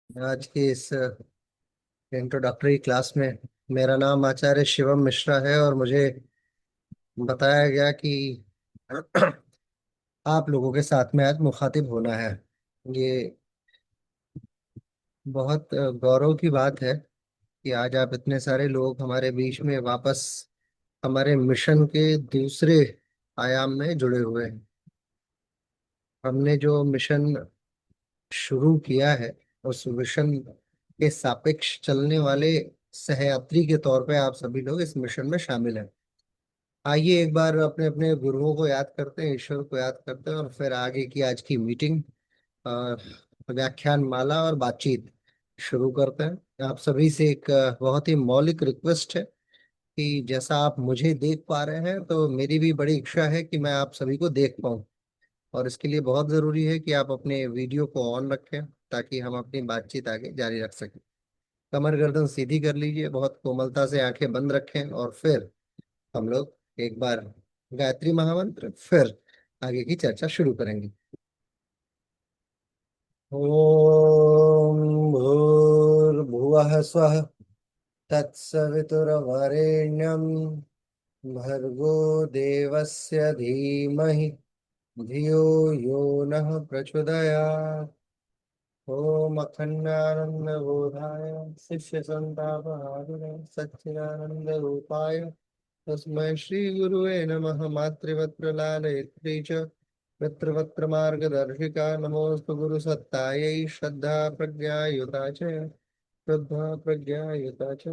आज की इस इंट्रोडक्टरी क्लास में मेरा नाम आचार्य शिवम मिश्रा है और मुझे बताया गया कि आप लोगों के साथ में आज मुखातिब होना है। ये बहुत गौरव की बात है कि आज आप इतने सारे लोग हमारे बीच में वापस हमारे मिशन के दूसरे आयाम में जुड़े हुए हैं। हमने जो मिशन शुरू किया है उस मिशन के सापेक्ष चलने वाले सहयात्री के तौर पे आप सभी लोग इस मिशन में शामिल हैं। आइए एक बार अपने अपने गुरुओं को याद करते हैं, ईश्वर को याद करते हैं और फिर आगे की आज की मीटिंग, व्याख्यान माला और बातचीत शुरू करते हैं। आप सभी से एक बहुत ही मौलिक रिक्वेस्ट है कि जैसा आप मुझे देख पा रहे हैं तो मेरी भी बड़ी इच्छा है कि मैं आप सभी को देख पाऊँ। और इसके लिए बहुत ज़रूरी है कि आप अपने वीडियो को ऑन रखें ताकि हम अपनी बातचीत आगे जारी रख सकें। कमर गर्दन सीधी कर लीजिए, बहुत कोमलता से आंखें बंद रखें और फिर हम लोग एक बार गायत्री महामंत्र, फिर आगे की चर्चा शुरू करेंगे। ओम भूर्भुवः स्वः तत्सवितुर्वरेण्यं भर्गो देवस्य धीमहि धियो यो नः प्रचोदयात्। ओम अखंडानंदबोधाय शिष्य संतापहारिणे सच्चिदानंद रूपाय तस्मै श्री गुरुवे नमः। मातृवत् प्रलालयित्री च पितृवक्त्र मार्गदर्शिका नमोस्तु गुरु सत्तायै श्रद्धा प्रज्ञायुता च श्रद्धा प्रज्ञायुता च।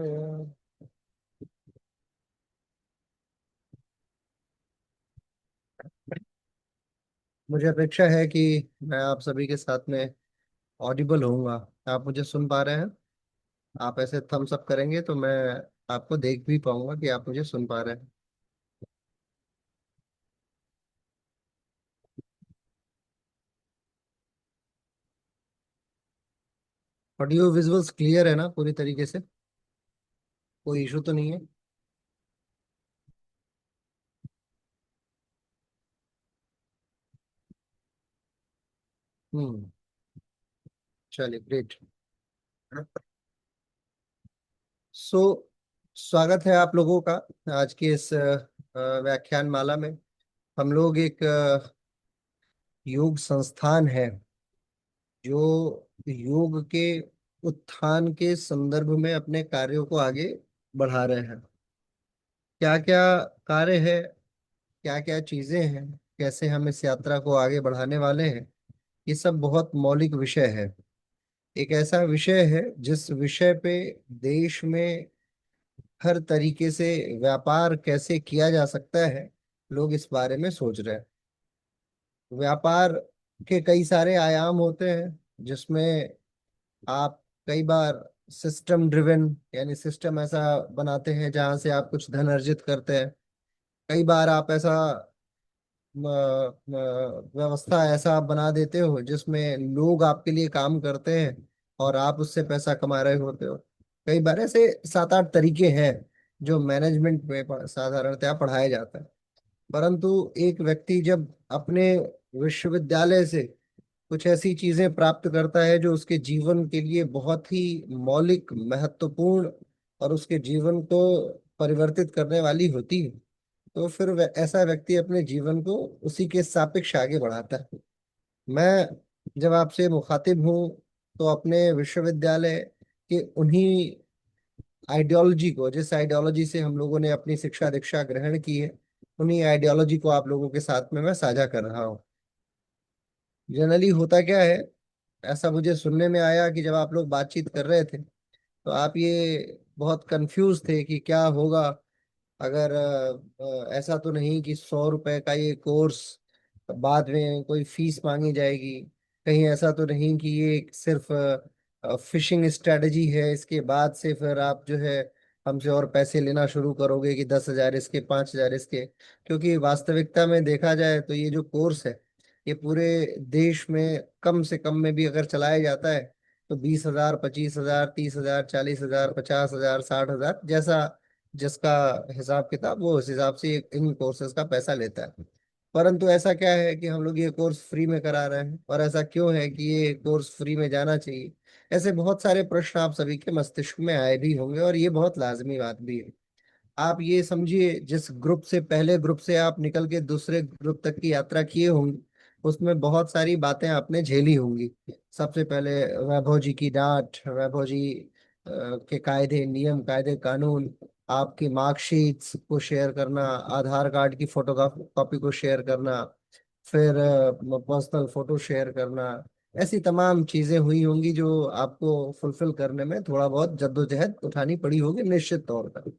मुझे अपेक्षा है कि मैं आप सभी के साथ में ऑडिबल होऊंगा। आप मुझे सुन पा रहे हैं? आप ऐसे थम्स अप करेंगे तो मैं आपको देख भी पाऊंगा कि आप मुझे सुन पा रहे हैं। ऑडियो विजुअल्स क्लियर है ना पूरी तरीके से? कोई इशू तो नहीं है? हम्म। चलिए, ग्रेट। सो स्वागत है आप लोगों का आज के इस व्याख्यान माला में। हम लोग एक योग संस्थान है जो योग के उत्थान के संदर्भ में अपने कार्यों को आगे बढ़ा रहे हैं। क्या क्या कार्य है, क्या क्या चीजें हैं, कैसे हम इस यात्रा को आगे बढ़ाने वाले हैं, ये सब बहुत मौलिक विषय है। एक ऐसा विषय है जिस विषय पे देश में हर तरीके से व्यापार कैसे किया जा सकता है, लोग इस बारे में सोच रहे हैं। व्यापार के कई सारे आयाम होते हैं जिसमें आप कई बार सिस्टम ड्रिवन, यानी सिस्टम ऐसा बनाते हैं जहां से आप कुछ धन अर्जित करते हैं। कई बार आप ऐसा व्यवस्था ऐसा आप बना देते हो जिसमें लोग आपके लिए काम करते हैं और आप उससे पैसा कमा रहे होते हो। कई बार ऐसे सात आठ तरीके हैं जो मैनेजमेंट में साधारणतया पढ़ाया जाता है। परंतु एक व्यक्ति जब अपने विश्वविद्यालय से कुछ ऐसी चीजें प्राप्त करता है जो उसके जीवन के लिए बहुत ही मौलिक, महत्वपूर्ण और उसके जीवन को परिवर्तित करने वाली होती है, तो फिर ऐसा व्यक्ति अपने जीवन को उसी के सापेक्ष आगे बढ़ाता है। मैं जब आपसे मुखातिब हूँ तो अपने विश्वविद्यालय के उन्हीं आइडियोलॉजी को, जिस आइडियोलॉजी से हम लोगों ने अपनी शिक्षा दीक्षा ग्रहण की है, उन्हीं आइडियोलॉजी को आप लोगों के साथ में मैं साझा कर रहा हूँ। जनरली होता क्या है, ऐसा मुझे सुनने में आया कि जब आप लोग बातचीत कर रहे थे तो आप ये बहुत कंफ्यूज थे कि क्या होगा अगर ऐसा तो नहीं कि 100 रुपए का ये कोर्स बाद में कोई फीस मांगी जाएगी। कहीं ऐसा तो नहीं कि ये सिर्फ फिशिंग स्ट्रेटजी है, इसके बाद से फिर आप जो है हमसे और पैसे लेना शुरू करोगे कि 10,000 इसके, 5,000 इसके। क्योंकि वास्तविकता में देखा जाए तो ये जो कोर्स है ये पूरे देश में कम से कम में भी अगर चलाया जाता है तो 20,000, 25,000, 30,000, 40,000, 50,000, 60,000, जैसा जिसका हिसाब किताब वो उस हिसाब से इन कोर्सेज का पैसा लेता है। परंतु ऐसा क्या है कि हम लोग ये कोर्स फ्री में करा रहे हैं, और ऐसा क्यों है कि ये कोर्स फ्री में जाना चाहिए? ऐसे बहुत सारे प्रश्न आप सभी के मस्तिष्क में आए भी होंगे, और ये बहुत लाजमी बात भी है। आप ये समझिए, जिस ग्रुप से, पहले ग्रुप से आप निकल के दूसरे ग्रुप तक की यात्रा किए होंगे, उसमें बहुत सारी बातें आपने झेली होंगी। सबसे पहले वैभव जी की डांट, वैभव जी के कायदे, नियम, कायदे, कानून, आपकी मार्कशीट्स को शेयर करना, आधार कार्ड की फोटो कॉपी को शेयर करना, फिर पर्सनल फोटो शेयर करना। ऐसी तमाम चीजें हुई होंगी जो आपको फुलफिल करने में थोड़ा बहुत जद्दोजहद उठानी पड़ी होगी, निश्चित तौर पर।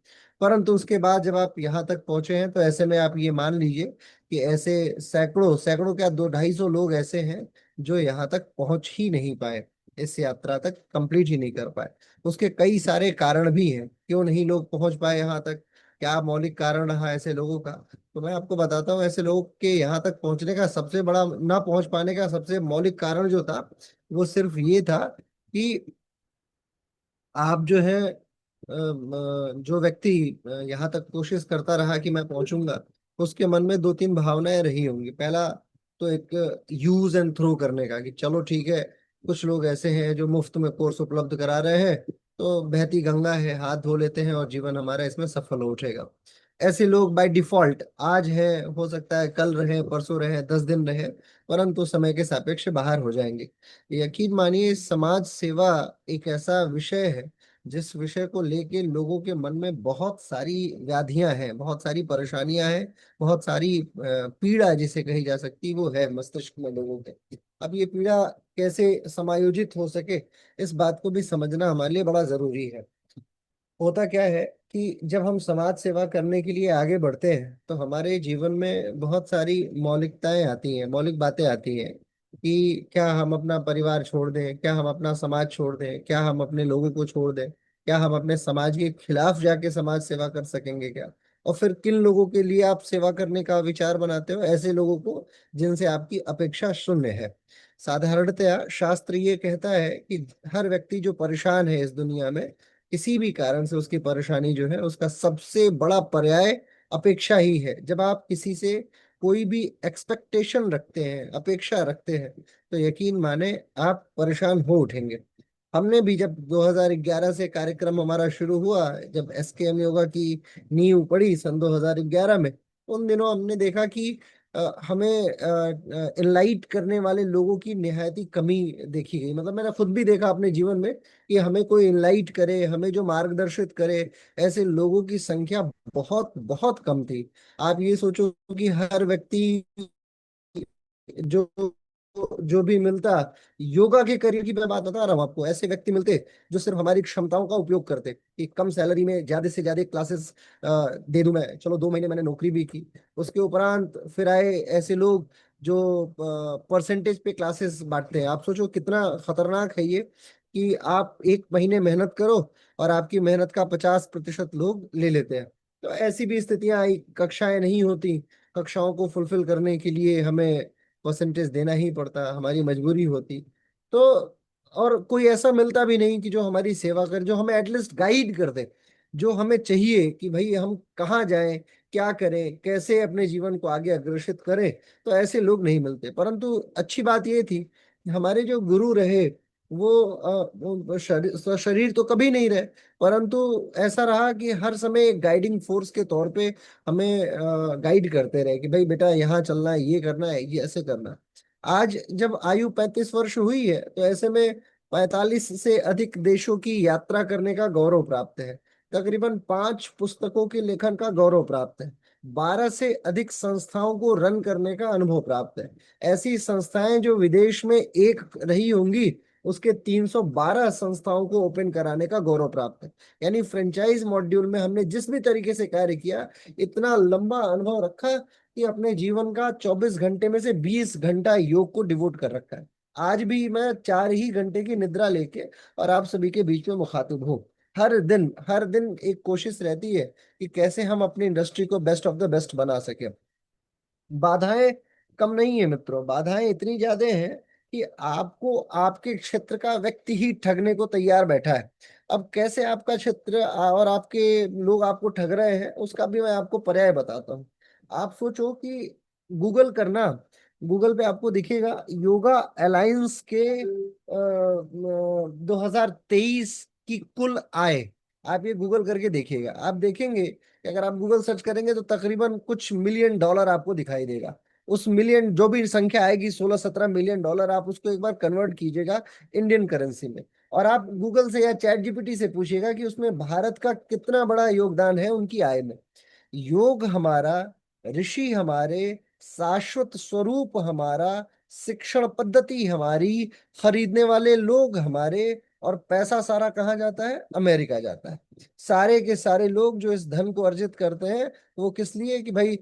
परंतु उसके बाद जब आप यहाँ तक पहुंचे हैं, तो ऐसे में आप ये मान लीजिए कि ऐसे सैकड़ों सैकड़ों क्या, 200-250 लोग ऐसे हैं जो यहाँ तक पहुंच ही नहीं पाए, इस यात्रा तक कंप्लीट ही नहीं कर पाए। उसके कई सारे कारण भी हैं, क्यों नहीं लोग पहुंच पाए यहाँ तक, क्या मौलिक कारण रहा ऐसे लोगों का। तो मैं आपको बताता हूँ, ऐसे लोग के यहाँ तक पहुंचने का सबसे बड़ा, ना पहुंच पाने का सबसे मौलिक कारण जो था, वो सिर्फ ये था कि आप जो है जो व्यक्ति यहाँ तक कोशिश करता रहा कि मैं पहुंचूंगा, उसके मन में दो तीन भावनाएं रही होंगी। पहला तो एक यूज एंड थ्रो करने का, कि चलो ठीक है, कुछ लोग ऐसे हैं जो मुफ्त में कोर्स उपलब्ध करा रहे हैं, तो बहती गंगा है, हाथ धो लेते हैं और जीवन हमारा इसमें सफल हो उठेगा। ऐसे लोग बाय डिफॉल्ट आज है, हो सकता है कल रहे, परसों रहे, 10 दिन रहे, परंतु समय के सापेक्ष बाहर हो जाएंगे। यकीन मानिए, समाज सेवा एक ऐसा विषय है जिस विषय को लेके लोगों के मन में बहुत सारी व्याधियां हैं, बहुत सारी परेशानियां हैं, बहुत सारी पीड़ा जिसे कही जा सकती, वो है मस्तिष्क में लोगों के। अब ये पीड़ा कैसे समायोजित हो सके, इस बात को भी समझना हमारे लिए बड़ा जरूरी है। होता क्या है कि जब हम समाज सेवा करने के लिए आगे बढ़ते हैं, तो हमारे जीवन में बहुत सारी मौलिकताएं आती हैं, मौलिक बातें आती हैं, कि क्या हम अपना परिवार छोड़ दें, क्या हम अपना समाज छोड़ दें, क्या हम अपने लोगों को छोड़ दें, क्या हम अपने समाज के खिलाफ जाके समाज सेवा कर सकेंगे क्या? और फिर किन लोगों के लिए आप सेवा करने का विचार बनाते हो? ऐसे लोगों को जिनसे आपकी अपेक्षा शून्य है। साधारणतया शास्त्र ये कहता है कि हर व्यक्ति जो परेशान है इस दुनिया में, किसी भी कारण से उसकी परेशानी जो है, उसका सबसे बड़ा पर्याय अपेक्षा ही है। जब आप किसी से कोई भी एक्सपेक्टेशन रखते हैं, अपेक्षा रखते हैं, तो यकीन माने आप परेशान हो उठेंगे। हमने भी जब 2011 से कार्यक्रम हमारा शुरू हुआ, जब एसकेएम योगा की नींव पड़ी सन 2011 में, उन दिनों हमने देखा कि हमें इनलाइट करने वाले लोगों की निहायती कमी देखी गई। मतलब मैंने खुद भी देखा अपने जीवन में कि हमें कोई इनलाइट करे, हमें जो मार्गदर्शित करे, ऐसे लोगों की संख्या बहुत बहुत कम थी। आप ये सोचो कि हर व्यक्ति जो जो भी मिलता, योगा के करियर की मैं बात बता रहा हूँ आपको, ऐसे व्यक्ति मिलते जो सिर्फ हमारी क्षमताओं का उपयोग करते, कि कम सैलरी में ज्यादा से ज्यादा क्लासेस दे दूं मैं। चलो 2 महीने मैंने नौकरी भी की, उसके उपरांत फिर आए ऐसे लोग जो परसेंटेज पे क्लासेस बांटते हैं। आप सोचो कितना खतरनाक है ये, कि आप एक महीने मेहनत करो और आपकी मेहनत का 50% लोग ले लेते हैं। तो ऐसी भी स्थितियां आई, कक्षाएं नहीं होती, कक्षाओं को फुलफिल करने के लिए हमें परसेंटेज देना ही पड़ता, हमारी मजबूरी होती। तो और कोई ऐसा मिलता भी नहीं कि जो हमारी सेवा करे, जो हमें एटलीस्ट गाइड कर दे, जो हमें चाहिए कि भाई हम कहाँ जाएं, क्या करें, कैसे अपने जीवन को आगे अग्रसित करें। तो ऐसे लोग नहीं मिलते। परंतु अच्छी बात ये थी कि हमारे जो गुरु रहे, वो शरीर तो कभी नहीं रहे, परंतु ऐसा रहा कि हर समय एक गाइडिंग फोर्स के तौर पे हमें गाइड करते रहे कि भाई बेटा यहाँ चलना है, ये करना है, ये ऐसे करना है। आज जब आयु 35 वर्ष हुई है, तो ऐसे में 45 से अधिक देशों की यात्रा करने का गौरव प्राप्त है। तकरीबन 5 पुस्तकों के लेखन का गौरव प्राप्त है। 12 से अधिक संस्थाओं को रन करने का अनुभव प्राप्त है। ऐसी संस्थाएं जो विदेश में एक रही होंगी, उसके 312 संस्थाओं को ओपन कराने का गौरव प्राप्त है। यानी फ्रेंचाइज मॉड्यूल में हमने जिस भी तरीके से कार्य किया, इतना लंबा अनुभव रखा कि अपने जीवन का 24 घंटे में से 20 घंटा योग को डिवोट कर रखा है। आज भी मैं 4 ही घंटे की निद्रा लेके और आप सभी के बीच में मुखातिब हूँ। हर दिन एक कोशिश रहती है कि कैसे हम अपनी इंडस्ट्री को बेस्ट ऑफ द बेस्ट बना सके। बाधाएं कम नहीं है मित्रों, बाधाएं इतनी ज्यादा हैं कि आपको आपके क्षेत्र का व्यक्ति ही ठगने को तैयार बैठा है। अब कैसे आपका क्षेत्र और आपके लोग आपको ठग रहे हैं, उसका भी मैं आपको पर्याय बताता हूँ। आप सोचो कि गूगल करना, गूगल पे आपको दिखेगा योगा अलायंस के 2023 की कुल आय। आप ये गूगल करके देखिएगा, आप देखेंगे कि अगर आप गूगल सर्च करेंगे तो तकरीबन कुछ मिलियन डॉलर आपको दिखाई देगा। उस मिलियन जो भी संख्या आएगी, 16-17 मिलियन डॉलर, आप उसको एक बार कन्वर्ट कीजिएगा इंडियन करेंसी में। और आप गूगल से या चैट जीपीटी से पूछिएगा कि उसमें भारत का कितना बड़ा योगदान है उनकी आय में। योग हमारा, ऋषि हमारे, शाश्वत स्वरूप हमारा, शिक्षण पद्धति हमारी, खरीदने वाले लोग हमारे, और पैसा सारा कहाँ जाता है? अमेरिका जाता है। सारे के सारे लोग जो इस धन को अर्जित करते हैं, वो किस लिए? कि भाई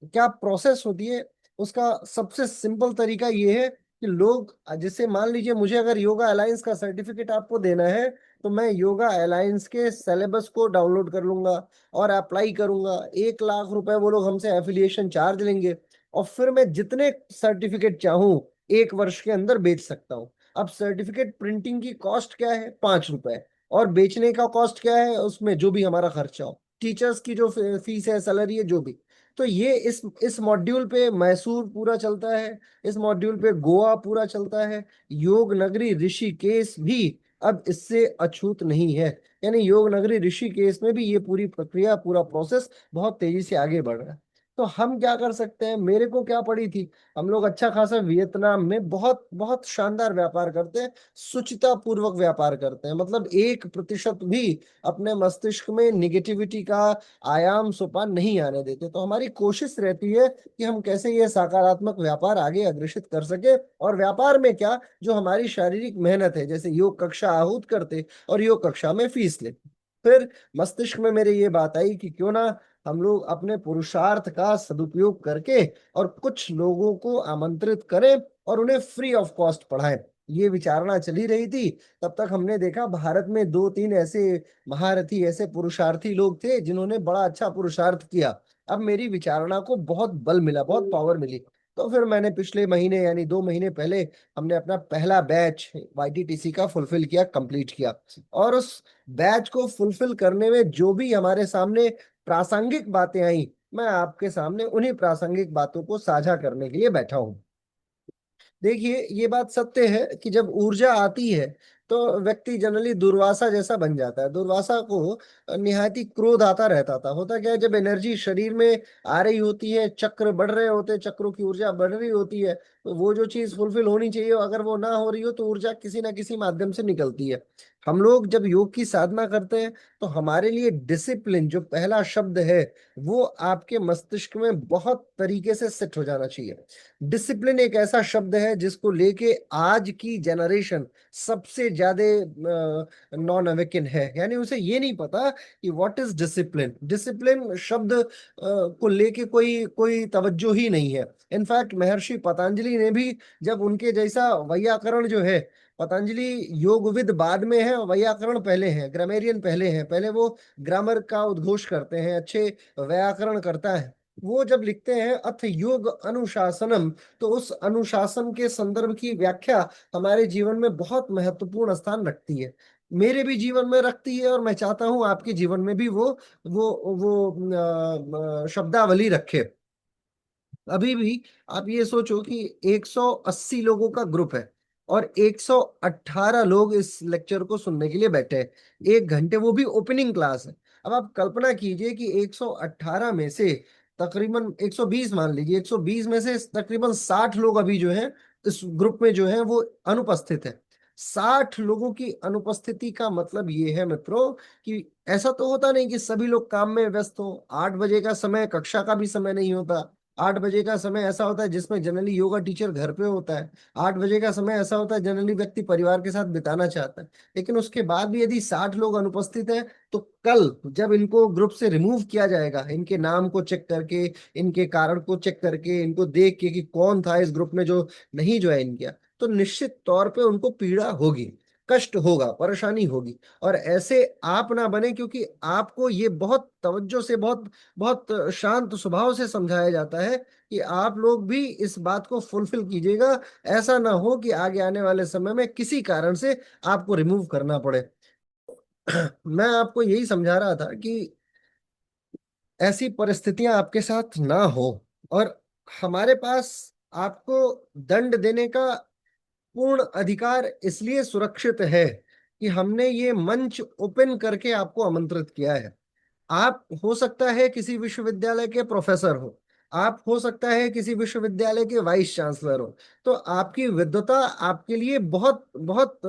क्या प्रोसेस होती है उसका? सबसे सिंपल तरीका ये है कि लोग, जैसे मान लीजिए मुझे अगर योगा अलायंस का सर्टिफिकेट आपको देना है, तो मैं योगा अलायंस के सिलेबस को डाउनलोड कर लूंगा और अप्लाई करूंगा। 1 लाख रुपए वो लोग हमसे एफिलिएशन चार्ज लेंगे, और फिर मैं जितने सर्टिफिकेट चाहूं 1 वर्ष के अंदर बेच सकता हूं। अब सर्टिफिकेट प्रिंटिंग की कॉस्ट क्या है? 5 रुपए। और बेचने का कॉस्ट क्या है? उसमें जो भी हमारा खर्चा हो, टीचर्स की जो फीस है, सैलरी है, जो भी। तो ये इस मॉड्यूल पे मैसूर पूरा चलता है, इस मॉड्यूल पे गोवा पूरा चलता है, योग नगरी ऋषिकेश भी अब इससे अछूत नहीं है। यानी योग नगरी ऋषिकेश में भी ये पूरी प्रक्रिया, पूरा प्रोसेस बहुत तेजी से आगे बढ़ रहा है। तो हम क्या कर सकते हैं? मेरे को क्या पड़ी थी, हम लोग अच्छा खासा वियतनाम में बहुत बहुत शानदार व्यापार करते हैं, शुचिता पूर्वक व्यापार करते हैं, मतलब 1% भी अपने मस्तिष्क में निगेटिविटी का आयाम सोपान नहीं आने देते। तो हमारी कोशिश रहती है कि हम कैसे ये सकारात्मक व्यापार आगे अग्रेसित कर सके। और व्यापार में क्या, जो हमारी शारीरिक मेहनत है, जैसे योग कक्षा आहूत करते और योग कक्षा में फीस लेते। फिर मस्तिष्क में मेरे ये बात आई कि क्यों ना हम लोग अपने पुरुषार्थ का सदुपयोग करके और कुछ लोगों को आमंत्रित करें और उन्हें फ्री ऑफ कॉस्ट पढ़ाएं। ये विचारणा चली रही थी। तब तक हमने देखा भारत में 2-3 ऐसे महारथी, ऐसे पुरुषार्थी लोग थे जिन्होंने बड़ा अच्छा पुरुषार्थ किया। अब मेरी विचारणा को बहुत बल मिला, बहुत पावर मिली। तो फिर मैंने पिछले महीने, यानी 2 महीने पहले, हमने अपना पहला बैच वाईटीटीसी का फुलफिल किया, कंप्लीट किया। और उस बैच को फुलफिल करने में जो भी हमारे सामने प्रासंगिक बातें आई, मैं आपके सामने उन्हीं प्रासंगिक बातों को साझा करने के लिए बैठा हूं। देखिए, ये बात सत्य है कि जब ऊर्जा आती है तो व्यक्ति जनरली दुर्वासा जैसा बन जाता है। दुर्वासा को निहायती क्रोध आता रहता था। होता क्या है, जब एनर्जी शरीर में आ रही होती है, चक्र बढ़ रहे होते हैं, चक्रों की ऊर्जा बढ़ रही होती है, तो वो जो चीज फुलफिल होनी चाहिए, अगर वो ना हो रही हो तो ऊर्जा किसी ना किसी माध्यम से निकलती है। हम लोग जब योग की साधना करते हैं तो हमारे लिए डिसिप्लिन जो पहला शब्द है, वो आपके मस्तिष्क में बहुत तरीके से सेट हो जाना चाहिए। डिसिप्लिन एक ऐसा शब्द है जिसको लेके आज की जनरेशन सबसे ज्यादा नॉन अवेकन है। यानी उसे ये नहीं पता कि व्हाट इज डिसिप्लिन। डिसिप्लिन शब्द को लेके कोई कोई तवज्जो ही नहीं है। इनफैक्ट महर्षि पतंजलि ने भी, जब उनके जैसा वैयाकरण जो है, पतंजलि योगविद बाद में है, वैयाकरण पहले है, ग्रामेरियन पहले है, पहले वो ग्रामर का उद्घोष करते हैं, अच्छे व्याकरण करता है। वो जब लिखते हैं अथ योग अनुशासनम, तो उस अनुशासन के संदर्भ की व्याख्या हमारे जीवन में बहुत महत्वपूर्ण स्थान रखती है। मेरे भी जीवन में रखती है, और मैं चाहता हूं आपके जीवन में भी वो शब्दावली रखे। अभी भी आप ये सोचो कि 180 लोगों का ग्रुप है और 118 लोग इस लेक्चर को सुनने के लिए बैठे हैं। 1 घंटे, वो भी ओपनिंग क्लास है। अब आप कल्पना कीजिए कि 118 में से तकरीबन 120, मान लीजिए 120 में से तकरीबन 60 लोग अभी जो है इस ग्रुप में जो है वो अनुपस्थित है। 60 लोगों की अनुपस्थिति का मतलब ये है मित्रों कि ऐसा तो होता नहीं कि सभी लोग काम में व्यस्त हो। 8 बजे का समय कक्षा का भी समय नहीं होता। 8 बजे का समय ऐसा होता है जिसमें जनरली योगा टीचर घर पे होता है। 8 बजे का समय ऐसा होता है जनरली व्यक्ति परिवार के साथ बिताना चाहता है। लेकिन उसके बाद भी यदि 60 लोग अनुपस्थित हैं, तो कल जब इनको ग्रुप से रिमूव किया जाएगा, इनके नाम को चेक करके, इनके कारण को चेक करके, इनको देख के कि कौन था इस ग्रुप में जो नहीं ज्वाइन किया, तो निश्चित तौर पे उनको पीड़ा होगी, कष्ट होगा, परेशानी होगी। और ऐसे आप ना बने, क्योंकि आपको ये बहुत तवज्जो से, बहुत बहुत शांत स्वभाव से समझाया जाता है कि आप लोग भी इस बात को फुलफिल कीजिएगा। ऐसा ना हो कि आगे आने वाले समय में किसी कारण से आपको रिमूव करना पड़े। मैं आपको यही समझा रहा था कि ऐसी परिस्थितियां आपके साथ ना हो। और हमारे पास आपको दंड देने का पूर्ण अधिकार इसलिए सुरक्षित है कि हमने ये मंच ओपन करके आपको आमंत्रित किया है। आप हो सकता है किसी विश्वविद्यालय के प्रोफेसर हो, आप हो सकता है किसी विश्वविद्यालय के वाइस चांसलर हो, तो आपकी विद्वता आपके लिए बहुत बहुत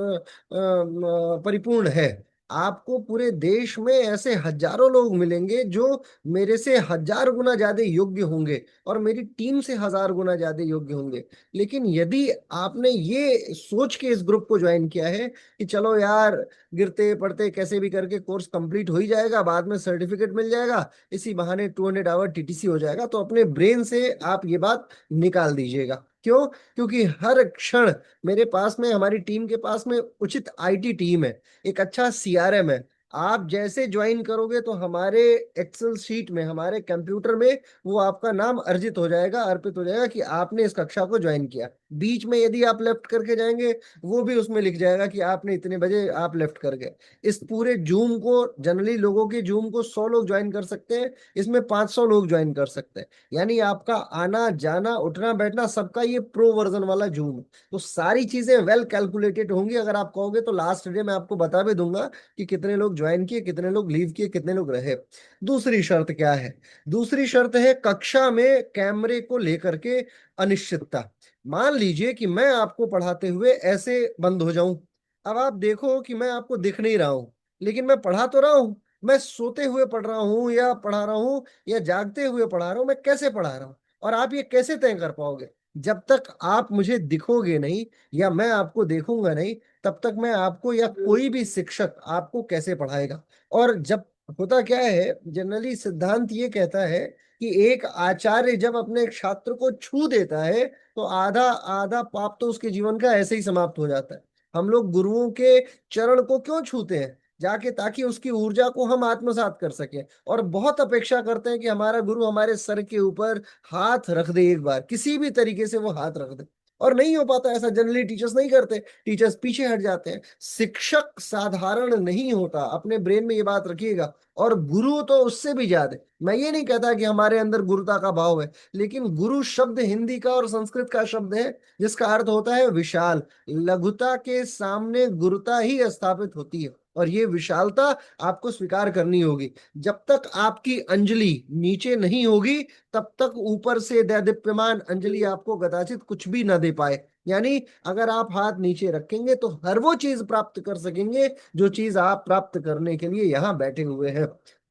परिपूर्ण है। आपको पूरे देश में ऐसे हजारों लोग मिलेंगे जो मेरे से हजार गुना ज्यादा योग्य होंगे और मेरी टीम से हजार गुना ज्यादा योग्य होंगे। लेकिन यदि आपने ये सोच के इस ग्रुप को ज्वाइन किया है कि चलो यार, गिरते पड़ते कैसे भी करके कोर्स कंप्लीट हो ही जाएगा, बाद में सर्टिफिकेट मिल जाएगा, इसी बहाने 200 आवर टीटीसी हो जाएगा, तो अपने ब्रेन से आप ये बात निकाल दीजिएगा। क्यों? क्योंकि हर क्षण मेरे पास में, हमारी टीम के पास में उचित आईटी टीम है, एक अच्छा सीआरएम है। आप जैसे ज्वाइन करोगे तो हमारे एक्सेल शीट में, हमारे कंप्यूटर में वो आपका नाम अर्जित हो जाएगा, अर्पित हो जाएगा कि आपने इस कक्षा को ज्वाइन किया। बीच में यदि आप लेफ्ट करके जाएंगे, वो भी उसमें लिख जाएगा कि आपने इतने बजे आप लेफ्ट कर गए। इस पूरे जूम को, जनरली लोगों के जूम को 100 लोग ज्वाइन कर सकते हैं, इसमें 500 लोग ज्वाइन कर सकते हैं। यानी आपका आना जाना उठना बैठना सबका ये प्रो वर्जन वाला जूम है। तो सारी चीजें वेल कैलकुलेटेड होंगी। अगर आप कहोगे तो लास्ट डे मैं आपको बता भी दूंगा कि कितने लोग ज्वाइन किए, कितने लोग लीव किए, कितने लोग रहे। दूसरी शर्त क्या है? दूसरी शर्त है कक्षा में कैमरे को लेकर के अनिश्चितता। मान लीजिए कि मैं आपको पढ़ाते हुए ऐसे बंद हो जाऊं, अब आप देखो कि मैं आपको दिख नहीं रहा हूं, लेकिन मैं पढ़ा तो रहा हूं। मैं सोते हुए पढ़ रहा हूं या पढ़ा रहा हूं या जागते हुए पढ़ा रहा हूं, मैं कैसे पढ़ा रहा हूं? और आप ये कैसे तय कर पाओगे? जब तक आप मुझे दिखोगे नहीं या मैं आपको देखूंगा नहीं, तब तक मैं आपको या कोई भी शिक्षक आपको कैसे पढ़ाएगा? और जब होता क्या है, जनरली सिद्धांत ये कहता है कि एक आचार्य जब अपने एक छात्र को छू देता है तो आधा आधा पाप तो उसके जीवन का ऐसे ही समाप्त हो जाता है। हम लोग गुरुओं के चरण को क्यों छूते हैं? जाके, ताकि उसकी ऊर्जा को हम आत्मसात कर सकें। और बहुत अपेक्षा करते हैं कि हमारा गुरु हमारे सर के ऊपर हाथ रख दे, एक बार किसी भी तरीके से वो हाथ रख दे। और नहीं हो पाता ऐसा, जनरली टीचर्स नहीं करते, टीचर्स पीछे हट जाते हैं। शिक्षक साधारण नहीं होता, अपने ब्रेन में ये बात रखिएगा। और गुरु तो उससे भी ज्यादा। मैं ये नहीं कहता कि हमारे अंदर गुरुता का भाव है, लेकिन गुरु शब्द हिंदी का और संस्कृत का शब्द है जिसका अर्थ होता है विशाल। लघुता के सामने गुरुता ही स्थापित होती है, और ये विशालता आपको स्वीकार करनी होगी। जब तक आपकी अंजलि नीचे नहीं होगी, तब तक ऊपर से दैदीप्यमान अंजलि आपको कदाचित कुछ भी ना दे पाए। यानी अगर आप हाथ नीचे रखेंगे तो हर वो चीज प्राप्त कर सकेंगे जो चीज आप प्राप्त करने के लिए यहाँ बैठे हुए हैं।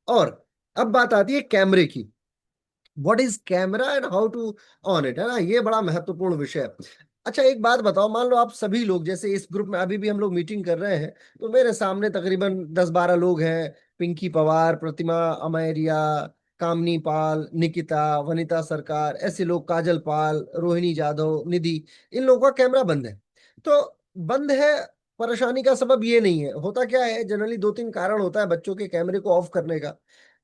और अब बात आती है कैमरे की। What is camera and how to on it, है ना? ये बड़ा महत्वपूर्ण विषय है। अच्छा, एक बात बताओ, मान लो आप सभी लोग, जैसे इस ग्रुप में अभी भी हम लोग मीटिंग कर रहे हैं, तो मेरे सामने तकरीबन 10-12 लोग हैं। पिंकी पवार, प्रतिमा अमैरिया, कामनी पाल, निकिता, वनिता सरकार, ऐसे लोग, काजल पाल, रोहिणी जाधव, निधि, इन लोगों का कैमरा बंद है। तो बंद है, परेशानी का सबब ये नहीं है। होता क्या है, जनरली 2-3 कारण होता है बच्चों के कैमरे को ऑफ करने का।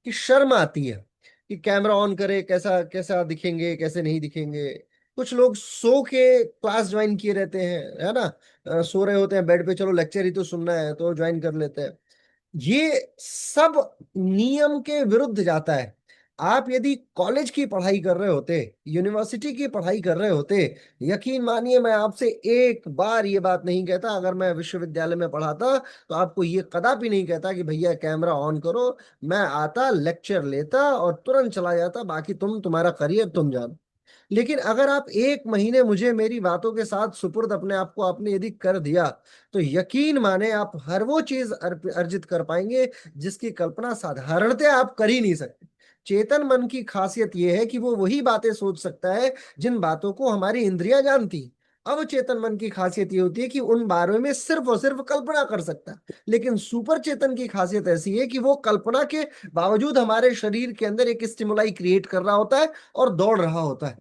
कि शर्म आती है कि कैमरा ऑन करे, कैसा कैसा दिखेंगे, कैसे नहीं दिखेंगे। कुछ लोग सो के क्लास ज्वाइन किए रहते हैं, है ना? सो रहे होते हैं बेड पे, चलो लेक्चर ही तो सुनना है तो ज्वाइन कर लेते हैं। ये सब नियम के विरुद्ध जाता है। आप यदि कॉलेज की पढ़ाई कर रहे होते, यूनिवर्सिटी की पढ़ाई कर रहे होते, यकीन मानिए, मैं आपसे एक बार ये बात नहीं कहता, अगर मैं विश्वविद्यालय में पढ़ाता तो आपको ये कदापि नहीं कहता कि भैया कैमरा ऑन करो। मैं आता, लेक्चर लेता और तुरंत चला जाता, बाकी तुम्हारा करियर तुम जानो। लेकिन अगर आप एक महीने मुझे मेरी बातों के साथ सुपुर्द अपने आप को आपने यदि कर दिया, तो यकीन माने आप हर वो चीज अर्जित कर पाएंगे जिसकी कल्पना साधारणतः आप कर ही नहीं सकते। चेतन मन की खासियत यह है कि वो वही बातें सोच सकता है जिन बातों को हमारी इंद्रियां जानती। अब चेतन मन की खासियत ये होती है कि उन बारे में सिर्फ और सिर्फ कल्पना कर सकता है। लेकिन सुपर चेतन की खासियत ऐसी है कि वो कल्पना के बावजूद हमारे शरीर के अंदर एक स्टिमुलाई क्रिएट कर रहा होता है और दौड़ रहा होता है।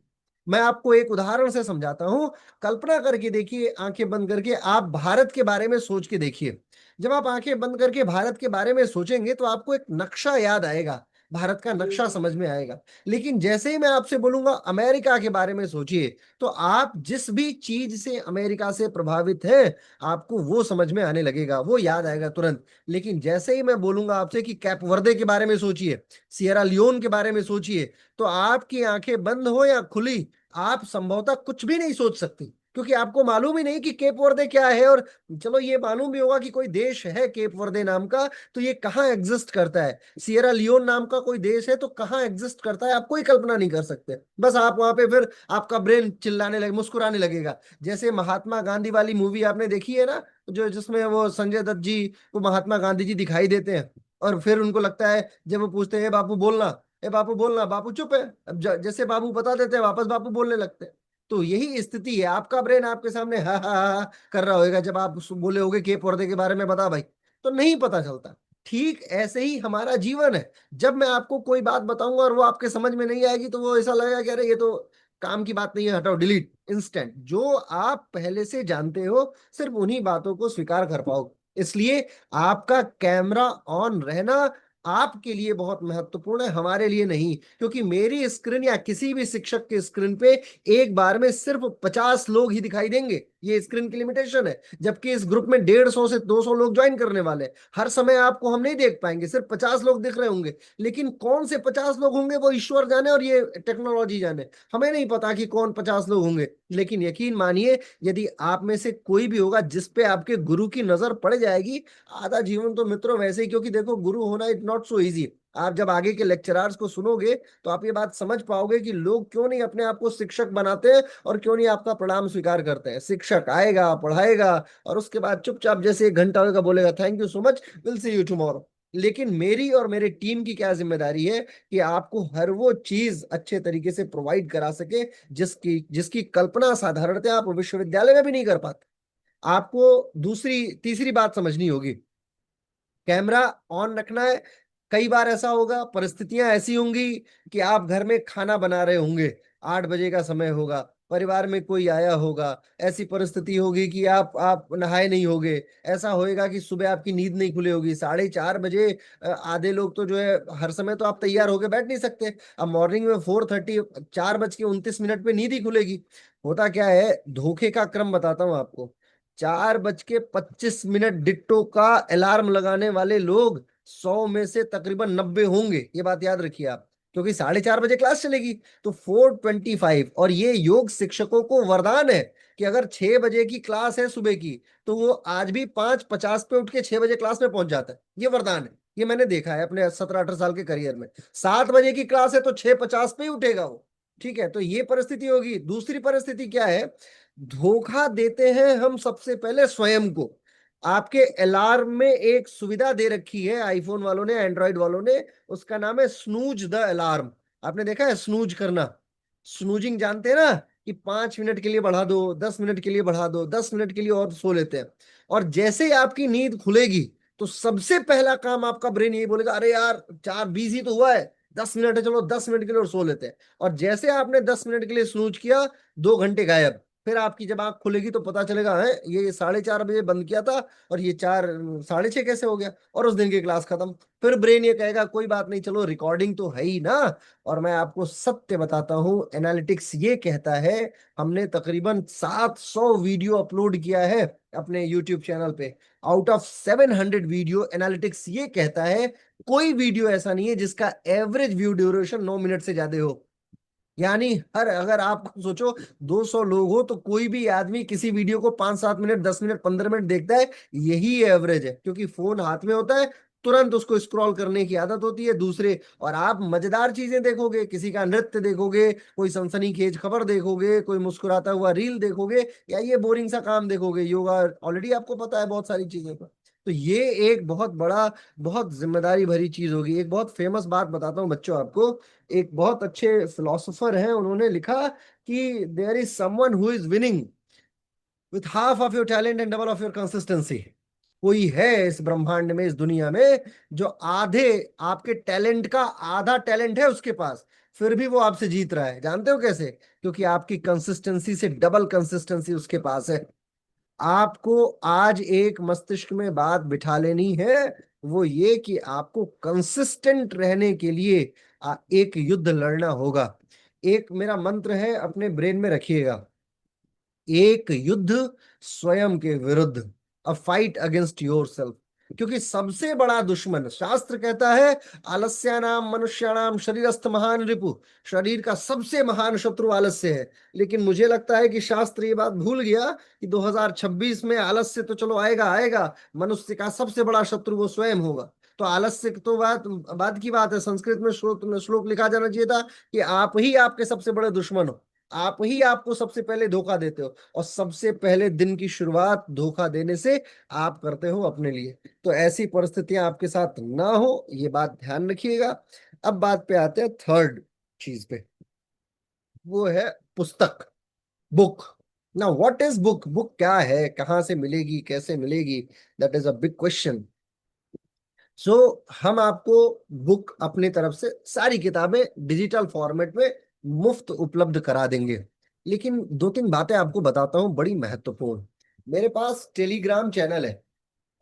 मैं आपको एक उदाहरण से समझाता हूं। कल्पना करके देखिए, आंखें बंद करके आप भारत के बारे में सोच के देखिए। जब आप आंखें बंद करके भारत के बारे में सोचेंगे तो आपको एक नक्शा याद आएगा। भारत का नक्शा समझ में आएगा। लेकिन जैसे ही मैं आपसे बोलूंगा अमेरिका के बारे में सोचिए, तो आप जिस भी चीज से अमेरिका से प्रभावित है, आपको वो समझ में आने लगेगा, वो याद आएगा तुरंत। लेकिन जैसे ही मैं बोलूंगा आपसे कि कैप वर्दे के बारे में सोचिए, सियरा लियोन के बारे में सोचिए, तो आपकी आंखें बंद हो या खुली, आप संभवतः कुछ भी नहीं सोच सकती, क्योंकि आपको मालूम ही नहीं कि केप वर्दे क्या है। और चलो ये मालूम भी होगा कि कोई देश है केप वर्दे नाम का, तो ये कहाँ एग्जिस्ट करता है। सियरा लियोन नाम का कोई देश है तो कहाँ एग्जिस्ट करता है, आप कोई कल्पना नहीं कर सकते। बस आप वहां पे फिर आपका ब्रेन चिल्लाने लगे, मुस्कुराने लगेगा। जैसे महात्मा गांधी वाली मूवी आपने देखी है ना, जो जिसमें वो संजय दत्त जी को महात्मा गांधी जी दिखाई देते हैं, और फिर उनको लगता है, जब वो पूछते हैं बापू बोलना, ए बापू बोलना, बापू चुप है। अब जैसे बापू बता देते हैं, वापस बापू बोलने लगते हैं। तो यही स्थिति है, आपका ब्रेन आपके सामने हा हा हा कर रहा होगा जब आप बोले होगे के पर्दे के बारे में बता भाई, तो नहीं पता चलता। ठीक ऐसे ही हमारा जीवन है। जब मैं आपको कोई बात बताऊंगा और वो आपके समझ में नहीं आएगी, तो वो ऐसा लगेगा कि अरे ये तो काम की बात नहीं है, हटाओ, डिलीट, इंस्टेंट। जो आप पहले से जानते हो, सिर्फ उन्हीं बातों को स्वीकार कर पाओगे। इसलिए आपका कैमरा ऑन रहना आपके लिए बहुत महत्वपूर्ण है, हमारे लिए नहीं। क्योंकि मेरी स्क्रीन या किसी भी शिक्षक के स्क्रीन पे एक बार में सिर्फ 50 लोग ही दिखाई देंगे, ये स्क्रीन की लिमिटेशन है। जबकि इस ग्रुप में 150 से 200 लोग ज्वाइन करने वाले हैं। हर समय आपको हम नहीं देख पाएंगे, सिर्फ 50 लोग दिख रहे होंगे। लेकिन कौन से 50 लोग होंगे वो ईश्वर जाने और ये टेक्नोलॉजी जाने, हमें नहीं पता कि कौन 50 लोग होंगे। लेकिन यकीन मानिए, यदि आप में से कोई भी होगा जिस पे आपके गुरु की नजर पड़ जाएगी, आधा जीवन तो मित्रों वैसे ही। क्योंकि देखो, गुरु होना इज नॉट सो इजी। आप जब आगे के लेक्चरर्स को सुनोगे, तो आप ये बात समझ पाओगे कि लोग क्यों नहीं अपने आप को शिक्षक बनाते हैं, और क्यों नहीं आपका प्रणाम स्वीकार करते हैं। शिक्षक आएगा, पढ़ाएगा, और उसके बाद चुपचाप जैसे 1 घंटा होगा बोलेगा thank you so much, will see you tomorrow. लेकिन मेरी और मेरे टीम की क्या जिम्मेदारी है कि आपको हर वो चीज अच्छे तरीके से प्रोवाइड करा सके जिसकी जिसकी कल्पना साधारणतः आप विश्वविद्यालय में भी नहीं कर पाते। आपको दूसरी तीसरी बात समझनी होगी, कैमरा ऑन रखना है। कई बार ऐसा होगा, परिस्थितियां ऐसी होंगी कि आप घर में खाना बना रहे होंगे, 8 बजे का समय होगा, परिवार में कोई आया होगा, ऐसी परिस्थिति होगी कि आप नहाए नहीं होगे। ऐसा होएगा कि सुबह आपकी नींद नहीं खुली होगी 4:30 बजे। आधे लोग तो जो है, हर समय तो आप तैयार होके बैठ नहीं सकते। अब मॉर्निंग में 4:30, 4:29 पे नींद ही खुलेगी। होता क्या है, धोखे का क्रम बताता हूँ आपको। 4:25 डिट्टो का अलार्म लगाने वाले लोग 100 में से तकरीबन 90 होंगे, ये बात याद रखिए आप। क्योंकि 4:30 बजे क्लास चलेगी, तो 4:25। और ये योग शिक्षकों को वरदान है कि अगर 6 बजे की क्लास है सुबह की, तो वो आज भी 5:50 पे उठ के 6 बजे क्लास में पहुंच जाता है। ये वरदान है, ये मैंने देखा है अपने 17-18 साल के करियर में। 7 बजे की क्लास है तो 6:50 पे ही उठेगा वो। ठीक है, तो ये परिस्थिति होगी। दूसरी परिस्थिति क्या है, धोखा देते हैं हम सबसे पहले स्वयं को। आपके अलार्म में एक सुविधा दे रखी है आईफोन वालों ने, एंड्रॉइड वालों ने, उसका नाम है स्नूज द अलार्म। आपने देखा है स्नूज करना, स्नूजिंग जानते हैं ना, कि 5 मिनट के लिए बढ़ा दो, 10 मिनट के लिए बढ़ा दो, 10 मिनट के लिए और सो लेते हैं। और जैसे ही आपकी नींद खुलेगी, तो सबसे पहला काम आपका ब्रेन यही बोलेगा, अरे यार 4:20 ही तो हुआ है, 10 मिनट है, चलो 10 मिनट के लिए और सो लेते हैं। और जैसे आपने 10 मिनट के लिए स्नूज किया, 2 घंटे गायब। फिर आपकी जब आंख खुलेगी तो पता चलेगा है ये 4:30 बजे बंद किया था, और ये 6:30 कैसे हो गया, और उस दिन की क्लास खत्म। फिर ब्रेन ये कहेगा कोई बात नहीं, चलो रिकॉर्डिंग तो है ही ना। और मैं आपको सत्य बताता हूं, एनालिटिक्स ये कहता है, हमने तकरीबन 700 वीडियो अपलोड किया है अपने यूट्यूब चैनल पे। आउट ऑफ 700 वीडियो, एनालिटिक्स ये कहता है कोई वीडियो ऐसा नहीं है जिसका एवरेज व्यू ड्यूरेशन 9 मिनट से ज्यादा हो। यानी हर, अगर आप सोचो 200 लोग हो, तो कोई भी आदमी किसी वीडियो को 5-7 मिनट, 10 मिनट, 15 मिनट देखता है। यही एवरेज है, क्योंकि फोन हाथ में होता है, तुरंत उसको स्क्रॉल करने की आदत होती है दूसरे। और आप मजेदार चीजें देखोगे, किसी का नृत्य देखोगे, कोई सनसनीखेज खबर देखोगे, कोई मुस्कुराता हुआ रील देखोगे, या ये बोरिंग सा काम देखोगे, योगा ऑलरेडी आपको पता है बहुत सारी चीजें का। तो ये एक बहुत बड़ा, बहुत जिम्मेदारी भरी चीज होगी। एक बहुत फेमस बात बताता हूँ बच्चों आपको। एक बहुत अच्छे फिलोसोफर हैं, उन्होंने लिखा कि there is someone who is winning with half of your talent and double of your consistency. कोई है इस ब्रह्मांड में, इस दुनिया में, जो आधे आपके टैलेंट का आधा टैलेंट है उसके पास, फिर भी वो आपसे जीत रहा है। जानते हो कैसे? क्योंकि आपकी कंसिस्टेंसी से डबल कंसिस्टेंसी उसके पास है। आपको आज एक मस्तिष्क में बात बिठा लेनी है, वो ये कि आपको कंसिस्टेंट रहने के लिए एक युद्ध लड़ना होगा। एक मेरा मंत्र है, अपने ब्रेन में रखिएगा, एक युद्ध स्वयं के विरुद्ध, a fight against your self. क्योंकि सबसे बड़ा दुश्मन, शास्त्र कहता है, आलस्यानाम मनुष्याणाम शरीरस्थ महान रिपु, शरीर का सबसे महान शत्रु आलस्य है। लेकिन मुझे लगता है कि शास्त्र ये बात भूल गया कि 2026 में आलस्य तो चलो आएगा आएगा, मनुष्य का सबसे बड़ा शत्रु वो स्वयं होगा। तो आलस्य तो बात बात की बात है, संस्कृत में श्लोक श्लोक लिखा जाना चाहिए था कि आप ही आपके सबसे बड़े दुश्मन हो, आप ही आपको सबसे पहले धोखा देते हो, और सबसे पहले दिन की शुरुआत धोखा देने से आप करते हो अपने लिए। तो ऐसी परिस्थितियां आपके साथ ना हो, ये बात ध्यान रखिएगा। अब बात पे आते हैं थर्ड चीज पे, वो है पुस्तक, बुक। ना व्हाट इज बुक, बुक क्या है, कहाँ से मिलेगी, कैसे मिलेगी, that is a big question. So हम आपको बुक अपनी तरफ से सारी किताबें डिजिटल फॉर्मेट में मुफ्त उपलब्ध करा देंगे। लेकिन दो तीन बातें आपको बताता हूं बड़ी महत्वपूर्ण। मेरे पास टेलीग्राम चैनल है,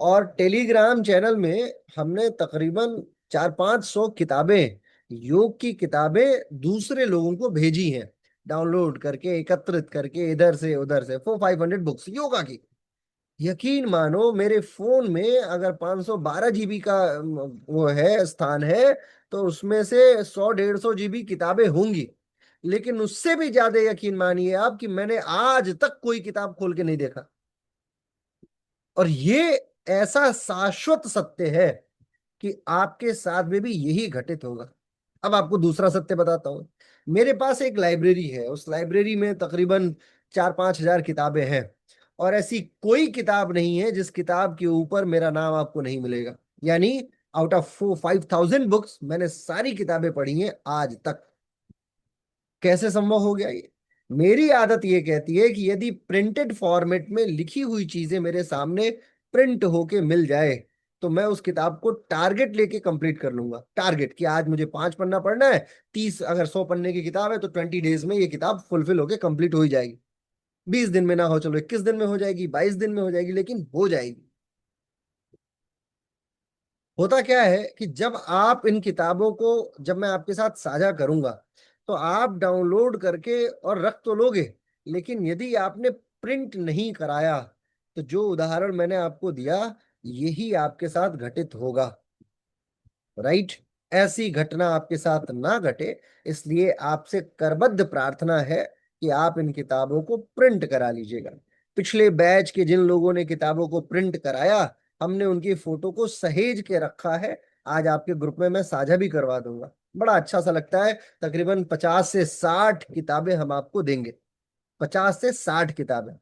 और टेलीग्राम चैनल में हमने तकरीबन 400-500 किताबें, योग की किताबें दूसरे लोगों को भेजी हैं, डाउनलोड करके एकत्रित करके इधर से उधर से, 400-500 बुक्स योगा की। यकीन मानो मेरे फोन में अगर 512 GB का वो है स्थान है, तो उसमें से 100-150 GB किताबें होंगी। लेकिन उससे भी ज्यादा यकीन मानिए आप कि मैंने आज तक कोई किताब खोल के नहीं देखा। और ये ऐसा शाश्वत सत्य है कि आपके साथ में भी यही घटित होगा। अब आपको दूसरा सत्य बताता हूं। मेरे पास एक लाइब्रेरी है, उस लाइब्रेरी में तकरीबन 4-5 हजार किताबें हैं, और ऐसी कोई किताब नहीं है जिस किताब के ऊपर मेरा नाम आपको नहीं मिलेगा। यानी आउट ऑफ 4-5 thousand बुक्स मैंने सारी किताबें पढ़ी हैं आज तक। कैसे संभव हो गया ये? मेरी आदत ये कहती है कि यदि प्रिंटेड फॉर्मेट में लिखी हुई चीजें मेरे सामने प्रिंट होके मिल जाए, तो मैं उस किताब को टारगेट लेके कंप्लीट कर लूंगा। टारगेट कि आज मुझे 5 पन्ना पढ़ना है, 30, अगर 100 पन्ने की किताब है तो 20 डेज में ये किताब फुलफिल होके कंप्लीट हो ही जाएगी। 20 दिन में ना हो, चलो 21 दिन में हो जाएगी, 22 दिन में हो जाएगी, लेकिन हो जाएगी। होता क्या है कि जब आप इन किताबों को, जब मैं आपके साथ साझा करूंगा, तो आप डाउनलोड करके और रख तो लोगे, लेकिन यदि आपने प्रिंट नहीं कराया, तो जो उदाहरण मैंने आपको दिया, यही आपके साथ घटित होगा। राइट? ऐसी घटना आपके साथ ना घटे, इसलिए आपसे करबद्ध प्रार्थना है कि आप इन किताबों को प्रिंट करा लीजिएगा। पिछले बैच के जिन लोगों ने किताबों को प्रिंट कराया, हमने उनकी फोटो को सहेज के रखा है। आज आपके ग्रुप में मैं साझा भी करवा दूंगा, बड़ा अच्छा सा लगता है। तकरीबन 50 से 60 किताबें हम आपको देंगे, 50 से 60 किताबें।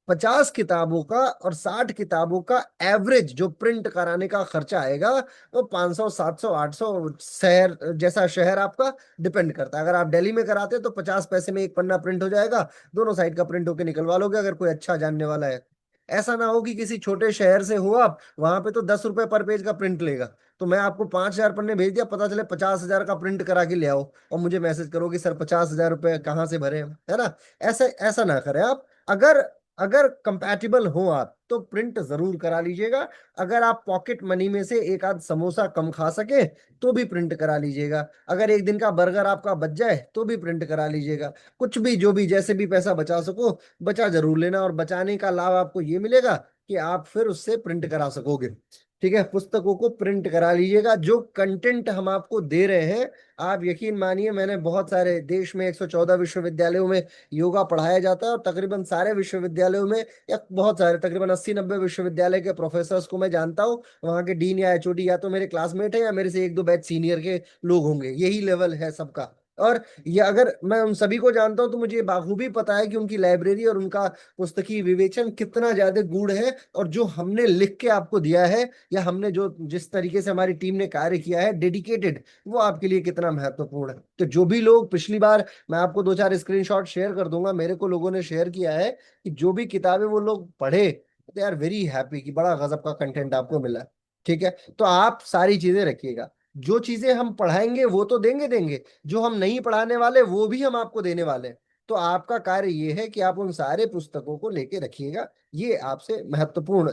50 किताबों का और 60 किताबों का एवरेज जो प्रिंट कराने का खर्चा आएगा, वो 500, 700, 800, शहर जैसा शहर आपका डिपेंड करता है। अगर आप दिल्ली में कराते हैं तो 50 पैसे में एक पन्ना प्रिंट हो जाएगा, दोनों साइड का प्रिंट होके निकलवा लोगे, अगर कोई अच्छा जानने वाला है। ऐसा ना हो कि किसी छोटे शहर से हो आप, वहां पे तो 10 रुपए पर पेज का प्रिंट लेगा, तो मैं आपको 5 हजार पन्ने भेज दिया, पता चले 50 हजार का प्रिंट करा के ले आओ, और मुझे मैसेज करो कि सर 50 हजार रुपए कहाँ से भरे हम, है ना? ऐसा ऐसा ना करें आप। अगर अगर कंपैटिबल हो आप तो प्रिंट जरूर करा लीजिएगा। अगर आप पॉकेट मनी में से एक आध समोसा कम खा सके तो भी प्रिंट करा लीजिएगा। अगर एक दिन का बर्गर आपका बच जाए तो भी प्रिंट करा लीजिएगा। कुछ भी, जो भी, जैसे भी पैसा बचा सको बचा जरूर लेना, और बचाने का लाभ आपको ये मिलेगा कि आप फिर उससे प्रिंट करा सकोगे। ठीक है? पुस्तकों को प्रिंट करा लीजिएगा। जो कंटेंट हम आपको दे रहे हैं, आप यकीन मानिए, मैंने बहुत सारे, देश में 114 विश्वविद्यालयों में योगा पढ़ाया जाता है, और तकरीबन सारे विश्वविद्यालयों में, या बहुत सारे, तकरीबन 80-90 विश्वविद्यालय के प्रोफेसर्स को मैं जानता हूँ। वहाँ के डीन या एचओडी या तो मेरे क्लासमेट है या मेरे से एक दो बैच सीनियर के लोग होंगे, यही लेवल है सबका। और ये, अगर मैं उन सभी को जानता हूं, तो मुझे ये बाखूबी पता है कि उनकी लाइब्रेरी और उनका पुस्तकीय विवेचन कितना ज्यादा गूढ़ है। और जो हमने लिख के आपको दिया है, या हमने जो, जिस तरीके से हमारी टीम ने कार्य किया है डेडिकेटेड, वो आपके लिए कितना महत्वपूर्ण है। तो जो भी लोग, पिछली बार मैं आपको 2-4 स्क्रीनशॉट शेयर कर दूंगा, मेरे को लोगों ने शेयर किया है कि जो भी किताबें वो लोग पढ़े, दे आर वेरी हैप्पी कि बड़ा गजब का कंटेंट आपको मिला है। ठीक है? तो आप सारी चीजें रखिएगा। जो चीजें हम पढ़ाएंगे वो तो देंगे देंगे, जो हम नहीं पढ़ाने वाले वो भी हम आपको देने वाले हैं। तो आपका कार्य ये है कि आप उन सारे पुस्तकों को लेके रखिएगा। ये आपसे महत्वपूर्ण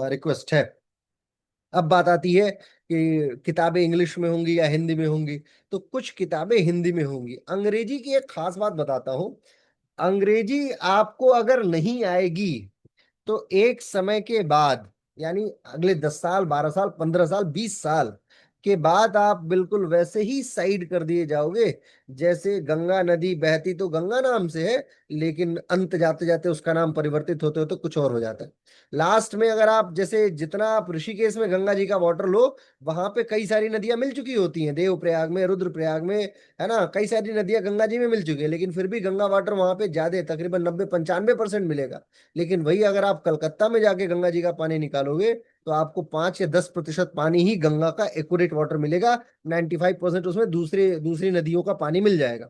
रिक्वेस्ट है। अब बात आती है कि किताबें इंग्लिश में होंगी या हिंदी में होंगी। तो कुछ किताबें हिंदी में होंगी। अंग्रेजी की एक खास बात बताता हूँ। अंग्रेजी आपको अगर नहीं आएगी तो एक समय के बाद, यानी अगले 10 साल, 12 साल, 15 साल, 20 साल के बाद आप बिल्कुल वैसे ही साइड कर दिए जाओगे। जैसे गंगा नदी बहती तो गंगा नाम से है, लेकिन अंत जाते जाते उसका नाम परिवर्तित होते होते कुछ और हो जाता है। लास्ट में अगर आप जैसे जितना आप ऋषिकेश में गंगा जी का वाटर लो, वहां पे कई सारी नदियां मिल चुकी होती हैं, देवप्रयाग में, रुद्रप्रयाग में, है ना, कई सारी नदियां गंगा जी में मिल चुकी है, लेकिन फिर भी गंगा वाटर वहां पे ज्यादा, तकरीबन 90-95% मिलेगा। लेकिन वही अगर आप कलकत्ता में जाके गंगा जी का पानी निकालोगे तो आपको 5 या 10% पानी ही गंगा का एक्यूरेट वाटर मिलेगा। 95% उसमें दूसरे दूसरी नदियों का पानी मिल जाएगा।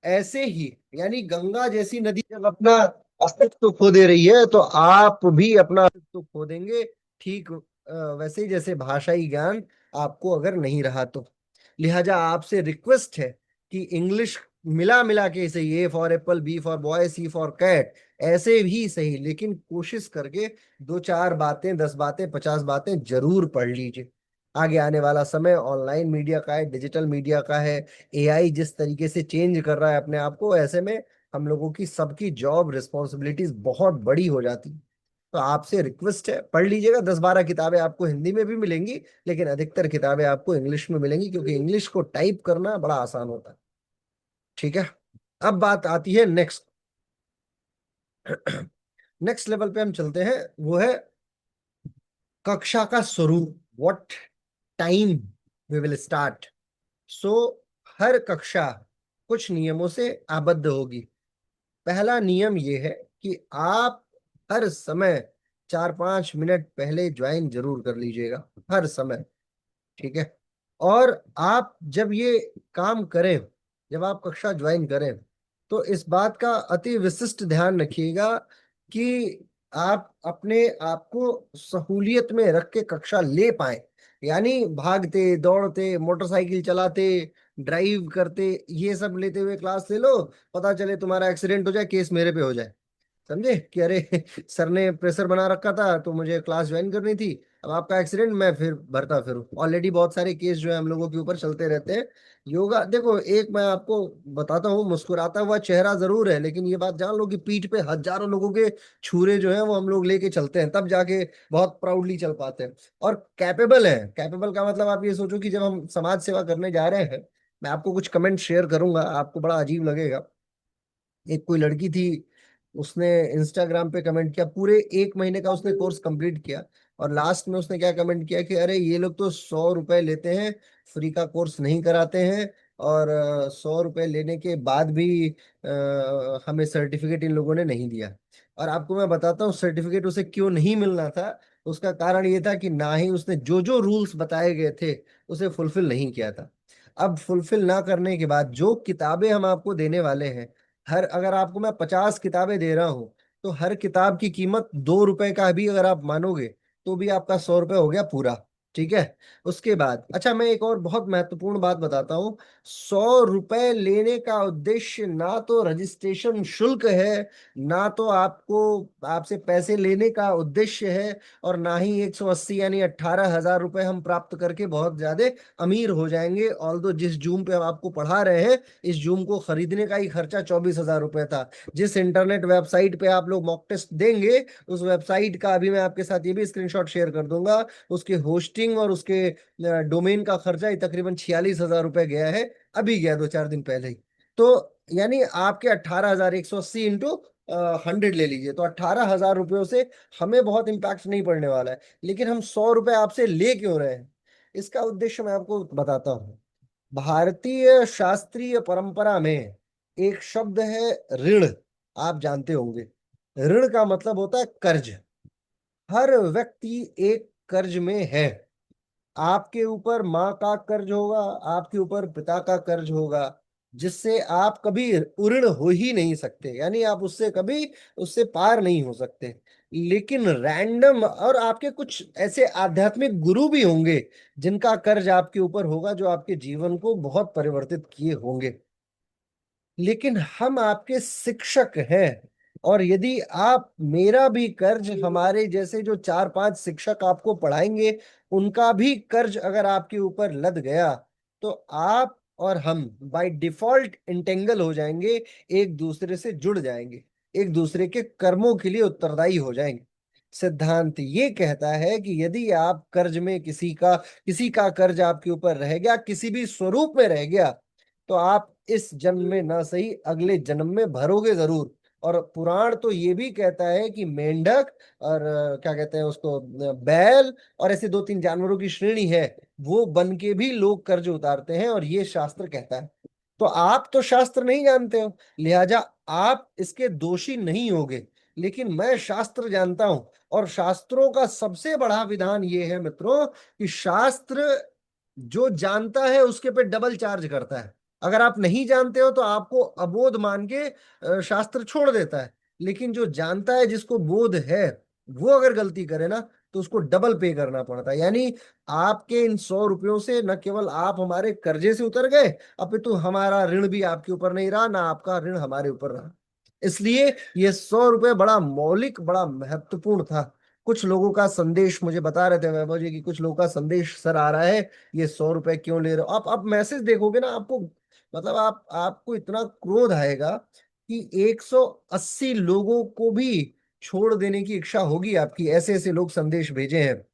ऐसे ही, यानी गंगा जैसी नदी जब अपना अस्तित्व खो दे रही है तो आप भी अपना अस्तित्व खो देंगे। ठीक वैसे ही जैसे भाषाई ज्ञान आपको अगर नहीं रहा तो। लिहाजा आपसे रिक्वेस्ट है कि इंग्लिश मिला मिला के सही, A for apple, B for boy, C for cat, ऐसे भी सही, लेकिन कोशिश करके 2-4 बातें, 10 बातें, 50 बातें जरूर पढ़ लीजिए। आगे आने वाला समय ऑनलाइन मीडिया का है, डिजिटल मीडिया का है। एआई जिस तरीके से चेंज कर रहा है अपने आप को, ऐसे में हम लोगों की सबकी जॉब रिस्पॉन्सिबिलिटीज बहुत बड़ी हो जाती है। तो आपसे रिक्वेस्ट है, पढ़ लीजिएगा। 10-12 किताबें आपको हिंदी में भी मिलेंगी, लेकिन अधिकतर किताबें आपको इंग्लिश में मिलेंगी, क्योंकि इंग्लिश को टाइप करना बड़ा आसान होता है। ठीक है। अब बात आती है नेक्स्ट। नेक्स्ट लेवल पे हम चलते हैं, वो है कक्षा का स्वरूप। What time we will start. So हर कक्षा कुछ नियमों से आबद्ध होगी। पहला नियम ये है कि आप हर समय 4-5 मिनट पहले ज्वाइन जरूर कर लीजिएगा, हर समय। ठीक है। और आप जब ये काम करें, जब आप कक्षा ज्वाइन करें, तो इस बात का अति विशिष्ट ध्यान रखिएगा कि आप अपने आप को सहूलियत में रख के कक्षा ले पाए। यानी भागते दौड़ते, मोटरसाइकिल चलाते, ड्राइव करते, ये सब लेते हुए क्लास ले लो, पता चले तुम्हारा एक्सीडेंट हो जाए, केस मेरे पे हो जाए। समझे कि अरे सर ने प्रेशर बना रखा था तो मुझे क्लास ज्वाइन करनी थी, अब आपका एक्सीडेंट, मैं फिर भरता फिरूं। ऑलरेडी बहुत सारे केस जो है हम लोगों के ऊपर चलते रहते हैं। योगा देखो, एक मैं आपको बताता हूँ, मुस्कुराता हुआ चेहरा जरूर है, लेकिन ये बात जान लो कि पीठ पे हजारों लोगों के छुरे जो है वो हम लोग लेके चलते हैं, तब जाके बहुत प्राउडली चल पाते हैं। और कैपेबल है। कैपेबल का मतलब आप ये सोचो कि जब हम समाज सेवा करने जा रहे हैं, मैं आपको कुछ कमेंट शेयर करूंगा, आपको बड़ा अजीब लगेगा। एक कोई लड़की थी, उसने इंस्टाग्राम पे कमेंट किया, पूरे 1 महीने का उसने कोर्स कंप्लीट किया, और लास्ट में उसने क्या कमेंट किया कि अरे ये लोग तो 100 रुपए लेते हैं, फ्री का कोर्स नहीं कराते हैं, और 100 रुपए लेने के बाद भी हमें सर्टिफिकेट इन लोगों ने नहीं दिया। और आपको मैं बताता हूँ सर्टिफिकेट उसे क्यों नहीं मिलना था। उसका कारण ये था कि ना ही उसने जो जो रूल्स बताए गए थे उसे फुलफिल नहीं किया था। अब फुलफिल ना करने के बाद जो किताबें हम आपको देने वाले हैं, हर अगर आपको मैं 50 किताबें दे रहा हूं, तो हर किताब की कीमत 2 रुपए का भी अगर आप मानोगे, तो भी आपका 100 रुपये हो गया पूरा। ठीक है। उसके बाद अच्छा, मैं एक और बहुत महत्वपूर्ण बात बताता हूँ। 100 रुपए लेने का उद्देश्य ना तो रजिस्ट्रेशन शुल्क है, ना तो आपको आपसे पैसे लेने का उद्देश्य है, और ना ही 180 यानी 18,000 रुपए हम प्राप्त करके बहुत ज्यादा अमीर हो जाएंगे। ऑल्दो जिस जूम पे हम आपको पढ़ा रहे हैं, इस जूम को खरीदने का ही खर्चा 24,000 रुपये था। जिस इंटरनेट वेबसाइट पे आप लोग मॉक टेस्ट देंगे, उस वेबसाइट का अभी मैं आपके साथ ये भी स्क्रीनशॉट शेयर कर दूंगा, उसके होस्टिंग और उसके डोमेन का खर्चा ही तकरीबन 46,000 रुपये गया है। अभी गया 2-4 दिन पहले ही। तो यानी आपके 18,000, 180 इंटू 100 ले लीजिए, तो 18,000 रुपयों से हमें बहुत इंपैक्ट नहीं पड़ने वाला है। लेकिन हम 100 रुपये आपसे ले क्यों रहे हैं, इसका उद्देश्य मैं आपको बताता हूँ। भारतीय शास्त्रीय परंपरा में एक शब्द है ऋण। आप जानते होंगे, ऋण का मतलब होता है कर्ज। हर व्यक्ति एक कर्ज में है। आपके ऊपर माँ का कर्ज होगा, आपके ऊपर पिता का कर्ज होगा, जिससे आप कभी उऋण हो ही नहीं सकते, यानी आप उससे कभी उससे पार नहीं हो सकते। लेकिन रैंडम, और आपके कुछ ऐसे आध्यात्मिक गुरु भी होंगे जिनका कर्ज आपके ऊपर होगा, जो आपके जीवन को बहुत परिवर्तित किए होंगे। लेकिन हम आपके शिक्षक हैं, और यदि आप मेरा भी कर्ज, हमारे जैसे जो 4-5 शिक्षक आपको पढ़ाएंगे उनका भी कर्ज अगर आपके ऊपर लद गया, तो आप और हम बाय डिफॉल्ट इंटेंगल हो जाएंगे, एक दूसरे से जुड़ जाएंगे, एक दूसरे के कर्मों के लिए उत्तरदायी हो जाएंगे। सिद्धांत ये कहता है कि यदि आप कर्ज में किसी का कर्ज आपके ऊपर रह गया, किसी भी स्वरूप में रह गया, तो आप इस जन्म में ना सही अगले जन्म में भरोगे जरूर। और पुराण तो ये भी कहता है कि मेंढक और क्या कहते हैं उसको, बैल और ऐसे 2-3 जानवरों की श्रेणी है, वो बन के भी लोग कर्ज उतारते हैं, और ये शास्त्र कहता है। तो आप तो शास्त्र नहीं जानते हो, लिहाजा आप इसके दोषी नहीं होगे, लेकिन मैं शास्त्र जानता हूं। और शास्त्रों का सबसे बड़ा विधान ये है मित्रों, कि शास्त्र जो जानता है उसके पे डबल चार्ज करता है। अगर आप नहीं जानते हो तो आपको अबोध मान के शास्त्र छोड़ देता है, लेकिन जो जानता है, जिसको बोध है, वो अगर गलती करे ना, तो उसको डबल पे करना पड़ता है। यानी आपके इन 100 रुपयों से न केवल आप हमारे कर्जे से उतर गए, अपितु हमारा ऋण भी आपके ऊपर नहीं रहा, ना आपका ऋण हमारे ऊपर रहा। इसलिए ये 100 रुपये बड़ा मौलिक, बड़ा महत्वपूर्ण था। कुछ लोगों का संदेश मुझे बता रहे थे वैभव जी, कि कुछ लोगों का संदेश सर आ रहा है, ये 100 रुपए क्यों ले रहे हो आप मैसेज देखोगे ना, आपको मतलब आपको इतना क्रोध आएगा कि 180 लोगों को भी छोड़ देने की इच्छा होगी आपकी, ऐसे ऐसे लोग संदेश भेजे हैं।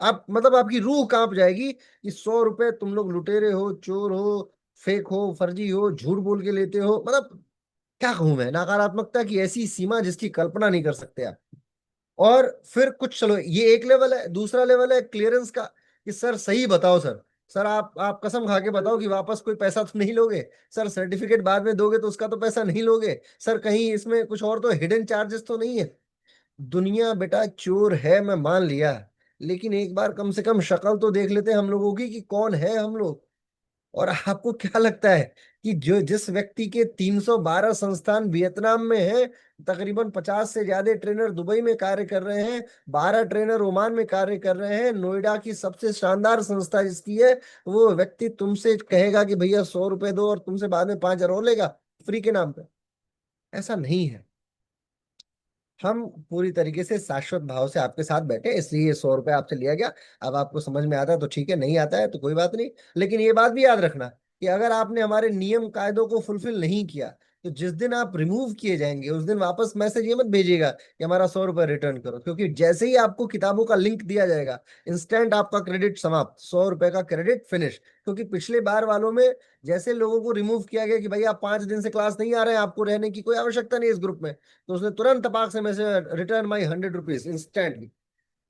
आप मतलब आपकी रूह कांप जाएगी कि 100 रुपए तुम लोग लुटेरे हो, चोर हो, फेक हो, फर्जी हो, झूठ बोल के लेते हो। मतलब क्या कहूं मैं, नकारात्मकता की ऐसी सीमा जिसकी कल्पना नहीं कर सकते आप। और फिर कुछ, चलो ये एक लेवल है, दूसरा लेवल है क्लियरेंस का, कि सर सही बताओ सर, सर आप कसम खा के बताओ कि वापस कोई पैसा तो नहीं लोगे, सर सर्टिफिकेट बाद में दोगे तो उसका तो पैसा नहीं लोगे, सर कहीं इसमें कुछ और तो हिडन चार्जेस तो नहीं है। दुनिया बेटा चोर है, मैं मान लिया, लेकिन एक बार कम से कम शक्ल तो देख लेते हैं हम लोगों की, कि कौन है हम लोग। और आपको क्या लगता है कि जो जिस व्यक्ति के 312 संस्थान वियतनाम में हैं, तकरीबन 50 से ज्यादा ट्रेनर दुबई में कार्य कर रहे हैं, 12 ट्रेनर ओमान में कार्य कर रहे हैं, नोएडा की सबसे शानदार संस्था जिसकी है, वो व्यक्ति तुमसे कहेगा कि भैया 100 रुपए दो, और तुमसे बाद में 5 हजार और लेगा फ्री के नाम पे? ऐसा नहीं है। हम पूरी तरीके से शाश्वत भाव से आपके साथ बैठे, इसलिए ये 100 रुपये आपसे लिया गया। अब आपको समझ में आता है तो ठीक है, नहीं आता है तो कोई बात नहीं। लेकिन ये बात भी याद रखना कि अगर आपने हमारे नियम कायदों को फुलफिल नहीं किया, तो जिस दिन आप रिमूव किए जाएंगे उस दिन वापस मैसेज ये मत भेजिएगा कि हमारा 100 रुपये रिटर्न करो, क्योंकि जैसे ही आपको किताबों का लिंक दिया जाएगा, इंस्टेंट आपका क्रेडिट समाप्त, 100 रुपये का क्रेडिट फिनिश। क्योंकि पिछले बार वालों में जैसे लोगों को रिमूव किया गया कि भाई आप 5 दिन से क्लास नहीं आ रहे हैं, आपको रहने की कोई आवश्यकता नहीं है इस ग्रुप में, तो उसने तुरंत तपाक से message, return my 100 rupees instantly.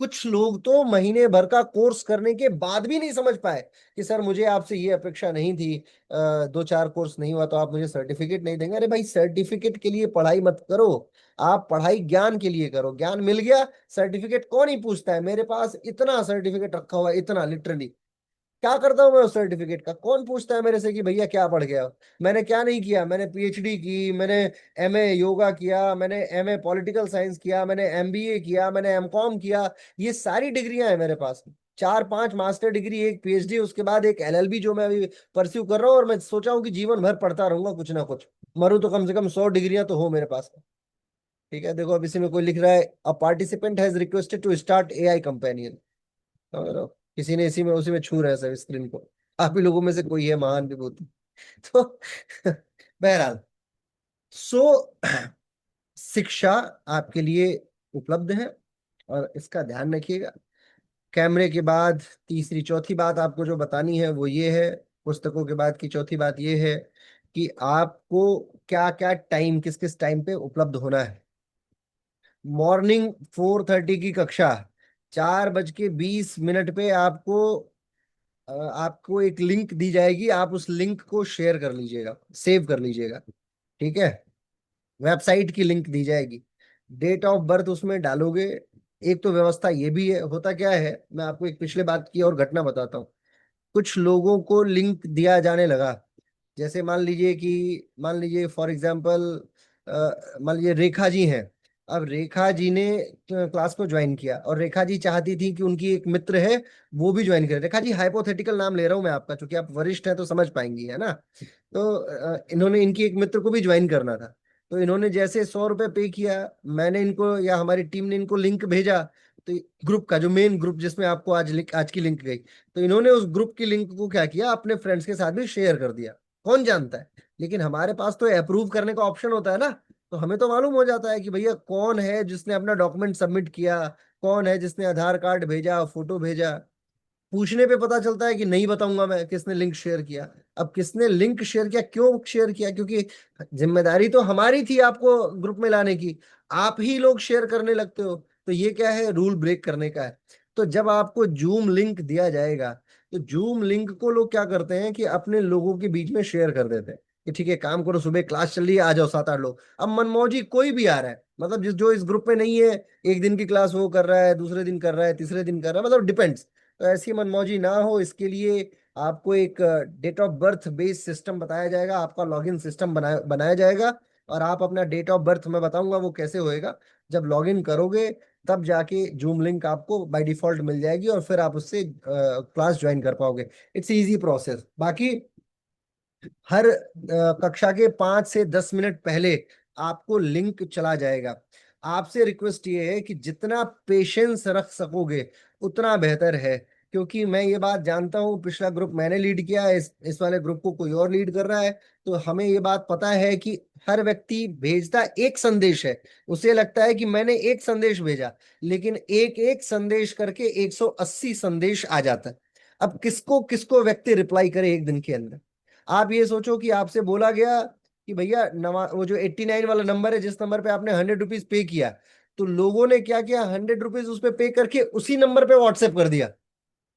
कुछ लोग तो महीने भर का कोर्स करने के बाद भी नहीं समझ पाए कि सर मुझे आपसे ये अपेक्षा नहीं थी, 2-4 कोर्स नहीं हुआ तो आप मुझे सर्टिफिकेट नहीं देंगे। अरे भाई, सर्टिफिकेट के लिए पढ़ाई मत करो, आप पढ़ाई ज्ञान के लिए करो। ज्ञान मिल गया, सर्टिफिकेट कौन ही पूछता है। मेरे पास इतना सर्टिफिकेट रखा हुआ है, इतना लिटरली। क्या करता हूँ मैं उस सर्टिफिकेट का? कौन पूछता है मेरे से कि भैया क्या पढ़ गया हो? मैंने क्या नहीं किया, मैंने पीएचडी की, मैंने एमए योगा किया, मैंने एमए पॉलिटिकल साइंस किया, मैंने एमबीए किया, मैंने एमकॉम किया। ये सारी डिग्रियां हैं मेरे पास, 4-5 मास्टर डिग्री, एक पीएचडी, उसके बाद एक एलएलबी जो मैं अभी परस्यू कर रहा हूँ। और मैं सोचा हूँ कि जीवन भर पढ़ता रहूंगा कुछ ना कुछ, मरूं तो कम से कम 100 डिग्रियां तो हो मेरे पास। ठीक है, देखो अब इसी में कोई लिख रहा है, a participant has requested to start AI companion. और किसी ने इसी में उसी में छू रहे हैं सब स्क्रीन को, आप ही लोगों में से कोई है महान विभूति। तो बहरहाल, सो शिक्षा आपके लिए उपलब्ध है, और इसका ध्यान रखिएगा। कैमरे के बाद तीसरी चौथी बात आपको जो बतानी है वो ये है, पुस्तकों के बाद की चौथी बात ये है कि आपको क्या क्या टाइम, किस किस टाइम पे उपलब्ध होना है। मॉर्निंग 4:30 की कक्षा, 4:20 पे आपको आपको एक लिंक दी जाएगी, आप उस लिंक को शेयर कर लीजिएगा, सेव कर लीजिएगा। ठीक है, वेबसाइट की लिंक दी जाएगी, डेट ऑफ बर्थ उसमें डालोगे। एक तो व्यवस्था ये भी है, होता क्या है, मैं आपको एक पिछले बात की और घटना बताता हूँ। कुछ लोगों को लिंक दिया जाने लगा, जैसे मान लीजिए फॉर एग्जांपल, मान लीजिए रेखा जी हैं। अब रेखा जी ने क्लास को ज्वाइन किया, और रेखा जी चाहती थी कि उनकी एक मित्र है वो भी ज्वाइन करे। रेखा जी, हाइपोथेटिकल नाम ले रहा हूं मैं आपका, क्योंकि आप वरिष्ठ हैं तो समझ पाएंगी, है ना। तो इन्होंने इनकी एक मित्र को भी ज्वाइन करना था। तो इन्होंने जैसे 100 रुपये पे किया, मैंने इनको या हमारी टीम ने इनको लिंक भेजा, तो ग्रुप का जो मेन ग्रुप जिसमें आपको आज की लिंक गई, तो इन्होंने उस ग्रुप की लिंक को क्या किया, अपने फ्रेंड्स के साथ भी शेयर कर दिया। कौन जानता है, लेकिन हमारे पास तो अप्रूव करने का ऑप्शन होता है ना, तो हमें तो मालूम हो जाता है कि भैया कौन है जिसने अपना डॉक्यूमेंट सबमिट किया, कौन है जिसने आधार कार्ड भेजा, फोटो भेजा। पूछने पे पता चलता है कि नहीं बताऊंगा मैं किसने लिंक शेयर किया। अब किसने लिंक शेयर किया, क्यों शेयर किया, क्योंकि जिम्मेदारी तो हमारी थी आपको ग्रुप में लाने की, आप ही लोग शेयर करने लगते हो, तो ये क्या है, रूल ब्रेक करने का है। तो जब आपको जूम लिंक दिया जाएगा, तो जूम लिंक को लोग क्या करते हैं कि अपने लोगों के बीच में शेयर कर देते हैं कि ठीक है, काम करो, सुबह क्लास चल रही है, आ जाओ 7-8 लोग। अब मनमौजी कोई भी आ रहा है, मतलब जिस जो इस ग्रुप में नहीं है, एक दिन की क्लास वो कर रहा है, दूसरे दिन कर रहा है, तीसरे दिन कर रहा है, मतलब डिपेंड्स। तो ऐसी मनमौजी ना हो, इसके लिए आपको एक date of birth based system बताया जाएगा, आपका लॉगिन सिस्टम बनाया बनाया जाएगा। और आप अपना डेट ऑफ बर्थ मैं बताऊंगा वो कैसे होएगा। जब लॉगिन करोगे तब जाके जूम लिंक आपको बाय डिफॉल्ट मिल जाएगी, और फिर आप उससे क्लास ज्वाइन कर पाओगे। It's easy process. बाकी हर कक्षा के 5 से 10 मिनट पहले आपको लिंक चला जाएगा। आपसे रिक्वेस्ट ये है कि जितना पेशेंस रख सकोगे उतना बेहतर है, क्योंकि मैं ये बात जानता हूँ, पिछला ग्रुप मैंने लीड किया है, इस वाले ग्रुप को कोई और लीड कर रहा है। तो हमें ये बात पता है कि हर व्यक्ति भेजता एक संदेश है, उसे लगता है कि मैंने एक संदेश भेजा, लेकिन एक एक संदेश करके 180 संदेश आ जाता है। अब किसको किसको व्यक्ति रिप्लाई करे एक दिन के अंदर। आप ये सोचो कि आपसे बोला गया कि भैया नवा वो जो 89 वाला नंबर है, जिस नंबर पे आपने 100 रुपीज पे किया, तो लोगों ने क्या किया, 100 रुपीज उस पे पे करके उसी नंबर पे व्हाट्सएप कर दिया,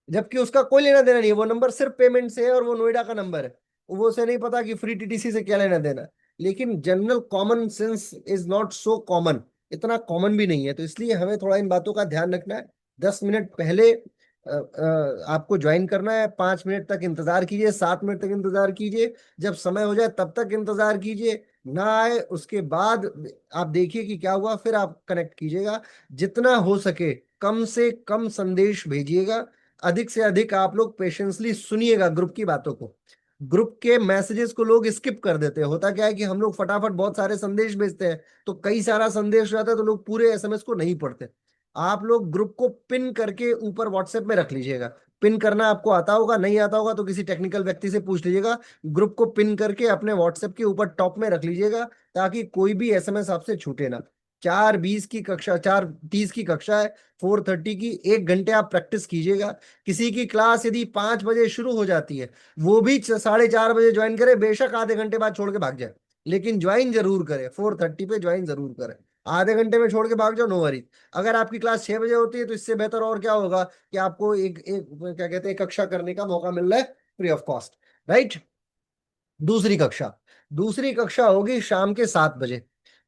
जबकि उसका कोई लेना देना नहीं है, वो नंबर सिर्फ पेमेंट से है, और वो नोएडा का नंबर है। वो उसे नहीं पता कि फ्री टीटीसी से क्या लेना देना। लेकिन general common sense is not so common, इतना कॉमन भी नहीं है। तो इसलिए हमें थोड़ा इन बातों का ध्यान रखना है। 10 मिनट पहले आपको ज्वाइन करना है, 5 मिनट तक इंतजार कीजिए, 7 मिनट तक इंतजार कीजिए, जब समय हो जाए तब तक इंतजार कीजिए, ना आए उसके बाद आप देखिए कि क्या हुआ, फिर आप कनेक्ट कीजिएगा। जितना हो सके कम से कम संदेश भेजिएगा, अधिक से अधिक आप लोग पेशेंसली सुनिएगा ग्रुप की बातों को। ग्रुप के मैसेजेस को लोग स्किप कर देते हैं। होता क्या है कि हम लोग फटाफट बहुत सारे संदेश भेजते हैं, तो कई सारा संदेश रहता है, तो लोग पूरे एसएमएस को नहीं पढ़ते। आप लोग ग्रुप को पिन करके ऊपर व्हाट्सएप में रख लीजिएगा। पिन करना आपको आता होगा, नहीं आता होगा तो किसी टेक्निकल व्यक्ति से पूछ लीजिएगा। ग्रुप को पिन करके अपने व्हाट्सएप के ऊपर टॉप में रख लीजिएगा, ताकि कोई भी एसएमएस आपसे छूटे ना। 4:20 की कक्षा, 4:30 की कक्षा है, 4:30 की, 1 घंटे आप प्रैक्टिस कीजिएगा। किसी की क्लास यदि 5 बजे शुरू हो जाती है, वो भी 4:30 बजे ज्वाइन करे, बेशक आधे घंटे बाद छोड़ के भाग जाए, लेकिन ज्वाइन जरूर करे, 4:30 पे ज्वाइन जरूर करे। आधे घंटे में छोड़ के भाग जाओ, नो वरी। अगर आपकी क्लास 6 बजे होती है, तो इससे बेहतर और क्या होगा कि आपको एक क्या कहते हैं, कक्षा करने का मौका मिल रहा है फ्री ऑफ कॉस्ट, राइट। दूसरी कक्षा दूसरी कक्षा होगी शाम के 7 बजे,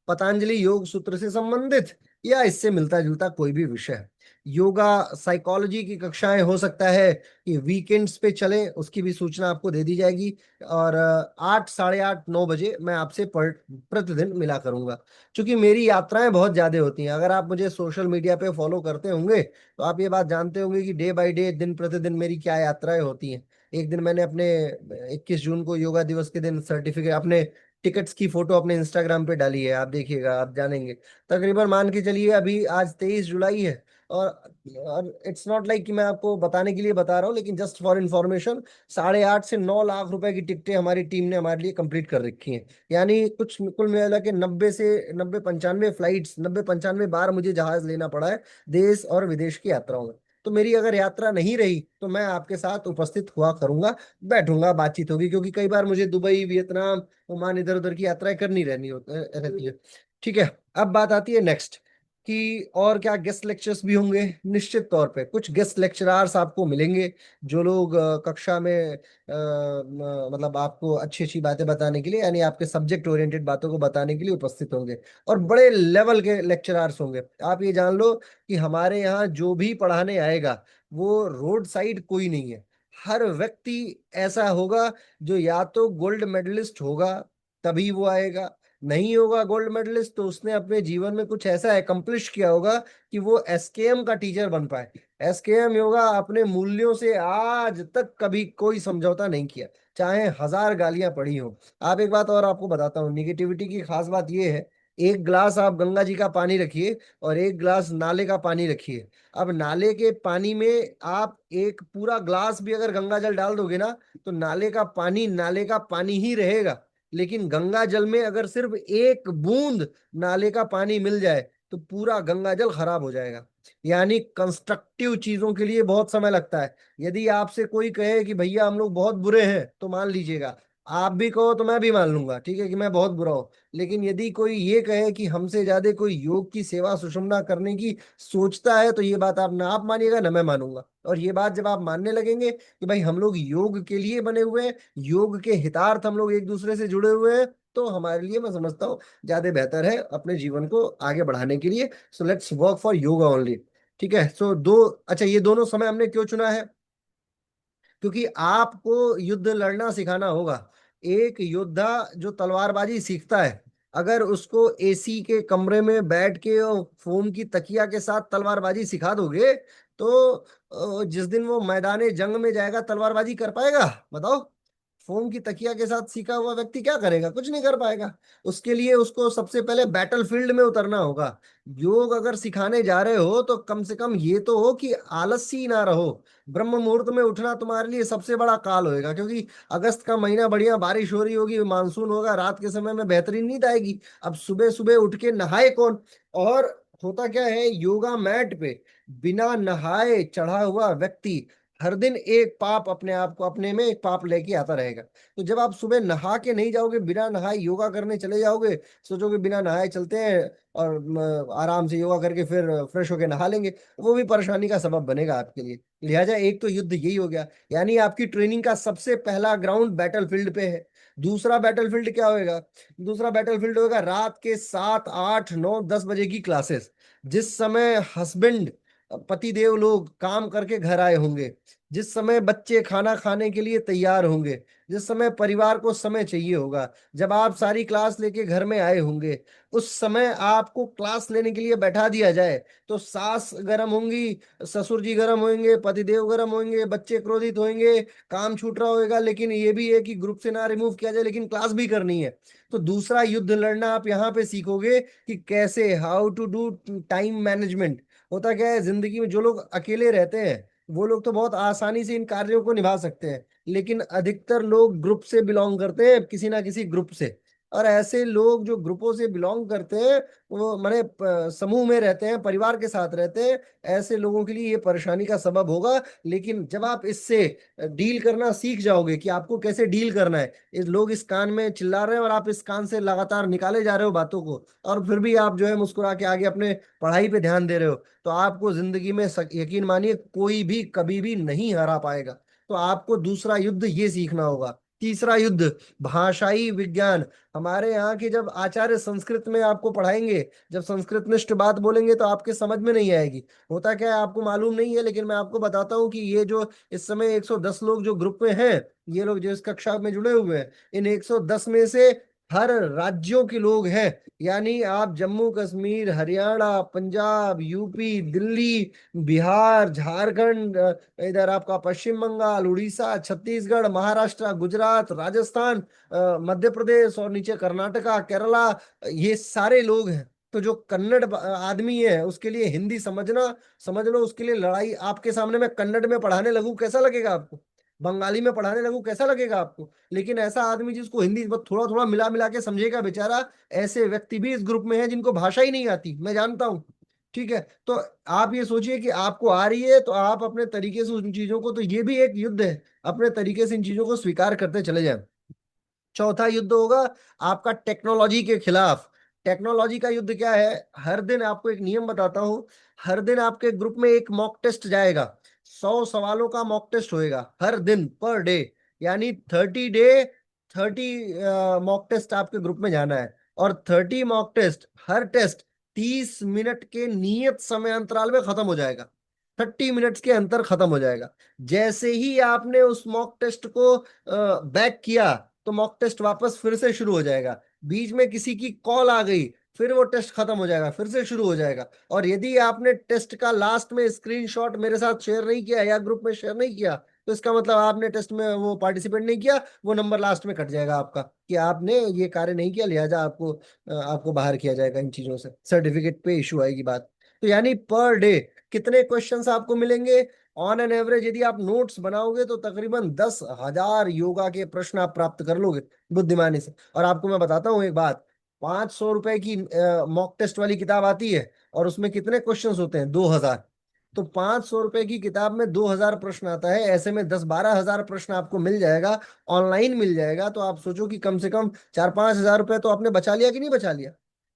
पतंजलि योग सूत्र से संबंधित या इससे मिलता जुलता कोई भी विषय। योगा साइकोलॉजी की कक्षाएं हो सकता है कि वीकेंड्स पे चले, उसकी भी सूचना आपको दे दी जाएगी। और 8, 8:30, 9 बजे मैं आपसे प्रतिदिन मिला करूंगा। क्योंकि मेरी यात्राएं बहुत ज्यादा होती हैं, अगर आप मुझे सोशल मीडिया पे फॉलो करते होंगे तो आप ये बात जानते होंगे कि डे बाय डे, दिन प्रतिदिन मेरी क्या यात्राएं होती हैं। एक दिन मैंने अपने 21 जून को योगा दिवस के दिन सर्टिफिकेट, अपने टिकट्स की फोटो अपने इंस्टाग्राम पे डाली है, आप देखिएगा, आप जानेंगे। तकरीबन मान के चलिए अभी आज 23 जुलाई है। और इट्स नॉट लाइक कि मैं आपको बताने के लिए बता रहा हूँ, लेकिन जस्ट फॉर इंफॉर्मेशन, 8.5 से 9 लाख रुपए की टिकटें हमारी टीम ने हमारे लिए कंप्लीट कर रखी हैं। यानी कुछ कुल मिला के 90 से 95 फ्लाइट्स, 90-95 बार मुझे जहाज लेना पड़ा है देश और विदेश की यात्राओं में। तो मेरी अगर यात्रा नहीं रही तो मैं आपके साथ उपस्थित हुआ करूंगा, बैठूंगा, बातचीत होगी, क्योंकि कई बार मुझे दुबई, वियतनाम, ओमान, इधर उधर की यात्राएं करनी रहती है। ठीक है। अब बात आती है नेक्स्ट कि और क्या गेस्ट लेक्चर्स भी होंगे। निश्चित तौर पे कुछ गेस्ट लेक्चरर्स आपको मिलेंगे, जो लोग कक्षा में मतलब आपको अच्छी अच्छी बातें बताने के लिए, यानी आपके सब्जेक्ट ओरिएंटेड बातों को बताने के लिए उपस्थित होंगे। और बड़े लेवल के लेक्चरर्स होंगे। आप ये जान लो कि हमारे यहाँ जो भी पढ़ाने आएगा वो रोड साइड कोई नहीं है। हर व्यक्ति ऐसा होगा जो या तो गोल्ड मेडलिस्ट होगा तभी वो आएगा, नहीं होगा गोल्ड मेडलिस्ट तो उसने अपने जीवन में कुछ ऐसा एकम्प्लिश किया होगा कि वो एसकेएम का टीचर बन पाए। एसकेएम योगा अपने मूल्यों से आज तक कभी कोई समझौता नहीं किया, चाहे हजार गालियां पड़ी हो। आप एक बात और आपको बताता हूँ, निगेटिविटी की खास बात ये है, एक ग्लास आप गंगा जी का पानी रखिए और एक ग्लास नाले का पानी रखिए। अब नाले के पानी में आप एक पूरा ग्लास भी अगर गंगा जल डाल दोगे ना, तो नाले का पानी ही रहेगा। लेकिन गंगा जल में अगर सिर्फ एक बूंद नाले का पानी मिल जाए तो पूरा गंगा जल खराब हो जाएगा। यानी कंस्ट्रक्टिव चीजों के लिए बहुत समय लगता है। यदि आपसे कोई कहे कि भैया हम लोग बहुत बुरे हैं तो मान लीजिएगा, आप भी कहो तो मैं भी मान लूंगा, ठीक है, कि मैं बहुत बुरा हूं। लेकिन यदि कोई ये कहे कि हमसे ज्यादा कोई योग की सेवा सुषुम्ना करने की सोचता है, तो ये बात आप ना आप मानिएगा ना मैं मानूंगा। और ये बात जब आप मानने लगेंगे कि भाई हम लोग योग के लिए बने हुए हैं, योग के हितार्थ हम लोग एक दूसरे से जुड़े हुए हैं, तो हमारे लिए मैं समझता हूँ ज्यादा बेहतर है अपने जीवन को आगे बढ़ाने के लिए। So let's work for yoga only. ठीक है, सो दो, अच्छा ये दोनों समय हमने क्यों चुना है? क्योंकि आपको युद्ध लड़ना सिखाना होगा। एक योद्धा जो तलवारबाजी सीखता है, अगर उसको एसी के कमरे में बैठ के और फोम की तकिया के साथ तलवारबाजी सिखा दोगे, तो जिस दिन वो मैदाने जंग में जाएगा तलवारबाजी कर पाएगा? बताओ। फोम की तकिया के साथ सीखा हुआ व्यक्ति क्या करेगा? कुछ नहीं कर पाएगा। उसके लिए उसको सबसे पहले बैटल फील्ड में उतरना होगा। योग अगर सिखाने जा रहे हो तो कम से कम ये तो हो कि आलसी ना रहो। ब्रह्म मुहूर्त में उठना तुम्हारे लिए सबसे बड़ा काल होएगा, क्योंकि अगस्त का महीना बढ़िया बारिश हो रही होगी, मानसून होगा, रात के समय में बेहतरीन नींद आएगी। अब सुबह सुबह उठ के नहाए कौन? और होता क्या है, योगा मैट पे बिना नहाए चढ़ा हुआ व्यक्ति हर दिन एक पाप अपने आप को, अपने में एक पाप लेके आता रहेगा। तो जब आप सुबह नहा के नहीं जाओगे, बिना नहाए योगा करने चले जाओगे, सोचोगे बिना नहाए चलते हैं और आराम से योगा करके फिर फ्रेश होके नहा लेंगे, वो भी परेशानी का सबब बनेगा आपके लिए। लिहाजा एक तो युद्ध यही हो गया, यानी आपकी ट्रेनिंग का सबसे पहला ग्राउंड बैटल फील्ड पे है। दूसरा बैटल फील्ड क्या होएगा? दूसरा बैटल फील्ड होगा रात के 7 8 9 10 बजे की क्लासेस, जिस समय हस्बैंड पति देव लोग काम करके घर आए होंगे, जिस समय बच्चे खाना खाने के लिए तैयार होंगे, जिस समय परिवार को समय चाहिए होगा, जब आप सारी क्लास लेके घर में आए होंगे, उस समय आपको क्लास लेने के लिए बैठा दिया जाए, तो सास गर्म होंगी, ससुर जी गर्म होंगे, पतिदेव गर्म होंगे, बच्चे क्रोधित होंगे, काम छूट रहा होगा, लेकिन ये भी है कि ग्रुप से ना रिमूव किया जाए लेकिन क्लास भी करनी है। तो दूसरा युद्ध लड़ना आप यहाँ पे सीखोगे कि कैसे, how to do time management. होता क्या है, जिंदगी में जो लोग अकेले रहते हैं वो लोग तो बहुत आसानी से इन कार्यों को निभा सकते हैं, लेकिन अधिकतर लोग ग्रुप से बिलोंग करते हैं, किसी ना किसी ग्रुप से। और ऐसे लोग जो ग्रुपों से बिलोंग करते हैं, वो माने समूह में रहते हैं, परिवार के साथ रहते हैं, ऐसे लोगों के लिए ये परेशानी का सबब होगा। लेकिन जब आप इससे डील करना सीख जाओगे कि आपको कैसे डील करना है, इस लोग इस कान में चिल्ला रहे हैं और आप इस कान से लगातार निकाले जा रहे हो बातों को, और फिर भी आप जो है मुस्कुरा के आगे अपने पढ़ाई पे ध्यान दे रहे हो, तो आपको जिंदगी में यकीन मानिए कोई भी कभी भी नहीं हरा पाएगा। तो आपको दूसरा युद्ध ये सीखना होगा। तीसरा युद्ध, भाषाई विज्ञान। हमारे यहाँ के जब आचार्य संस्कृत में आपको पढ़ाएंगे, जब संस्कृतनिष्ठ बात बोलेंगे तो आपके समझ में नहीं आएगी। होता क्या है आपको मालूम नहीं है, लेकिन मैं आपको बताता हूँ कि ये जो इस समय 110 लोग जो ग्रुप में हैं, ये लोग जो इस कक्षा में जुड़े हुए हैं, इन 110 में से हर राज्यों के लोग हैं। यानी आप जम्मू कश्मीर, हरियाणा, पंजाब, यूपी, दिल्ली, बिहार, झारखंड, इधर आपका पश्चिम बंगाल, उड़ीसा, छत्तीसगढ़, महाराष्ट्र, गुजरात, राजस्थान, मध्य प्रदेश और नीचे कर्नाटका, केरला, ये सारे लोग हैं। तो जो कन्नड़ आदमी है उसके लिए हिंदी समझना, समझ लो उसके लिए लड़ाई। आपके सामने मैं कन्नड़ में पढ़ाने लगूं कैसा लगेगा आपको? बंगाली में पढ़ाने लगूं कैसा लगेगा आपको? लेकिन ऐसा आदमी जिसको हिंदी बस थोड़ा थोड़ा मिला मिला के समझेगा बेचारा, ऐसे व्यक्ति भी इस ग्रुप में है जिनको भाषा ही नहीं आती, मैं जानता हूँ। ठीक है, तो आप ये सोचिए कि आपको आ रही है तो आप अपने तरीके से उन चीजों को, तो ये भी एक युद्ध है, अपने तरीके से इन चीजों को स्वीकार करते चले जाएं। चौथा युद्ध होगा आपका टेक्नोलॉजी के खिलाफ। टेक्नोलॉजी का युद्ध क्या है? हर दिन आपको एक नियम बताता हूं, हर दिन आपके ग्रुप में एक मॉक टेस्ट जाएगा। 100 सवालों का मॉक टेस्ट होएगा हर दिन, पर डे। यानी 30 डे, 30 मॉक टेस्ट आपके ग्रुप में जाना है। और 30 मॉक टेस्ट, हर टेस्ट 30 मिनट के नियत समय अंतराल में खत्म हो जाएगा। 30 मिनट्स के अंतर खत्म हो जाएगा। जैसे ही आपने उस मॉक टेस्ट को बैक किया, तो मॉक टेस्ट वापस फिर से शुरू हो जाएगा। बीच में किसी की कॉल आ गई, फिर वो टेस्ट खत्म हो जाएगा, फिर से शुरू हो जाएगा। और यदि आपने टेस्ट का लास्ट में स्क्रीनशॉट मेरे साथ शेयर नहीं किया या ग्रुप में शेयर नहीं किया, तो इसका मतलब आपने टेस्ट में वो पार्टिसिपेट नहीं किया, वो नंबर लास्ट में कट जाएगा आपका कि आपने ये कार्य नहीं किया, लिहाजा आपको बाहर किया जाएगा इन चीजों से, सर्टिफिकेट पे इशू आएगी बात। तो यानी पर डे कितने क्वेश्चंस आपको मिलेंगे? ऑन एन एवरेज यदि आप नोट्स बनाओगे तो तकरीबन 10,000 योगा के प्रश्न आप प्राप्त कर लोगे बुद्धिमानी से। और आपको मैं बताता हूँ एक बात, 500 रुपए की मॉक टेस्ट वाली किताब आती है, और उसमें कितने क्वेश्चंस होते हैं? 2,000। तो 500 रुपए की किताब में 2,000 प्रश्न आता है, ऐसे में 10-12 हजार प्रश्न आपको मिल जाएगा, ऑनलाइन मिल जाएगा। तो आप सोचो कि कम से कम 4-5 हजार रुपए तो आपने बचा लिया कि नहीं बचा लिया?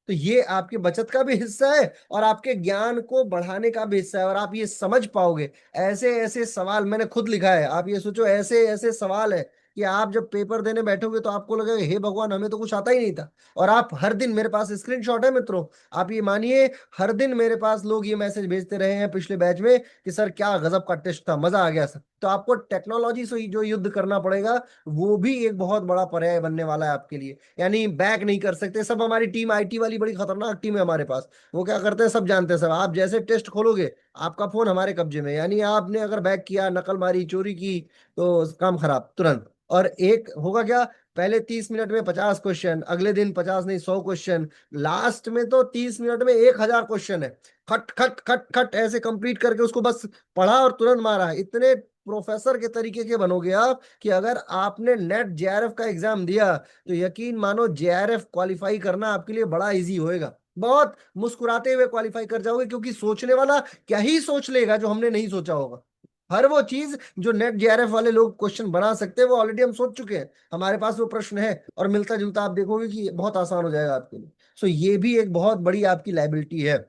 तो ये आपकी बचत का भी हिस्सा है और आपके ज्ञान को बढ़ाने का भी हिस्सा है, और आप ये समझ पाओगे। ऐसे ऐसे सवाल मैंने खुद लिखा है, आप ये सोचो ऐसे ऐसे सवाल है कि आप जब पेपर देने बैठोगे तो आपको लगेगा हे भगवान, हमें तो कुछ आता ही नहीं था। और आप हर दिन, मेरे पास स्क्रीनशॉट है मित्रों, आप ये मानिए, हर दिन मेरे पास लोग ये मैसेज भेजते रहे हैं पिछले बैच में कि सर क्या गजब का टेस्ट था, मजा आ गया सर। तो आपको टेक्नोलॉजी से जो युद्ध करना पड़ेगा, वो भी एक बहुत बड़ा पर्याय बनने वाला है आपके लिए। यानी बैक नहीं कर सकते सब। हमारी टीम आईटी वाली बड़ी खतरनाक टीम है हमारे पास, वो क्या करते हैं सब जानते हैं सब। आप जैसे टेस्ट खोलोगे, आपका फोन हमारे कब्जे में, यानी आपने अगर बैक किया, नकल मारी, चोरी की, तो काम खराब तुरंत। और एक होगा क्या, पहले 30 मिनट में 50 क्वेश्चन, अगले दिन 50 नहीं 100 क्वेश्चन, लास्ट में तो 30 मिनट में 1,000 क्वेश्चन है। खट खट खट खट ऐसे कंप्लीट करके उसको बस पढ़ा और तुरंत मारा है। इतने प्रोफेसर के तरीके के बनोगे आप कि अगर आपने नेट जेआरएफ का एग्जाम दिया तो यकीन मानो जेआरएफ क्वालिफाई करना आपके लिए बड़ा इजी होएगा। बहुत मुस्कुराते हुए क्वालिफाई कर जाओगे, क्योंकि सोचने वाला क्या ही सोच लेगा जो हमने नहीं सोचा होगा। हर वो चीज जो नेट जेआरएफ वाले लोग क्वेश्चन बना सकते हैं वो ऑलरेडी हम सोच चुके हैं, हमारे पास वो प्रश्न है। और मिलता जुलता आप देखोगे कि बहुत आसान हो जाएगा आपके लिए। सो ये भी एक बहुत बड़ी आपकी लाइबिलिटी है।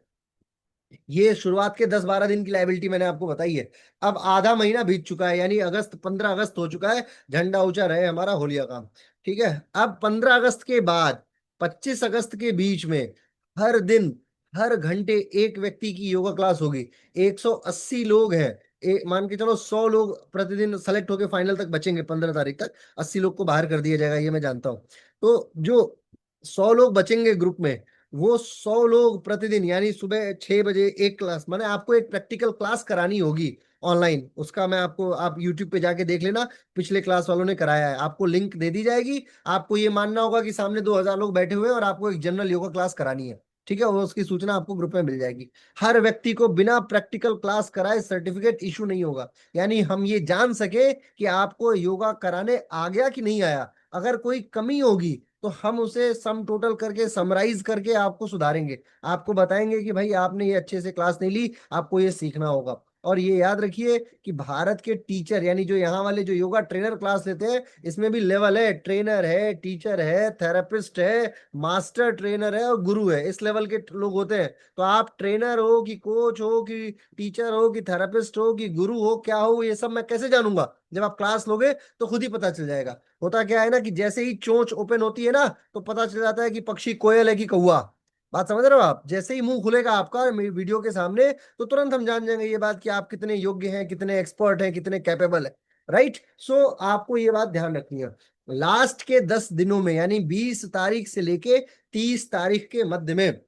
ये शुरुआत के 10-12 दिन की लाइबिलिटी मैंने आपको बताई है। अब आधा महीना बीत चुका है, यानी अगस्त, 15 अगस्त हो चुका है, झंडा ऊंचा रहे हमारा होलिया काम। ठीक है, अब 15 अगस्त के बाद 25 अगस्त के बीच में हर दिन, हर घंटे एक व्यक्ति की योगा क्लास होगी। 180 लोग हैं, मान के चलो 100 लोग प्रतिदिन सेलेक्ट होकर फाइनल तक बचेंगे 15 तारीख तक। 80 लोग को बाहर कर दिया जाएगा, ये मैं जानता हूँ। तो जो 100 लोग बचेंगे ग्रुप में, वो 100 लोग प्रतिदिन, यानी सुबह 6 बजे एक क्लास, मैंने आपको एक प्रैक्टिकल क्लास करानी होगी ऑनलाइन। उसका मैं आपको, आप यूट्यूब पे जाके देख लेना, पिछले क्लास वालों ने कराया है, आपको लिंक दे दी जाएगी। आपको ये मानना होगा कि सामने 2,000 लोग बैठे हुए हैं और आपको एक जनरल योगा क्लास करानी है। ठीक है, वो उसकी सूचना आपको ग्रुप में मिल जाएगी। हर व्यक्ति को बिना प्रैक्टिकल क्लास कराए सर्टिफिकेट इशू नहीं होगा, यानी हम ये जान सके कि आपको योगा कराने आ गया कि नहीं आया। अगर कोई कमी होगी तो हम उसे सम टोटल करके, समराइज करके आपको सुधारेंगे, आपको बताएंगे कि भाई आपने ये अच्छे से क्लास नहीं ली, आपको ये सीखना होगा। और ये याद रखिए कि भारत के टीचर, यानी जो यहाँ वाले जो योगा ट्रेनर क्लास लेते हैं, इसमें भी लेवल है, ट्रेनर है, टीचर है, थेरेपिस्ट है, मास्टर ट्रेनर है और गुरु है, इस लेवल के लोग होते हैं। तो आप ट्रेनर हो कि कोच हो कि टीचर हो कि थेरेपिस्ट हो कि गुरु हो, क्या हो, ये सब मैं कैसे जानूंगा? जब आप क्लास लोगे तो खुद ही पता चल जाएगा। होता क्या है ना कि जैसे ही चोंच ओपन होती है ना, तो पता चल जाता है कि पक्षी कोयल है कि कौवा। बात समझ रहे हो आप? जैसे ही मुंह खुलेगा आपका मेरी वीडियो के सामने, तो तुरंत हम जान जाएंगे ये बात कि आप कितने योग्य हैं, कितने एक्सपर्ट हैं, कितने कैपेबल है। राइट। सो आपको ये बात ध्यान रखनी है। लास्ट के 10 दिनों में, यानी 20 तारीख से लेके 30 तारीख के मध्य में,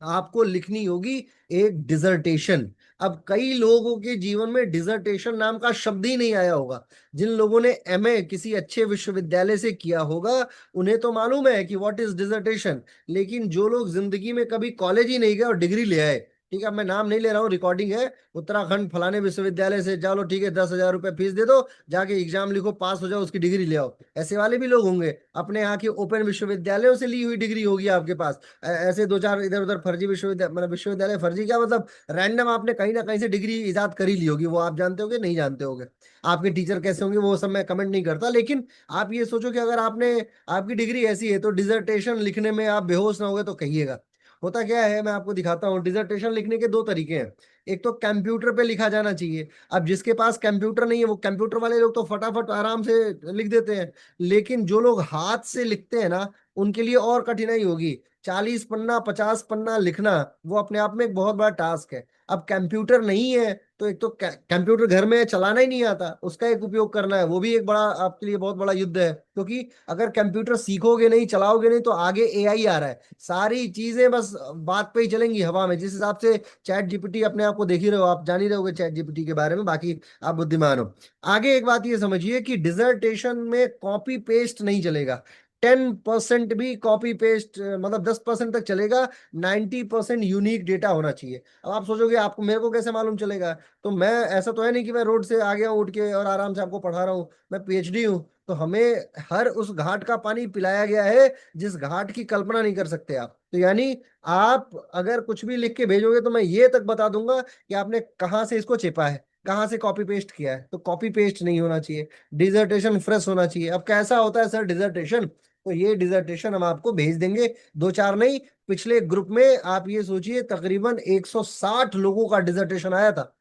आपको लिखनी होगी एक डिजर्टेशन। अब कई लोगों के जीवन में डिजर्टेशन नाम का शब्द ही नहीं आया होगा। जिन लोगों ने एमए किसी अच्छे विश्वविद्यालय से किया होगा, उन्हें तो मालूम है कि व्हाट इज डिजर्टेशन। लेकिन जो लोग जिंदगी में कभी कॉलेज ही नहीं गए और डिग्री ले आए, ठीक है, अब मैं नाम नहीं ले रहा हूँ, रिकॉर्डिंग है, उत्तराखंड फलाने विश्वविद्यालय से, चलो ठीक है 10,000 रुपये फीस दे दो, जाके एग्जाम लिखो, पास हो जाओ, उसकी डिग्री ले आओ। ऐसे वाले भी लोग होंगे। अपने यहाँ के ओपन विश्वविद्यालयों से ली हुई डिग्री होगी आपके पास। ऐसे दो चार इधर उधर फर्जी विश्वविद्यालय, मतलब विश्वविद्यालय फर्जी क्या, मतलब रैंडम आपने कहीं ना कहीं से डिग्री इजाद कर ही ली होगी, वो आप जानते होगे नहीं जानते होगे। आपके टीचर कैसे होंगे वो सब मैं कमेंट नहीं करता, लेकिन आप ये सोचो कि अगर आपने, आपकी डिग्री ऐसी है तो डिजर्टेशन लिखने में आप बेहोश ना होगे तो कहिएगा। होता क्या है, मैं आपको दिखाता हूँ। डिजर्टेशन लिखने के दो तरीके हैं। एक तो कंप्यूटर पे लिखा जाना चाहिए। अब जिसके पास कंप्यूटर नहीं है, वो कंप्यूटर वाले लोग तो फटाफट आराम से लिख देते हैं। लेकिन जो लोग हाथ से लिखते हैं ना, उनके लिए और कठिनाई होगी। 40 पन्ना 50 पन्ना लिखना, वो अपने आप में एक बहुत बड़ा टास्क है। अब कंप्यूटर नहीं है तो एक तो कंप्यूटर घर में चलाना ही नहीं आता, उसका एक उपयोग करना है, वो भी एक बड़ा आपके लिए बहुत बड़ा युद्ध है। क्योंकि अगर कंप्यूटर सीखोगे नहीं, चलाओगे नहीं, तो आगे एआई आ रहा है, सारी चीजें बस बात पे ही चलेंगी हवा में। जिस हिसाब से चैट जीपीटी, अपने आप को देख ही रहे हो, आप जान ही रहे होगे चैट जीपीटी के बारे में, बाकी आप बुद्धिमान हो। आगे एक बात ये समझिए कि डिसर्टेशन में कॉपी पेस्ट नहीं चलेगा। 10% भी कॉपी पेस्ट, मतलब 10% तक चलेगा। 90% यूनिक डेटा होना चाहिए। अब आप सोचोगे आपको मेरे को कैसे मालूम चलेगा? तो मैं, ऐसा तो है नहीं कि मैं रोड से आ गया हूँ उठ के और आराम से आपको पढ़ा रहा हूँ, मैं पीएचडी हूँ। तो हमें हर उस घाट का पानी पिलाया गया है जिस घाट की कल्पना नहीं कर सकते आप। तो यानी आप अगर कुछ भी लिख के भेजोगे तो मैं ये तक बता दूंगा कि आपने कहाँ से इसको छिपा है, कहाँ से कॉपी पेस्ट किया है। तो कॉपी पेस्ट नहीं होना चाहिए, डिजर्टेशन फ्रेश होना चाहिए। अब कैसा होता है सर डिजर्टेशन? तो ये डिजर्टेशन हम आपको भेज देंगे, दो चार नहीं, पिछले ग्रुप में आप ये सोचिए तकरीबन 160 लोगों का डिजर्टेशन आया था।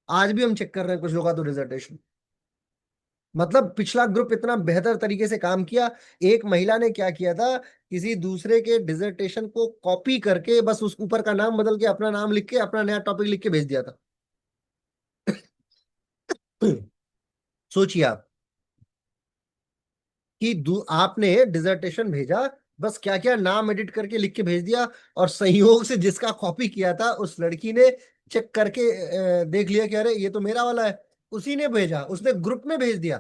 आज भी हम चेक कर रहे हैं कुछ लोगों का तो डिजर्टेशन, मतलब पिछला ग्रुप इतना बेहतर तरीके से काम किया। एक महिला ने क्या किया था, किसी दूसरे के डिजर्टेशन को कॉपी करके बस उस ऊपर का नाम बदल के अपना नाम लिख के अपना नया टॉपिक लिख के भेज दिया था। सोचिए आप कि आपने डिजर्टेशन भेजा, बस क्या क्या नाम एडिट करके लिख के भेज दिया, और संयोग से जिसका कॉपी किया था उस लड़की ने चेक करके देख लिया कि अरे ये तो मेरा वाला है। उसी ने भेजा, उसने ग्रुप में भेज दिया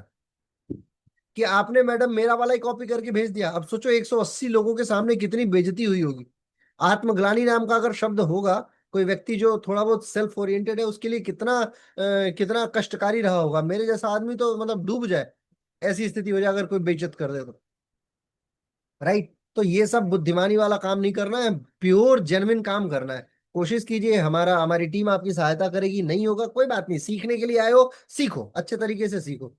कि आपने मैडम मेरा वाला ही कॉपी करके भेज दिया। अब सोचो 180 लोगों के सामने कितनी बेइज्जती हुई होगी। आत्मग्लानि नाम का अगर शब्द होगा, कोई व्यक्ति जो थोड़ा बहुत सेल्फ ओरिएंटेड है उसके लिए कितना कितना कष्टकारी रहा होगा। मेरे जैसा आदमी तो मतलब डूब जाए, ऐसी स्थिति हो जाए अगर कोई बेइज्जत कर दे तो। राइट? तो ये सब बुद्धिमानी वाला काम नहीं करना है, प्योर जेन्युइन काम करना है। कोशिश कीजिए, हमारी टीम आपकी सहायता करेगी। नहीं होगा कोई बात नहीं, सीखने के लिए आए हो, सीखो, अच्छे तरीके से सीखो।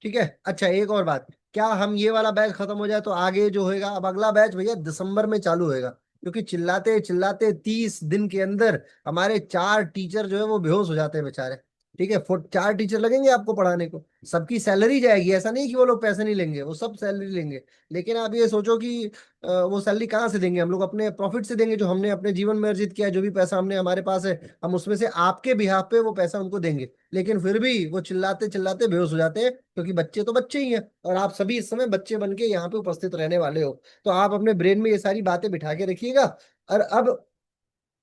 ठीक है। अच्छा एक और बात, क्या हम ये वाला बैच खत्म हो जाए तो आगे जो होएगा, अब अगला बैच भैया दिसंबर में चालू होएगा। क्योंकि चिल्लाते चिल्लाते 30 दिन के अंदर हमारे 4 टीचर जो है वो बेहोश हो जाते हैं बेचारे। ठीक है, 4 टीचर लगेंगे आपको पढ़ाने को, सबकी सैलरी जाएगी, ऐसा नहीं कि वो लोग पैसे नहीं लेंगे, वो सब सैलरी लेंगे। लेकिन आप ये सोचो कि वो सैलरी कहाँ से देंगे? हम लोग अपने प्रॉफिट से देंगे, जो हमने अपने जीवन में अर्जित किया है, जो भी पैसा हमने हमारे पास है, हम उसमें से आपके बिहाफ पे वो पैसा उनको देंगे। लेकिन फिर भी वो चिल्लाते चिल्लाते बेहोश हो जाते हैं, क्योंकि बच्चे तो बच्चे ही हैं, और आप सभी इस समय बच्चे बन के यहाँ पे उपस्थित रहने वाले हो। तो आप अपने ब्रेन में ये सारी बातें बिठा के रखिएगा। और अब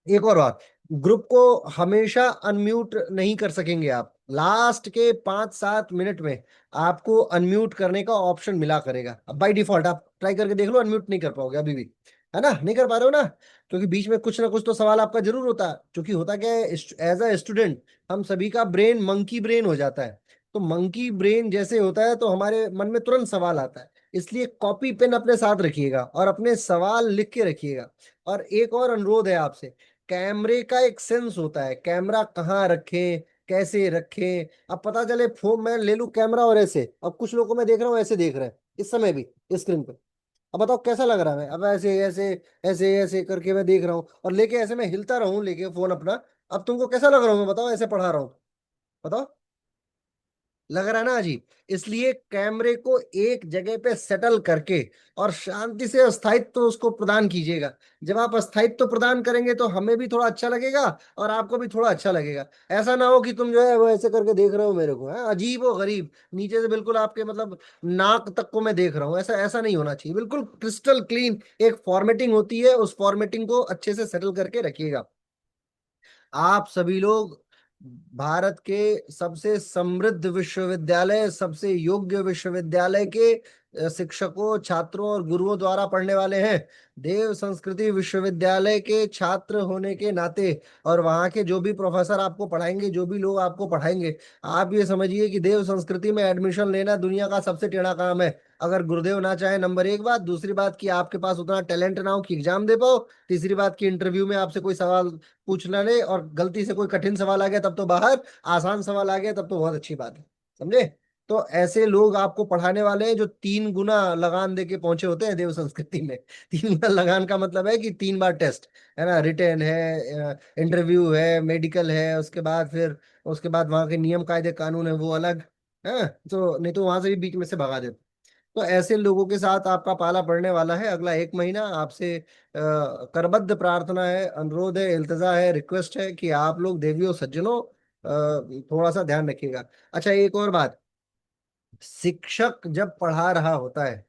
एक और बात, ग्रुप को हमेशा अनम्यूट नहीं कर सकेंगे आप। लास्ट के 5-7 मिनट में आपको अनम्यूट करने का ऑप्शन मिला करेगा। अब बाय डिफॉल्ट आप ट्राई करके देख लो, अनम्यूट नहीं कर पाओगे अभी भी, है ना? नहीं कर पा रहे हो ना? क्योंकि बीच में कुछ ना कुछ तो सवाल आपका जरूर होता है। क्योंकि होता क्या है, एज अ स्टूडेंट हम सभी का ब्रेन मंकी ब्रेन हो जाता है। तो मंकी ब्रेन जैसे होता है तो हमारे मन में तुरंत सवाल आता है। इसलिए कॉपी पेन अपने साथ रखिएगा और अपने सवाल लिख के रखिएगा। और एक और अनुरोध है आपसे, कैमरे का एक सेंस होता है, कैमरा कहाँ रखें, कैसे रखें। अब पता चले फोन मैं ले लूं कैमरा और ऐसे, अब कुछ लोगों को मैं देख रहा हूँ ऐसे देख रहे हैं इस समय भी स्क्रीन पे। अब बताओ कैसा लग रहा है? मैं अब ऐसे ऐसे ऐसे ऐसे करके मैं देख रहा हूँ, और लेके ऐसे मैं हिलता रहूं लेके फोन अपना। अब तुमको कैसा लग रहा हूँ मैं? बताओ, ऐसे पढ़ा रहा हूँ, बताओ। लग रहा है ना जी? इसलिए कैमरे को एक जगह पे सेटल करके और शांति से अस्थायित्व उसको प्रदान कीजिएगा। जब आप अस्थायित्व प्रदान करेंगे तो हमें भी थोड़ा अच्छा लगेगा और आपको भी थोड़ा अच्छा लगेगा। ऐसा ना हो कि तुम जो है वो ऐसे करके देख रहे हो मेरे को, है अजीब और गरीब, नीचे से बिल्कुल आपके मतलब नाक तक को मैं देख रहा हूँ, ऐसा ऐसा नहीं होना चाहिए। बिल्कुल क्रिस्टल क्लीन एक फॉर्मेटिंग होती है, उस फॉर्मेटिंग को अच्छे से सेटल करके रखिएगा। आप सभी लोग भारत के सबसे समृद्ध विश्वविद्यालय, सबसे योग्य विश्वविद्यालय के शिक्षकों, छात्रों और गुरुओं द्वारा पढ़ने वाले हैं। देव संस्कृति विश्वविद्यालय के छात्र होने के नाते और वहाँ के जो भी प्रोफेसर आपको पढ़ाएंगे, जो भी लोग आपको पढ़ाएंगे, आप ये समझिए कि देव संस्कृति में एडमिशन लेना दुनिया का सबसे टेढ़ा काम है। अगर गुरुदेव ना चाहे, नंबर एक बात। दूसरी बात कि आपके पास उतना टैलेंट ना हो कि एग्जाम दे पाओ। तीसरी बात कि इंटरव्यू में आपसे कोई सवाल पूछ ना ले, और गलती से कोई कठिन सवाल आ गया तब तो बाहर, आसान सवाल आ गया तब तो बहुत अच्छी बात है। समझे? तो ऐसे लोग आपको पढ़ाने वाले हैं जो 3 गुना लगान दे के पहुंचे होते हैं देव संस्कृति में। 3 गुना लगान का मतलब है कि 3 बार टेस्ट, है ना, रिटेन है, इंटरव्यू है, मेडिकल है, उसके बाद वहां के नियम कायदे कानून है वो अलग है। तो नहीं तो वहां से भी बीच में से भगा देते। तो ऐसे लोगों के साथ आपका पाला पड़ने वाला है अगला 1 महीना। आपसे करबद्ध प्रार्थना है, अनुरोध है, इल्तजा है, रिक्वेस्ट है कि आप लोग देवियों सज्जनों थोड़ा सा ध्यान रखिएगा। अच्छा, एक और बात, शिक्षक जब पढ़ा रहा होता है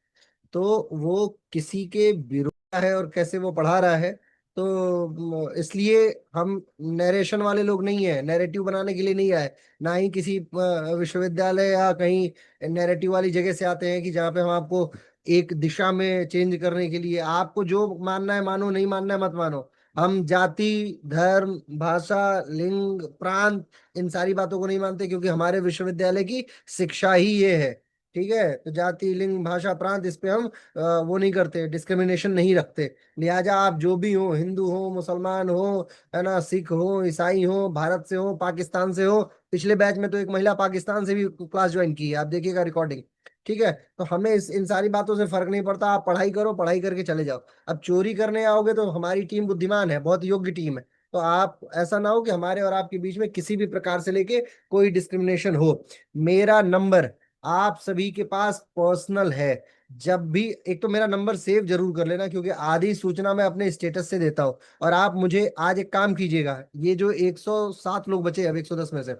तो वो किसी के विरोध है और कैसे वो पढ़ा रहा है, तो इसलिए हम नरेशन वाले लोग नहीं है, नैरेटिव बनाने के लिए नहीं आए, ना ही किसी विश्वविद्यालय या कहीं नैरेटिव वाली जगह से आते हैं कि जहाँ पे हम आपको एक दिशा में चेंज करने के लिए, आपको जो मानना है मानो, नहीं मानना है मत मानो। हम जाति, धर्म, भाषा, लिंग, प्रांत, इन सारी बातों को नहीं मानते, क्योंकि हमारे विश्वविद्यालय की शिक्षा ही ये है। ठीक है, तो जाति, लिंग, भाषा, प्रांत, इस पे हम वो नहीं करते, डिस्क्रिमिनेशन नहीं रखते। लिहाजा आप जो भी हो, हिंदू हो, मुसलमान हो, है ना, सिख हो, ईसाई हो, भारत से हो, पाकिस्तान से हो, पिछले बैच में तो एक महिला पाकिस्तान से भी क्लास ज्वाइन की है, आप देखिएगा रिकॉर्डिंग। ठीक है, तो हमें इन सारी बातों से फर्क नहीं पड़ता, आप पढ़ाई करो, पढ़ाई करके चले जाओ। अब चोरी करने आओगे तो हमारी टीम बुद्धिमान है, बहुत योग्य टीम है, तो आप ऐसा ना हो कि हमारे और आपके बीच में किसी भी प्रकार से लेके कोई डिस्क्रिमिनेशन हो। मेरा नंबर आप सभी के पास पर्सनल है। जब भी, एक तो मेरा नंबर सेव जरूर कर लेना, क्योंकि आधी सूचना मैं अपने स्टेटस से देता हूँ। और आप मुझे आज एक काम कीजिएगा, ये जो 107 लोग बचे, अब 110 में से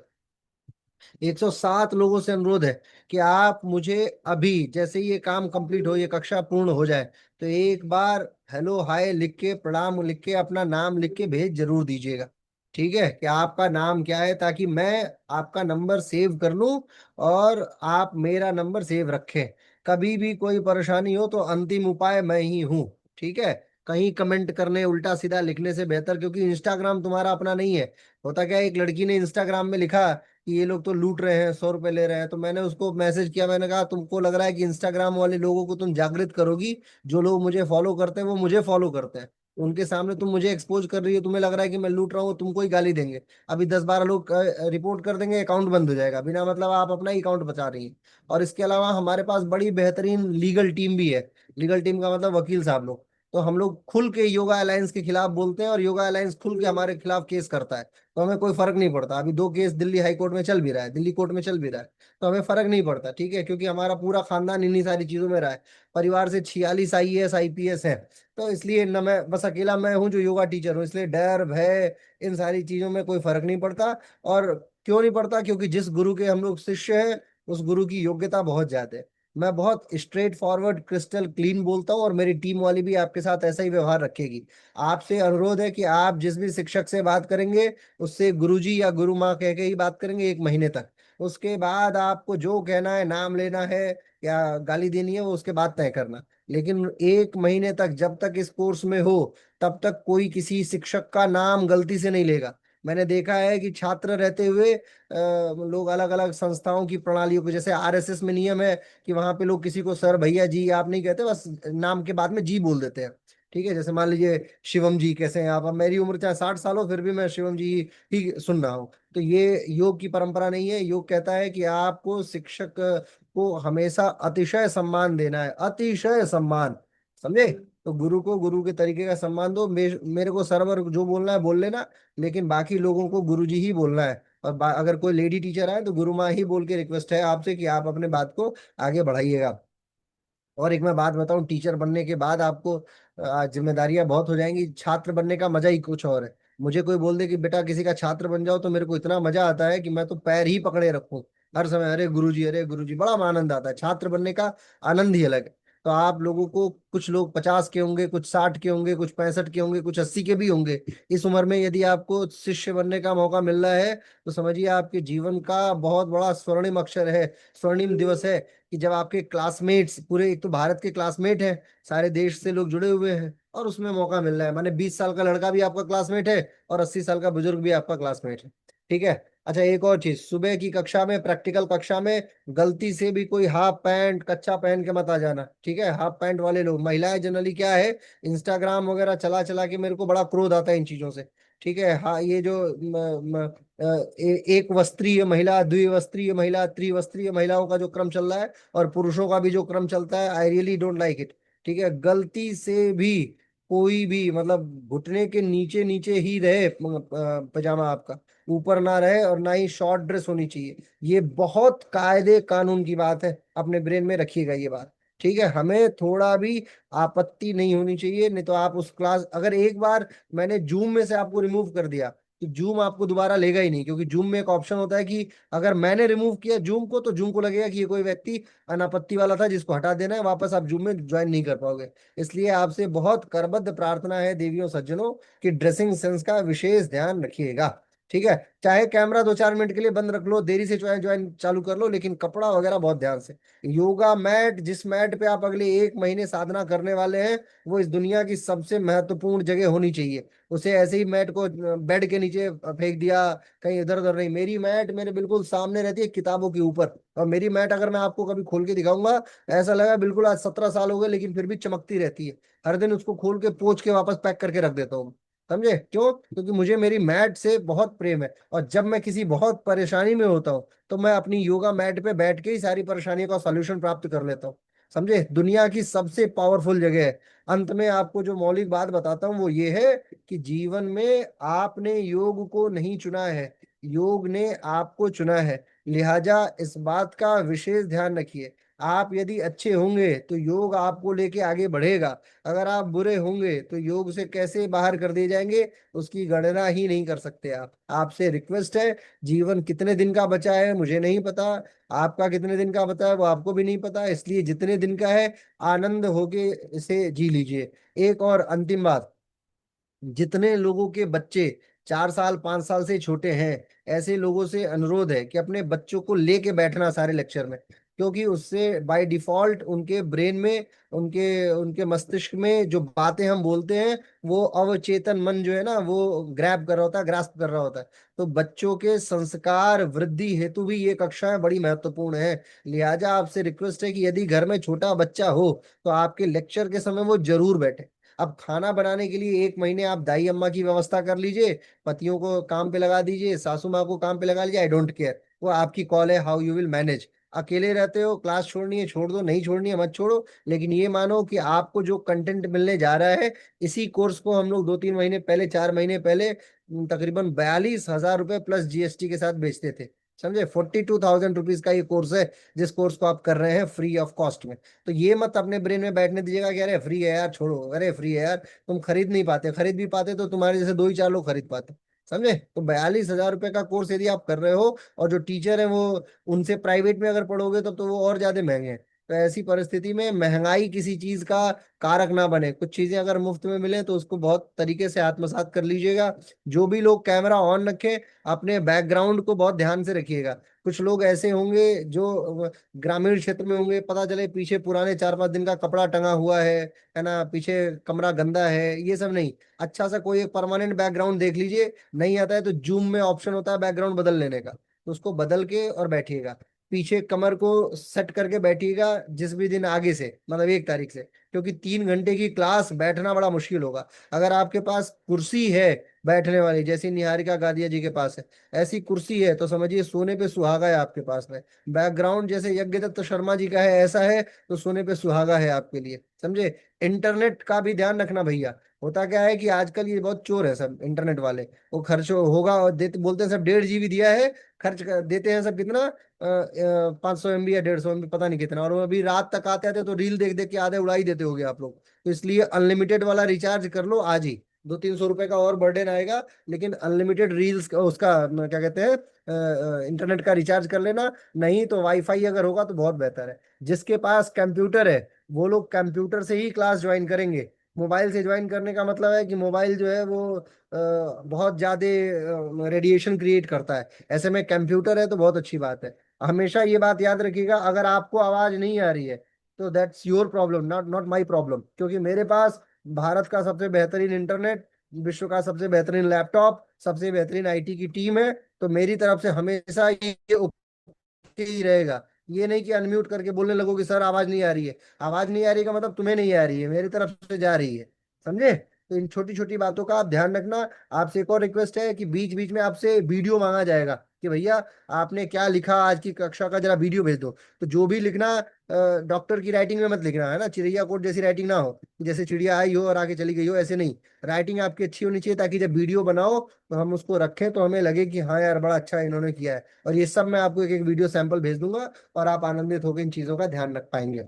107 लोगों से अनुरोध है कि आप मुझे अभी जैसे ही ये काम कंप्लीट हो, ये कक्षा पूर्ण हो जाए, तो एक बार हेलो हाय लिख के, प्रणाम लिख के, अपना नाम लिख के भेज जरूर दीजिएगा। ठीक है, कि आपका नाम क्या है, ताकि मैं आपका नंबर सेव कर लूं और आप मेरा नंबर सेव रखें। कभी भी कोई परेशानी हो तो अंतिम उपाय मैं ही हूँ। ठीक है, कहीं कमेंट करने उल्टा सीधा लिखने से बेहतर, क्योंकि इंस्टाग्राम तुम्हारा अपना नहीं है। होता क्या है, एक लड़की ने इंस्टाग्राम में लिखा कि ये लोग तो लूट रहे हैं, 100 रुपए ले रहे हैं, तो मैंने उसको मैसेज किया, मैंने कहा तुमको लग रहा है कि इंस्टाग्राम वाले लोगों को तुम जागृत करोगी, जो लोग मुझे फॉलो करते हैं वो मुझे फॉलो करते हैं, उनके सामने तुम मुझे एक्सपोज कर रही हो, तुम्हें लग रहा है कि मैं लूट रहा हूँ, तुमको ही गाली देंगे। अभी 10-12 लोग रिपोर्ट कर देंगे, अकाउंट बंद हो जाएगा, बिना मतलब आप अपना ही अकाउंट बचा रही हैं। और इसके अलावा हमारे पास बड़ी बेहतरीन लीगल टीम भी है। लीगल टीम का मतलब वकील साहब लोग। तो हम लोग खुल के योगा अलायंस के खिलाफ बोलते हैं, और योगा अलायंस खुल के हमारे खिलाफ केस करता है। तो हमें कोई फर्क नहीं पड़ता, अभी 2 केस दिल्ली हाई कोर्ट में चल भी रहा है, दिल्ली कोर्ट में चल भी रहा है। तो हमें फर्क नहीं पड़ता, ठीक है, क्योंकि हमारा पूरा खानदान इन्हीं सारी चीजों में रहा है। परिवार से 46 IAS IPS है। तो इसलिए न, मैं बस अकेला मैं हूँ जो योगा टीचर हूँ, इसलिए डर भय इन सारी चीजों में कोई फर्क नहीं पड़ता। और क्यों नहीं पड़ता, क्योंकि जिस गुरु के हम लोग शिष्य हैं, उस गुरु की योग्यता बहुत ज्यादा है। मैं बहुत स्ट्रेट फॉरवर्ड, क्रिस्टल क्लीन बोलता हूँ, और मेरी टीम वाली भी आपके साथ ऐसा ही व्यवहार रखेगी। आपसे अनुरोध है कि आप जिस भी शिक्षक से बात करेंगे, उससे गुरुजी या गुरु माँ कह के ही बात करेंगे 1 महीने तक। उसके बाद आपको जो कहना है, नाम लेना है या गाली देनी है, वो उसके बाद तय करना। लेकिन 1 महीने तक जब तक इस कोर्स में हो, तब तक कोई किसी शिक्षक का नाम गलती से नहीं लेगा। मैंने देखा है कि छात्र रहते हुए लोग अलग अलग संस्थाओं की प्रणालियों को, जैसे RSS में नियम है कि वहां पे लोग किसी को सर, भैया, जी आप नहीं कहते, बस नाम के बाद में जी बोल देते हैं। ठीक है, जैसे मान लीजिए शिवम जी कैसे हैं आप, अब मेरी उम्र चाहे 60 साल हो, फिर भी मैं शिवम जी ही सुन रहा हूँ। तो ये योग की परंपरा नहीं है। योग कहता है कि आपको शिक्षक को हमेशा अतिशय सम्मान देना है, अतिशय सम्मान, समझे। तो गुरु को गुरु के तरीके का सम्मान दो। मेरे को सरवर जो बोलना है बोल लेना, लेकिन बाकी लोगों को गुरु जी ही बोलना है। और अगर कोई लेडी टीचर आए तो गुरु माँ ही बोल के रिक्वेस्ट है आपसे कि आप अपने बात को आगे बढ़ाइएगा। और एक मैं बात बताऊं, टीचर बनने के बाद आपको जिम्मेदारियां बहुत हो जाएंगी, छात्र बनने का मजा ही कुछ और है। मुझे कोई बोल दे कि बेटा किसी का छात्र बन जाओ, तो मेरे को इतना मजा आता है कि मैं तो पैर ही पकड़े रखूं हर समय, अरे गुरुजी, अरे गुरुजी, बड़ा आनंद आता है। छात्र बनने का आनंद ही अलग है। तो आप लोगों को, कुछ लोग 50 के होंगे, कुछ 60 के होंगे, कुछ 65 के होंगे, कुछ 80 के भी होंगे। इस उम्र में यदि आपको शिष्य बनने का मौका मिल रहा है, तो समझिए आपके जीवन का बहुत बड़ा स्वर्णिम अक्षर है, स्वर्णिम दिवस है, कि जब आपके क्लासमेट्स पूरे, एक तो भारत के क्लासमेट हैं, सारे देश से लोग जुड़े हुए हैं, और उसमें मौका मिल रहा है, माने 20 साल का लड़का भी आपका क्लासमेट है और 80 साल का बुजुर्ग भी आपका क्लासमेट है। ठीक है। अच्छा, एक और चीज, सुबह की कक्षा में, प्रैक्टिकल कक्षा में, गलती से भी कोई हाफ पैंट कच्चा पहन के मत आ जाना। ठीक है, हाफ पैंट वाले लोग, महिलाएं जनरली क्या है, इंस्टाग्राम वगैरह चला चला के मेरे को बड़ा क्रोध आता है इन चीजों से। ठीक है, हाँ, ये जो एक वस्त्रीय महिला, द्विवस्त्रीय महिला, त्रिवस्त्रीय महिलाओं का जो क्रम चल रहा है, और पुरुषों का भी जो क्रम चलता है, I really don't like it. ठीक है, गलती से भी कोई भी, मतलब घुटने के नीचे नीचे ही रहे पजामा आपका, ऊपर ना रहे, और ना ही शॉर्ट ड्रेस होनी चाहिए। ये बहुत कायदे कानून की बात है, अपने ब्रेन में रखिएगा ये बात। ठीक है, हमें थोड़ा भी आपत्ति नहीं होनी चाहिए। नहीं तो आप उस क्लास, अगर एक बार मैंने जूम में से आपको रिमूव कर दिया तो जूम आपको दोबारा लेगा ही नहीं, क्योंकि जूम में एक ऑप्शन होता है कि अगर मैंने रिमूव किया जूम को तो जूम को लगेगा कि ये कोई व्यक्ति अनापत्ति वाला था जिसको हटा देना है, वापस आप जूम में ज्वाइन नहीं कर पाओगे। इसलिए आपसे बहुत करबद्ध प्रार्थना है देवियों सज्जनों कि ड्रेसिंग सेंस का विशेष ध्यान रखिएगा। ठीक है, चाहे कैमरा 2-4 मिनट के लिए बंद रख लो, देरी से ज्वाइन ज्वाइन चालू कर लो, लेकिन कपड़ा वगैरह बहुत ध्यान से। योगा मैट, जिस मैट पे आप अगले 1 महीने साधना करने वाले हैं, वो इस दुनिया की सबसे महत्वपूर्ण जगह होनी चाहिए। उसे ऐसे ही मैट को बेड के नीचे फेंक दिया, कहीं इधर उधर नहीं। मेरी मैट मेरे बिल्कुल सामने रहती है किताबों के ऊपर, और मेरी मैट अगर मैं आपको कभी खोल के दिखाऊंगा, ऐसा लगा बिल्कुल आज 17 साल हो गए लेकिन फिर भी चमकती रहती है। हर दिन उसको खोल के पोंछ के वापस पैक करके रख देता हूँ। समझे क्यों? क्योंकि मुझे मेरी मैट से बहुत प्रेम है, और जब मैं किसी बहुत परेशानी में होता हूँ तो मैं अपनी योगा मैट पे बैठ के ही सारी परेशानियों का सॉल्यूशन प्राप्त कर लेता हूँ। समझे, दुनिया की सबसे पावरफुल जगह है। अंत में आपको जो मौलिक बात बताता हूँ वो ये है कि जीवन में आपने योग को नहीं चुना है, योग ने आपको चुना है। लिहाजा इस बात का विशेष ध्यान रखिए। आप यदि अच्छे होंगे तो योग आपको लेके आगे बढ़ेगा, अगर आप बुरे होंगे तो योग से कैसे बाहर कर दिए जाएंगे उसकी गणना ही नहीं कर सकते आप। आपसे रिक्वेस्ट है, जीवन कितने दिन का बचा है मुझे नहीं पता, आपका कितने दिन का बचा है वो आपको भी नहीं पता, इसलिए जितने दिन का है आनंद होके इसे जी लीजिए। एक और अंतिम बात, जितने लोगों के बच्चे 4 साल 5 साल से छोटे हैं, ऐसे लोगों से अनुरोध है कि अपने बच्चों को लेके बैठना सारे लेक्चर में, क्योंकि उससे बाय डिफॉल्ट उनके ब्रेन में, उनके उनके मस्तिष्क में जो बातें हम बोलते हैं वो अवचेतन मन जो है ना वो ग्रैब कर रहा होता है, ग्रास्प कर रहा होता है। तो बच्चों के संस्कार वृद्धि हेतु भी ये कक्षाएं बड़ी महत्वपूर्ण है। लिहाजा आपसे रिक्वेस्ट है कि यदि घर में छोटा बच्चा हो तो आपके लेक्चर के समय वो जरूर बैठे। अब खाना बनाने के लिए 1 महीने आप दाई अम्मा की व्यवस्था कर लीजिए, पतियों को काम पे लगा दीजिए, सासू माँ को काम पे लगा लीजिए, आई डोंट केयर, वो आपकी कॉल है, हाउ यू विल मैनेज। अकेले रहते हो, क्लास छोड़नी है छोड़ दो, नहीं छोड़नी है मत छोड़ो, लेकिन ये मानो कि आपको जो कंटेंट मिलने जा रहा है, इसी कोर्स को हम लोग 2-3 महीने पहले, 4 महीने पहले तकरीबन 42,000 रुपए प्लस जीएसटी के साथ बेचते थे। समझे, 42,000 रुपीज का ये कोर्स है, जिस कोर्स को आप कर रहे हैं फ्री ऑफ कॉस्ट में। तो ये मत अपने ब्रेन में बैठने दीजिएगा कि अरे फ्री है यार छोड़ो, अरे फ्री है यार, तुम खरीद नहीं पाते, खरीद भी पाते तो तुम्हारे जैसे 2 ही 4 लोग खरीद पाते। समझे, तो 42,000 रुपए का कोर्स यदि आप कर रहे हो, और जो टीचर है वो, उनसे प्राइवेट में अगर पढ़ोगे तब तो वो और ज्यादा महंगे हैं। तो ऐसी परिस्थिति में महंगाई किसी चीज का कारक ना बने, कुछ चीजें अगर मुफ्त में मिले तो उसको बहुत तरीके से आत्मसात कर लीजिएगा। जो भी लोग कैमरा ऑन रखें, अपने बैकग्राउंड को बहुत ध्यान से रखिएगा। कुछ लोग ऐसे होंगे जो ग्रामीण क्षेत्र में होंगे, पता चले पीछे पुराने 4-5 दिन का कपड़ा टंगा हुआ है ना, पीछे कमरा गंदा है, ये सब नहीं। अच्छा सा कोई एक परमानेंट बैकग्राउंड देख लीजिए। नहीं आता है तो जूम में ऑप्शन होता है बैकग्राउंड बदल लेने का, तो उसको बदल के और बैठिएगा। पीछे कमर को सेट करके बैठिएगा, जिस भी दिन आगे से, मतलब 1 तारीख से, क्योंकि 3 घंटे की क्लास बैठना बड़ा मुश्किल होगा। अगर आपके पास कुर्सी है बैठने वाली, जैसी निहारिका गादिया जी के पास है, ऐसी कुर्सी है, तो समझिए सोने पे सुहागा है आपके पास में। बैकग्राउंड जैसे यज्ञ दत्त शर्मा जी का है ऐसा है, तो सोने पे सुहागा है आपके लिए। समझे, इंटरनेट का भी ध्यान रखना भैया। होता क्या है कि आजकल ये बहुत चोर है सब इंटरनेट वाले, वो खर्च होगा और देते, बोलते हैं सब 1.5 GB दिया है, देते हैं सब कितना, 500 MB या 150 MB पता नहीं कितना, और वो अभी रात तक आते आते तो रील देख देख के आधे उड़ा ही देते होगे आप लोग। तो इसलिए अनलिमिटेड वाला रिचार्ज कर लो आज ही। 200-300 रुपए का और बर्डन आएगा, लेकिन अनलिमिटेड रील्स का उसका क्या कहते हैं, इंटरनेट का रिचार्ज कर लेना। नहीं तो वाईफाई अगर होगा तो बहुत बेहतर है। जिसके पास कंप्यूटर है वो लोग कंप्यूटर से ही क्लास ज्वाइन करेंगे। मोबाइल से ज्वाइन करने का मतलब है कि मोबाइल जो है वो बहुत ज्यादा रेडिएशन क्रिएट करता है, ऐसे में कंप्यूटर है तो बहुत अच्छी बात है। हमेशा ये बात याद रखिएगा, अगर आपको आवाज नहीं आ रही है तो that's your problem, not not my problem, क्योंकि मेरे पास भारत का सबसे बेहतरीन इंटरनेट, विश्व का सबसे बेहतरीन लैपटॉप, सबसे बेहतरीन आईटी की टीम है। तो मेरी तरफ से हमेशा ये ओके ही रहेगा। ये नहीं कि अनम्यूट करके बोलने लगो कि सर आवाज नहीं आ रही है। आवाज नहीं आ रही का मतलब तुम्हें नहीं आ रही है, मेरी तरफ से जा रही है। समझे, तो इन छोटी छोटी बातों का आप ध्यान रखना। आपसे एक और रिक्वेस्ट है कि बीच बीच में आपसे वीडियो मांगा जाएगा कि भैया आपने क्या लिखा आज की कक्षा का, जरा वीडियो भेज दो। तो जो भी लिखना, डॉक्टर की राइटिंग में मत लिखना है ना, चिड़ैया कोट जैसी राइटिंग ना हो, जैसे चिड़िया आई हो और आगे चली गई हो, ऐसे नहीं। राइटिंग आपकी अच्छी होनी चाहिए, ताकि जब वीडियो बनाओ तो हम उसको रखें तो हमें लगे कि हाँ यार बड़ा अच्छा इन्होंने किया है। और ये सब मैं आपको एक एक वीडियो सैंपल भेज दूंगा, और आप आनंदित होकर इन चीजों का ध्यान रख पाएंगे।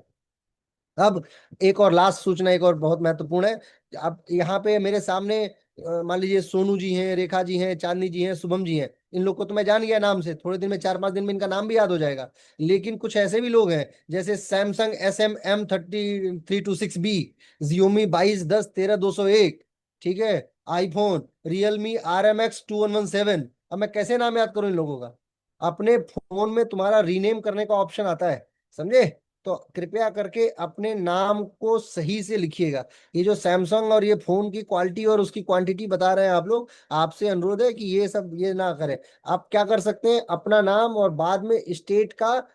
अब एक और लास्ट सूचना, एक और बहुत महत्वपूर्ण है। अब यहाँ पे मेरे सामने मान लीजिए सोनू जी हैं, रेखा जी हैं, चांदनी जी हैं, शुभम जी हैं। इन लोग को तो मैं जान गया नाम से, थोड़े दिन में 4-5 दिन में इनका नाम भी याद हो जाएगा। लेकिन कुछ ऐसे भी लोग हैं, जैसे सैमसंग SM M3326B, जियोमी 2210 13 201, ठीक है, आईफोन, रियलमी RMX 2117। अब मैं कैसे नाम याद करूं इन लोगों का? अपने फोन में तुम्हारा रीनेम करने का ऑप्शन आता है, समझे? तो कृपया करके अपने नाम को सही से लिखिएगा। ये जो सैमसंग और ये फोन की क्वालिटी और उसकी क्वांटिटी बता रहे हैं आप लोग, आपसे अनुरोध है कि ये सब ये ना करें। आप क्या कर सकते हैं, अपना नाम और बाद में स्टेट का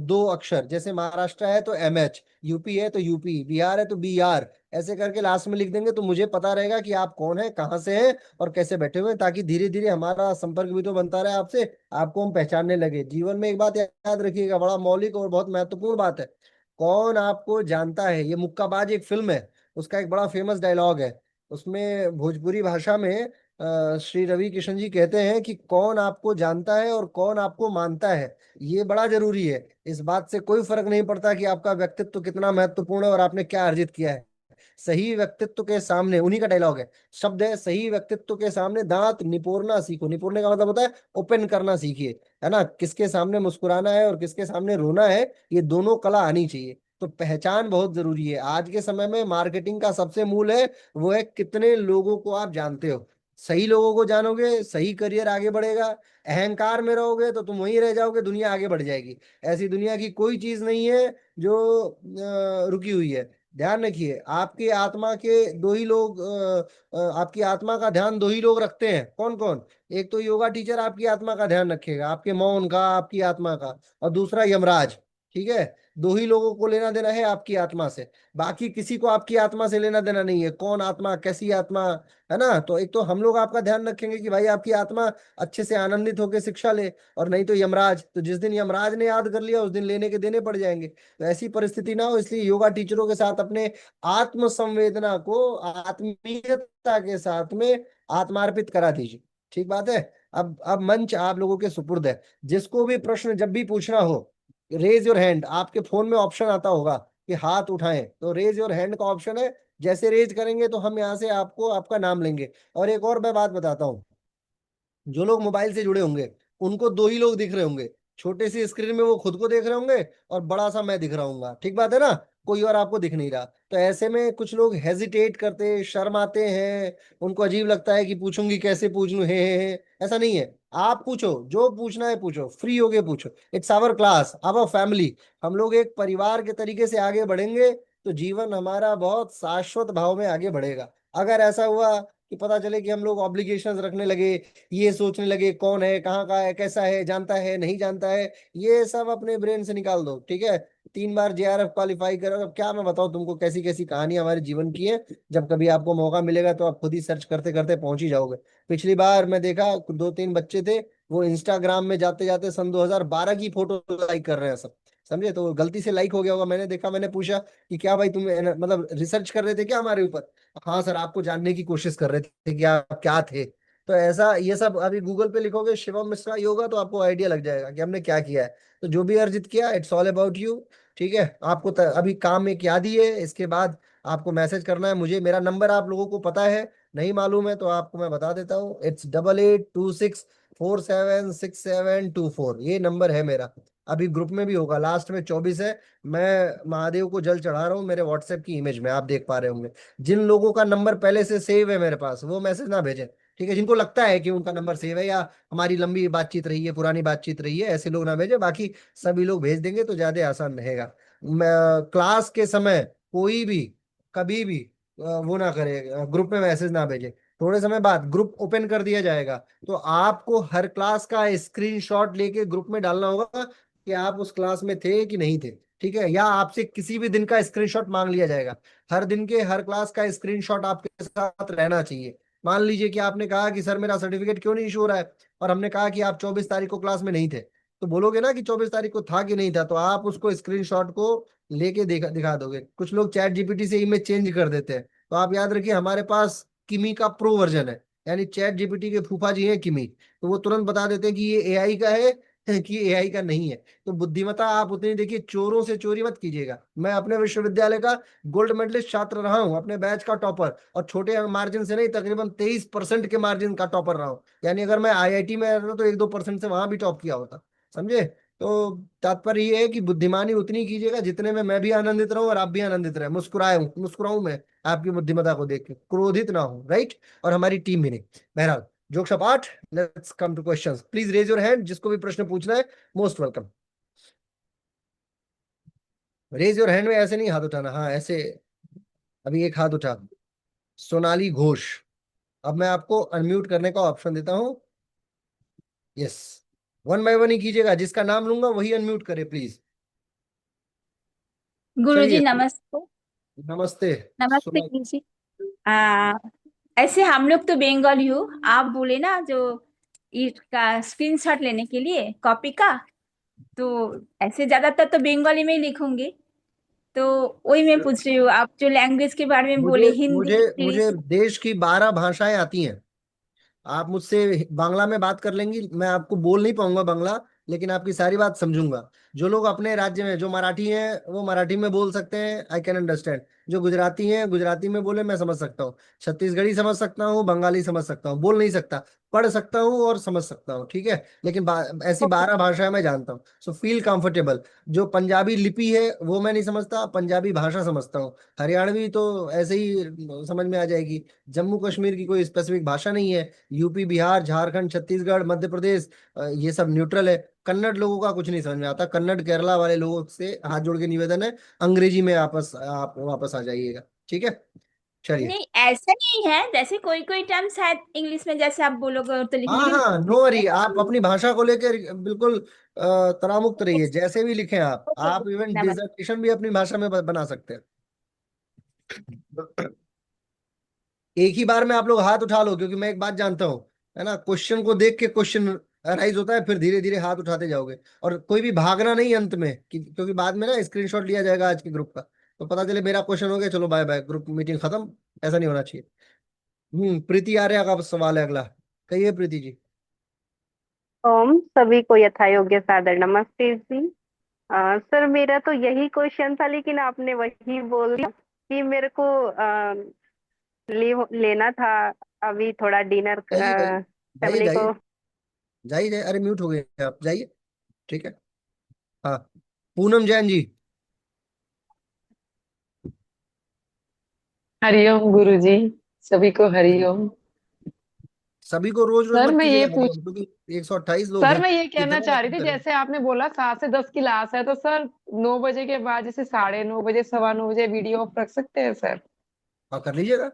2 अक्षर, जैसे महाराष्ट्र है तो MH, यूपी है तो यूपी, बिहार है तो BR, ऐसे करके लास्ट में लिख देंगे तो मुझे पता रहेगा कि आप कौन है, कहाँ से हैं और कैसे बैठे हुए हैं, ताकि धीरे धीरे हमारा संपर्क भी तो बनता रहे आपसे, आपको हम पहचानने लगे। जीवन में एक बात याद रखिएगा, बड़ा मौलिक और बहुत महत्वपूर्ण बात है, कौन आपको जानता है। ये मुक्काबाज एक फिल्म है, उसका एक बड़ा फेमस डायलॉग है। उसमें भोजपुरी भाषा में श्री रवि किशन जी कहते हैं कि कौन आपको जानता है और कौन आपको मानता है। ये बड़ा जरूरी है। इस बात से कोई फर्क नहीं पड़ता कि आपका व्यक्तित्व कितना महत्वपूर्ण है और आपने क्या अर्जित किया है। सही व्यक्तित्व के सामने, उन्हीं का डायलॉग है, शब्द है, सही व्यक्तित्व के सामने दांत निपोरना सीखो। निपोरने का मतलब होता है ओपन करना सीखिए, है ना? किसके सामने मुस्कुराना है और किसके सामने रोना है, ये दोनों कला आनी चाहिए। तो पहचान बहुत जरूरी है आज के समय में। मार्केटिंग का सबसे मूल है, वो है कितने लोगों को आप जानते हो। सही लोगों को जानोगे, सही करियर आगे बढ़ेगा। अहंकार में रहोगे तो तुम वहीं रह जाओगे, दुनिया आगे बढ़ जाएगी। ऐसी दुनिया की कोई चीज नहीं है जो रुकी हुई है। ध्यान रखिए, आपकी आत्मा के दो ही लोग आपकी आत्मा का ध्यान दो ही लोग रखते हैं। कौन कौन? एक तो योगा टीचर आपकी आत्मा का ध्यान रखेगा, आपके मौन का, आपकी आत्मा का। और दूसरा यमराज, ठीक है? दो ही लोगों को लेना देना है आपकी आत्मा से, बाकी किसी को आपकी आत्मा से लेना देना नहीं है। कौन आत्मा, कैसी आत्मा, है ना? तो एक तो हम लोग आपका ध्यान रखेंगे कि भाई आपकी आत्मा अच्छे से आनंदित होकर शिक्षा ले, और नहीं तो यमराज, तो जिस दिन यमराज ने याद कर लिया उस दिन लेने के देने पड़ जाएंगे। तो ऐसी परिस्थिति ना हो, इसलिए योगा टीचरों के साथ अपने आत्म संवेदना को आत्मीयता के साथ में आत्मार्पित करा दीजिए। ठीक बात है। अब मंच आप लोगों के सुपुर्द है। जिसको भी प्रश्न जब भी पूछना हो, रेज योर हैंड, आपके फोन में ऑप्शन आता होगा कि हाथ उठाएं, तो रेज योर हैंड का ऑप्शन है। जैसे रेज करेंगे तो हम यहाँ से आपको आपका नाम लेंगे। और एक और मैं बात बताता हूँ, जो लोग मोबाइल से जुड़े होंगे उनको दो ही लोग दिख रहे होंगे। छोटे सी स्क्रीन में वो खुद को देख रहे होंगे और बड़ा सा मैं दिख रहा हूँ, ठीक बात है ना? कोई और आपको दिख नहीं रहा। तो ऐसे में कुछ लोग हेजिटेट करते, शर्माते हैं, उनको अजीब लगता है कि पूछूंगी कैसे पूछ लूं, हे। ऐसा नहीं है, आप पूछो, जो पूछना है पूछो, फ्री होके पूछो। It's our class, our family. हम लोग एक परिवार के तरीके से आगे बढ़ेंगे तो जीवन हमारा बहुत शाश्वत भाव में आगे बढ़ेगा। अगर ऐसा हुआ कि पता चले कि हम लोग ऑब्लिगेशंस रखने लगे, ये सोचने लगे कौन है, कहाँ का है, कैसा है, जानता है नहीं जानता है, ये सब अपने ब्रेन से निकाल दो, ठीक है? 3 बार JRF क्वालिफाई करो। अब क्या मैं बताऊं तुमको कैसी कैसी कहानी हमारे जीवन की है। जब कभी आपको मौका मिलेगा तो आप खुद ही सर्च करते करते पहुंच ही जाओगे। पिछली बार मैं देखा 2-3 बच्चे थे, वो इंस्टाग्राम में जाते जाते सन 2012 की फोटो लाइक कर रहे हैं सब, समझे? तो गलती से लाइक हो गया होगा, मैंने देखा, मैंने पूछा कि क्या भाई तुम मतलब रिसर्च कर रहे थे क्या हमारे ऊपर? हाँ सर, आपको जानने की कोशिश कर रहे थे कि आप क्या थे। तो ऐसा ये सब अभी गूगल पे लिखोगे शिवम मिश्रा योगा तो आपको आइडिया लग जाएगा कि हमने क्या किया है। तो जो भी अर्जित किया, इट्स ऑल अबाउट यू। ठीक है, आपको अभी काम एक याद ही है, इसके बाद आपको मैसेज करना है मुझे। मेरा नंबर आप लोगों को पता है, नहीं मालूम है तो आपको मैं बता देता हूँ, इट्स 8826476724, ये नंबर है मेरा। अभी ग्रुप में भी होगा, लास्ट में 24 है। मैं महादेव को जल चढ़ा रहा हूँ मेरे व्हाट्सएप की इमेज में, आप देख पा रहे होंगे। जिन लोगों का नंबर पहले से सेव है मेरे पास वो मैसेज ना भेजें, ठीक है? जिनको लगता है कि उनका नंबर सेव है या हमारी लंबी बातचीत रही है, पुरानी बातचीत रही है, ऐसे लोग ना भेजें। बाकी सभी लोग भेज देंगे तो ज्यादा आसान रहेगा। क्लास के समय कोई भी कभी भी वो ना करे, ग्रुप में मैसेज ना भेजे। थोड़े समय बाद ग्रुप ओपन कर दिया जाएगा, तो आपको हर क्लास का स्क्रीनशॉट लेके ग्रुप में डालना होगा कि आप उस क्लास में थे कि नहीं थे, ठीक है? या आपसे किसी भी दिन का स्क्रीनशॉट मांग लिया जाएगा। हर दिन के हर क्लास का स्क्रीनशॉट आपके साथ रहना चाहिए। मान लीजिए कि आपने कहा कि सर मेरा सर्टिफिकेट क्यों नहीं इशू हो रहा है, और हमने कहा कि आप 24 तारीख को क्लास में नहीं थे, तो बोलोगे ना कि 24 तारीख को था कि नहीं था, तो आप उसको स्क्रीनशॉट को लेके दिखा दोगे। कुछ लोग चैट जीपीटी से इमेज चेंज कर देते हैं, तो आप याद रखिए हमारे पास किमी का प्रो वर्जन है, यानी चैट जीपीटी के फूफा जी हैं किमी, तो वो तुरंत बता देते हैं कि ये AI का है कि एआई का नहीं है। तो बुद्धिमत्ता आप उतनी देखिए, चोरों से चोरी मत कीजिएगा। मैं अपने विश्वविद्यालय का गोल्ड मेडलिस्ट छात्र रहा हूं, अपने बैच का टॉपर, और छोटे मार्जिन से नहीं, तकरीबन 23% के मार्जिन का टॉपर रहा हूं। यानी अगर मैं आईआईटी में रहता तो 1-2% से वहां भी टॉप किया होता। समझे? तो तात्पर्य ये है कि बुद्धिमानी उतनी कीजिएगा जितने में मैं भी आनंदित रहूं और आप भी आनंदित रहे, मुस्कुराऊं मैं आपकी बुद्धिमत्ता को देख के, क्रोधित ना हो, राइट? और हमारी टीम भी नहीं। बहरहाल, jokes apart, let's come to questions. Please raise your hand, जिसको भी प्रश्न पूछना है, most welcome. Raise your hand में ऐसे नहीं हाथ उठाना, हाँ ऐसे। अभी एक हाथ उठा, सोनाली घोष। अब मैं आपको अनम्यूट करने का ऑप्शन देता हूँ। यस, वन बाय वन ही कीजिएगा, जिसका नाम लूंगा वही अनम्यूट करे प्लीज। गुरुजी चलिए, नमस्ते। नमस्ते। नमस्ते सुना। गुरुजी। आ, ऐसे हम लोग तो बंगाली हो, आप बोले ना जो ईट का स्क्रीनशॉट लेने के लिए कॉपी का, तो ऐसे ज्यादातर तो बंगाली में ही लिखूंगी। तो वही मैं पूछ रही हूँ, आप जो लैंग्वेज के बारे में बोले, मुझे हिंदी, मुझे मुझे इंग्लिश। देश की 12 भाषाएं आती हैं। आप मुझसे बांग्ला में बात कर लेंगी, मैं आपको बोल नहीं पाऊंगा बांग्ला, लेकिन आपकी सारी बात समझूंगा। जो लोग अपने राज्य में जो मराठी हैं वो मराठी में बोल सकते हैं, आई कैन अंडरस्टैंड। जो गुजराती हैं गुजराती में बोले, मैं समझ सकता हूँ। छत्तीसगढ़ी समझ सकता हूँ, बंगाली समझ सकता हूँ, बोल नहीं सकता, पढ़ सकता हूँ और समझ सकता हूँ, ठीक है। लेकिन ऐसी ओके। 12 भाषाएं मैं जानता हूँ, सो फील कंफर्टेबल। जो पंजाबी लिपि है वो मैं नहीं समझता, पंजाबी भाषा समझता हूँ। हरियाणवी तो ऐसे ही समझ में आ जाएगी। जम्मू कश्मीर की कोई स्पेसिफिक भाषा नहीं है। यूपी, बिहार, झारखंड, छत्तीसगढ़, मध्य प्रदेश, ये सब न्यूट्रल है। कन्नड़ लोगों का कुछ नहीं समझ में आता। कन्नड़ केरला वाले लोगों से हाथ जोड़ के निवेदन है, अंग्रेजी में आप वापस आ जाइएगा, ठीक है। चलिए। नहीं, ऐसा नहीं है, जैसे कोई कोई टर्म शायद इंग्लिश में जैसे आप बोलोगे तो हाँ लिखने के हाँ, नो वरी, आप अपनी भाषा को लेकर बिल्कुल तनामुक्त रहिए, जैसे भी लिखें आप ओके आप गुरुजी, इवन नमस्ते। डिसर्टेशन भी अपनी भाषा में बना सकते हैं। एक ही बार में आप लोग हाथ उठा लो, क्योंकि मैं एक बात जानता हूँ, है ना, क्वेश्चन को देख के क्वेश्चन अराइज होता है, फिर धीरे धीरे हाथ उठाते जाओगे। और कोई भी भागना नहीं अंत में, क्योंकि बाद में ना स्क्रीनशॉट लिया जाएगा आज के ग्रुप का, तो पता चले मेरा क्वेश्चन हो गया, चलो बाय बाय, ग्रुप मीटिंग खत्म। ऐसा नहीं होना चाहिए। प्रीति आर्या का सवाल है अगला। कहिए प्रीति जी। ओम सभी को यथा योग्य सादर नमस्ते जी। सर मेरा तो यही क्वेश्चन था, लेकिन आपने वही बोल दिया कि मेरे को लीव लेना था अभी थोड़ा डिनर जाइए जाइए, जाइए करने जाइए, को। जाइए जाइए, अरे म्यूट हो गए आप, जाइए। ठीक है। हाँ, पूनम जैन जी। हरिओम गुरुजी, सभी को हरिओम। सभी को रोज रोज सर मत मैं ये कीजिएगा पूछ हरिओम, क्योंकि 128 लोग सर हैं, मैं ये कहना कितना चाह रही आदमी थी, करें। जैसे आपने बोला 7 से 10 क्लास है, तो सर 9 बजे के बाद जैसे 9:30 बजे, 9:15 बजे वीडियो ऑफ रख सकते हैं सर? हाँ, कर लीजिएगा।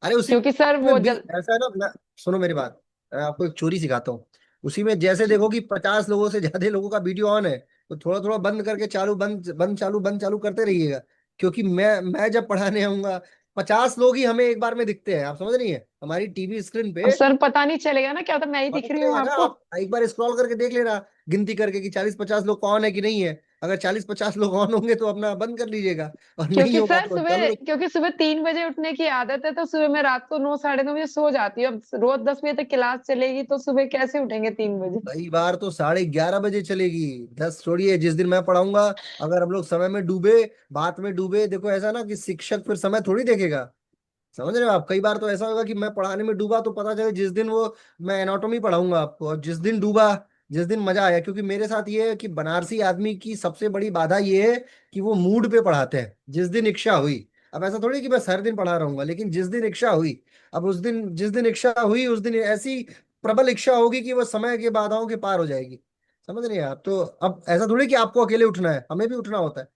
अरे उसी क्योंकि सर वो में भी ऐसा है ना, सुनो मेरी बात, मैं आपको एक चोरी सिखाता हूँ। उसी में जैसे देखो कि 50 लोगों से ज्यादा लोगों का वीडियो ऑन है, तो थोड़ा थोड़ा बंद करके चालू, बंद बंद चालू, बंद चालू करते रहिएगा। क्योंकि मैं जब पढ़ाने आऊंगा, 50 लोग ही हमें एक बार में दिखते हैं, आप समझ रही हैं, हमारी टीवी स्क्रीन अब पे। सर पता नहीं चलेगा ना, क्या तो मैं ही पता दिख रही हूँ चलेगा ना, आपको? आप एक बार स्क्रॉल करके देख लेना, गिनती करके कि 40-50 लोग कौन है कि नहीं है। अगर 40-50 लोग ऑन होंगे तो अपना बंद कर लीजिएगा, और नहीं होगा तो चालू रखिए। क्योंकि सुबह 3 बजे उठने की आदत है, तो सुबह मैं रात को 9, 9:30 बजे सो जाती हूँ। अब रोज 10 बजे तक क्लास चलेगी, तो सुबह कैसे उठेंगे 3 बजे? कई बार तो 11:30 बजे चलेगी। 10 छोड़िए, जिस दिन मैं पढ़ाऊंगा, अगर हम लोग समय में डूबे, बात में डूबे, देखो ऐसा ना कि शिक्षक फिर समय थोड़ी देखेगा। समझ रहे हो आप? कई बार तो ऐसा होगा कि मैं पढ़ाने में डूबा, तो पता चले जिस दिन वो, मैं एनाटॉमी पढ़ाऊंगा आपको, और जिस दिन डूबा, जिस दिन मजा आया, क्योंकि मेरे साथ ये है कि बनारसी आदमी की सबसे बड़ी बाधा ये है कि वो मूड पे पढ़ाते हैं, जिस दिन इच्छा हुई। अब ऐसा थोड़ी कि मैं हर दिन पढ़ा रहूंगा, लेकिन जिस दिन इच्छा हुई, अब उस दिन जिस दिन इच्छा हुई, उस दिन ऐसी प्रबल इच्छा होगी कि वो समय के बाधाओं के पार हो जाएगी। समझ रहे हैं आप? तो अब ऐसा थोड़ी कि आपको अकेले उठना है, हमें भी उठना होता है।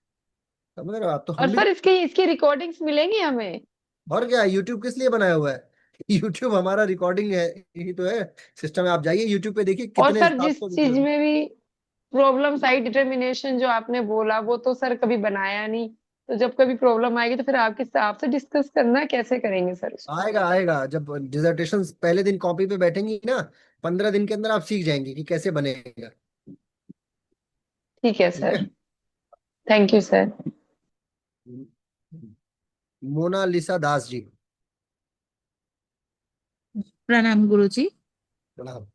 समझ रहे हो आप? तो और हम भी सर तो, इसकी इसकी रिकॉर्डिंग्स मिलेंगी हमें? और क्या, यूट्यूब किस लिए बनाया हुआ है? यूट्यूब हमारा रिकॉर्डिंग है, यही तो है सिस्टम है। आप जाइए यूट्यूब पे, देखिए और कितने सर सात जिस सौ वीडियो चीज है। में भी प्रॉब्लम आई, डिटर्मिनेशन जो आपने बोला, वो तो सर कभी बनाया नहीं। तो जब कभी प्रॉब्लम आएगी तो फिर आपके आपसे डिस्कस करना, कैसे करेंगे सर उसको? आएगा आएगा, जब डिसर्टेशन पहले दिन कॉपी पे बैठेंगी ना, 15 दिन के अंदर आप सीख जाएंगे कि कैसे बनेगा। ठीक है ठीक है। Sir. Thank you sir. Monalisa Das ji. प्रणाम गुरुजी। प्रणाम।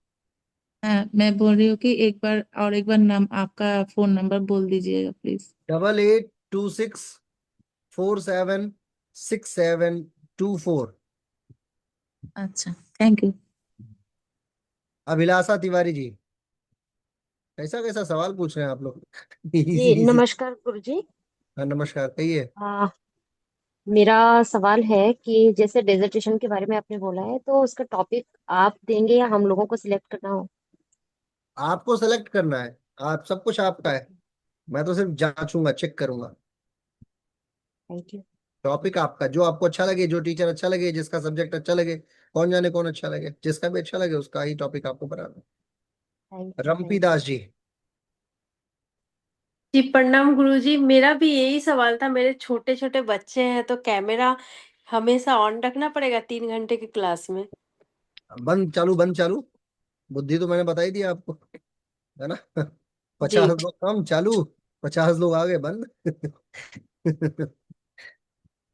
मैं बोल रही हूँ कि एक बार नाम आपका फोन नंबर बोल दीजिएगा प्लीज। 8826476724। अच्छा, थैंक यू। अभिलाषा तिवारी जी, कैसा कैसा सवाल पूछ रहे हैं आप लोग। इजी जी इजी। नमस्कार गुरुजी। हाँ नमस्कार, कहिए। आ, मेरा सवाल है कि जैसे डेजर्टेशन के बारे में आपने बोला है तो उसका टॉपिक आप देंगे या हम लोगों को सिलेक्ट करना हो? आपको सेलेक्ट करना है, आप सब कुछ आपका है। मैं तो सिर्फ जांचूंगा, चेक करूंगा। Thank you. टॉपिक आपका, जो आपको अच्छा लगे, जो टीचर अच्छा लगे, जिसका सब्जेक्ट अच्छा लगे, कौन जाने कौन अच्छा लगे, जिसका भी अच्छा लगे उसका ही टॉपिक आपको बनाना थैंक है। You. Rumpi thank you. Das ji. जी प्रणाम गुरुजी। मेरा भी यही सवाल था। मेरे छोटे छोटे बच्चे हैं तो कैमरा हमेशा ऑन रखना पड़ेगा 3 घंटे की क्लास में? बंद चालू बंद चालू, बुद्धि तो मैंने बताई दी आपको, है ना। जी 50 लोग कम चालू, 50 लोग आगे बंद।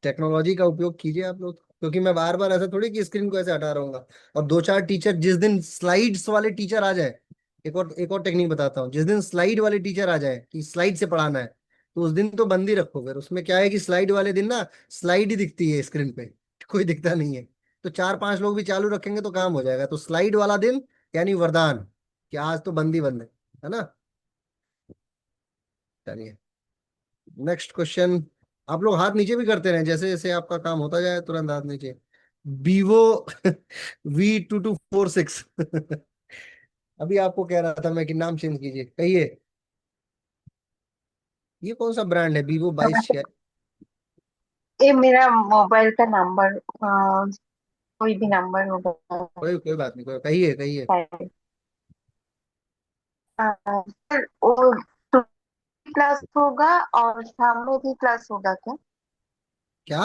टेक्नोलॉजी का उपयोग कीजिए आप लोग, क्योंकि मैं बार बार ऐसा थोड़ी कि स्क्रीन को ऐसे हटा रहूंगा। और दो चार टीचर, जिस दिन स्लाइड्स वाले टीचर आ जाए, एक और टेक्निक बताता हूँ, जिस दिन स्लाइड वाले टीचर आ जाए कि स्लाइड से पढ़ाना है, तो उस दिन तो बंद ही रखो। फिर उसमें क्या है कि स्लाइड वाले दिन ना स्लाइड ही दिखती है स्क्रीन पे, कोई दिखता नहीं है। तो 4-5 लोग भी चालू रखेंगे तो काम हो जाएगा। तो स्लाइड वाला दिन यानी वरदान, कि आज तो बंद ही बंद है ना। चलिए, नेक्स्ट क्वेश्चन। आप लोग हाथ नीचे भी करते रहें, जैसे जैसे आपका काम होता जाए तुरंत हाथ नीचे। Vivo V2246। अभी आपको कह रहा था मैं कि नाम चेंज कीजिए, कहिए। ये कौन सा ब्रांड है, Vivo 22 है? ये मेरा मोबाइल का नंबर, कोई भी नंबर होगा। कोई कोई बात नहीं, कोई, कहिए कहिए। शायद। सर वो क्लास होगा और शाम में भी क्लास होगा क्या? क्या?